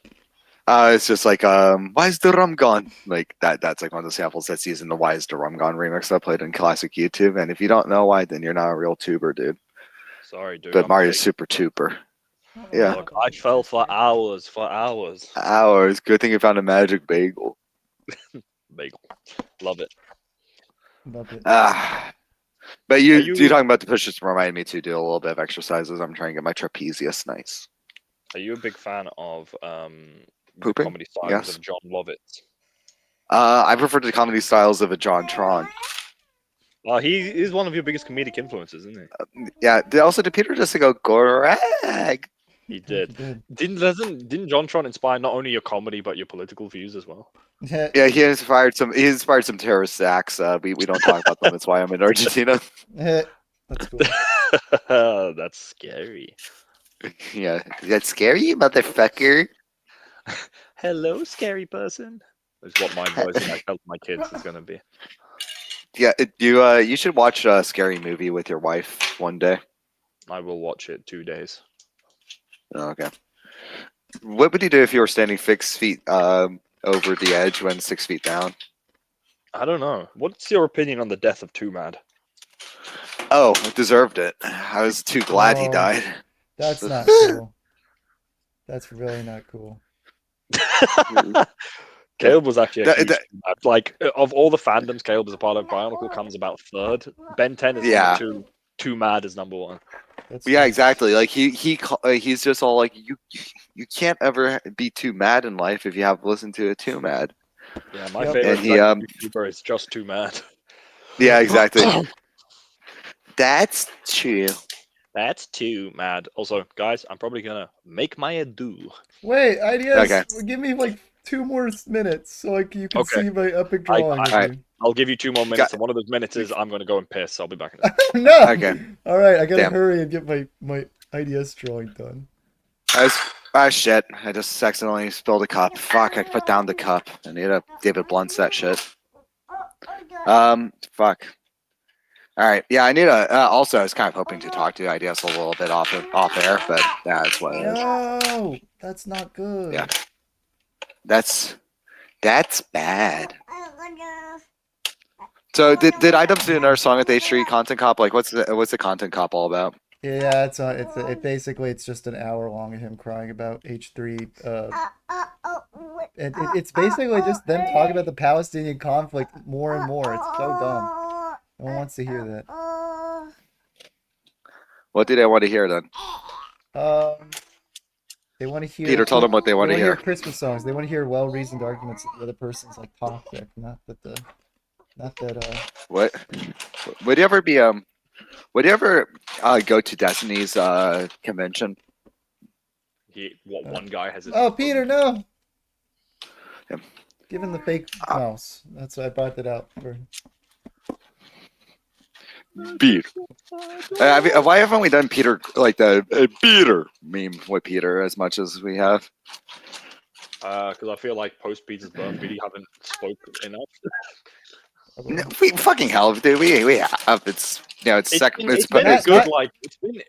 It's just like why is the rum gone? Like that's like one of the samples that's used in the Why is the Rum Gone remix I played in classic YouTube. And if you don't know why, then you're not a real tuber, dude. Sorry, dude. But I'm Mario's big. super tuber. I don't Yeah. know Look, about I those fell for pictures. hours. Hours. Good thing you found a magic bagel. Bagel. Love it. Love it. But Are you you- talking about the pushes remind me to do a little bit of exercises. I'm trying to get my trapezius nice. Are you a big fan of the Pooping? comedy styles Yes. of John Lovitz? I prefer the comedy styles of a John Tron. He is one of your biggest comedic influences, isn't he? Yeah. Did Peter just go Gorag? He He did. did. Didn't John Tron inspire not only your comedy but your political views as well? Yeah, he inspired some terrorist acts. We don't talk about them. That's why I'm in Argentina. That's cool. That's scary. Yeah, that's scary, motherfucker. Hello, scary person. That's what my voice when I tell my kids is gonna be. Yeah, you should watch a scary movie with your wife one day. I will watch it 2 days. Oh, okay. What would you do if you were standing 6 feet over the edge when 6 feet down? I don't know. What's your opinion on the death of Two Mad? Oh, it deserved it. I was too glad he Oh. died. That's not cool. That's really not cool. Caleb was actually a That- huge that- Two Mad. Like of all the fandoms Caleb is a part of, Bionicle comes about third. Ben 10 is Yeah. number 2. Two Mad is number 1. That's Yeah, cool. exactly. Like he's just all like you can't ever be too mad in life if you have listened to a too mad. Yeah, my Yep. favorite And he, YouTuber is just Too Mad. Yeah, exactly. That's true. That's Too Mad. Also, guys, I'm probably gonna make my adieu. Wait, ideas. Okay. Give me like 2 more minutes so like you can Okay. see my epic drawing. of Alright. you. I'll give you 2 more minutes, and one of those minutes is I'm gonna go and piss. I'll be back in a second. No. Okay. All right, I gotta Damn. hurry and get my IDS drawing done. Shit. I just accidentally spilled a cup. Fuck, I put down the cup. I need to David Blunt's that shit. Fuck. Alright, yeah, I need a also I was kind of hoping to talk to IDS a little bit off air, but yeah, that's what it is. No, that's not good. Yeah. That's bad. So did items do another song at the H3 content cop? Like what's the content cop all about? Yeah, basically it's just an hour long of him crying about H3. It's basically just them talking about the Palestinian conflict more and more. It's so dumb. No one wants to hear that. What did I want to hear then? They want to hear. Peter, tell them what they want to hear. Christmas songs. They want to hear well-reasoned arguments that the other person's like toxic, not that. What? Would you ever be Would you ever go to Destiny's convention? One guy has his. Oh, Peter, no. Yeah. Give him the fake mouse. That's why I brought that out for. Peter. I mean, why haven't we done Peter like the Peter meme with Peter as much as we have? Because I feel like post Peter's birth, we haven't spoken enough. No, we fucking hell, dude. We have. It's second. It's been a good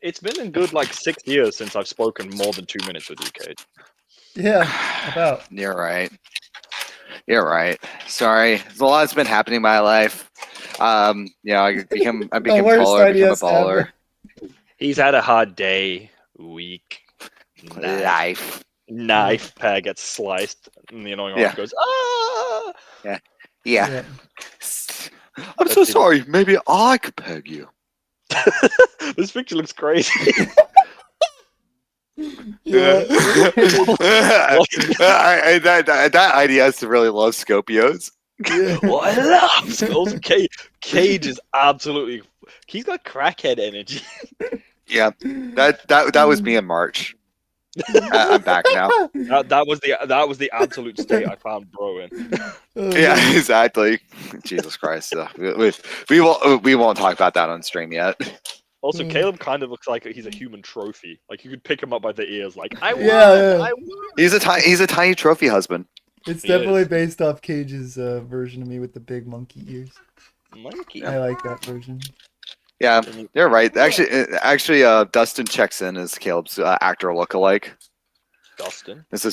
it's been a good 6 years since I've spoken more than 2 minutes with you, Kate. Yeah, about. You're right. You're right. Sorry, there's a lot that's been happening in my life. I became taller, become a baller. He's had a hard day, week, knife peg gets sliced, and the annoying arm goes, ah! Yeah. I'm so sorry. Maybe I could peg you. This picture looks crazy. Yeah. That IDS really loves Scopios. Yeah. Well, I love Skulls. Cage is absolutely. He's got crackhead energy. Yeah, that was me in March. I'm back now. That was the absolute state I found bro in. Yeah, exactly. Jesus Christ. We won't talk about that on stream yet. Also, Caleb kind of looks like he's a human trophy. Like you could pick him up by the ears. Like I won. Yeah. I won. He's a tiny trophy husband. It's He definitely is. based off Cage's version of me with the big monkey ears. Monkey. I like that version. Yeah, you're right. Actually, Dustin checks in as Caleb's actor lookalike. Dustin. It's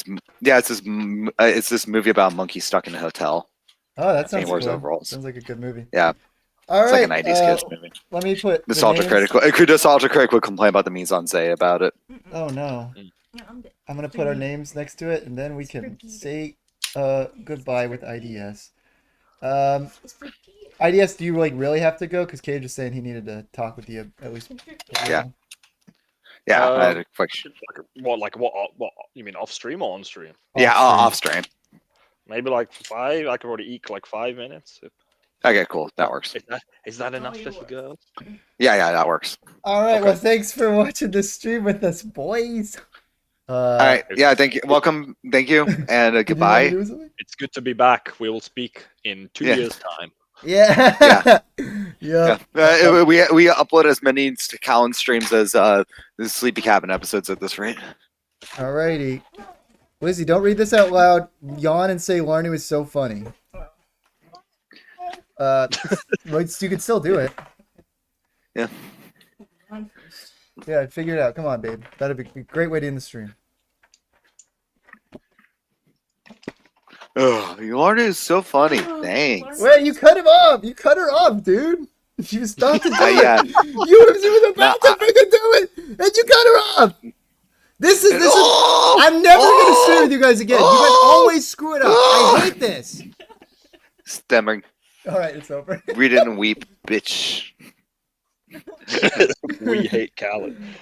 this movie about a monkey stuck in a hotel. Oh, that sounds wears cool. overalls. Sounds like a good movie. Yeah. All It's right. like a 90s kids movie. Let me put Nostalgia the critic. names- Nostalgia critic would complain about the mise en scène about it. Oh no. Yeah, I'm good. I'm gonna put our names next to it, and then we can say goodbye with IDS. It's for Peter. IDS, do you really have to go? Because Cage was saying he needed to talk with you at least. Yeah. Yeah. I had a quick What you mean off stream or on stream? off stream. Maybe 5. I could already eke 5 minutes. Okay, cool. That works. Is that enough, you little would. girl? Yeah, that works. All right. Okay. Well, thanks for watching the stream with us, boys. All right. Yeah. Thank you. Welcome. Thank you. And goodbye. It's good to be back. We will speak in 2 years' time. Yeah. Yeah. We upload as many Callan streams as the Sleepy Cabin episodes at this rate. Alrighty. Lizzie, don't read this out loud. Yawn and say Larny was so funny. You can still do it. Yeah. Yeah, figure it out. Come on, babe. That'd be a great way to end the stream. Oh, Yarna is so funny. Thanks. Wait, you cut him off. You cut her off, dude. She was about to do it. Yeah. You was about to freaking do it, and you cut her off. This is. I'm never gonna stream with you guys again. You guys always screw it up. I hate this. Stemming. All right, it's over. Read it and weep, bitch. We hate Callan.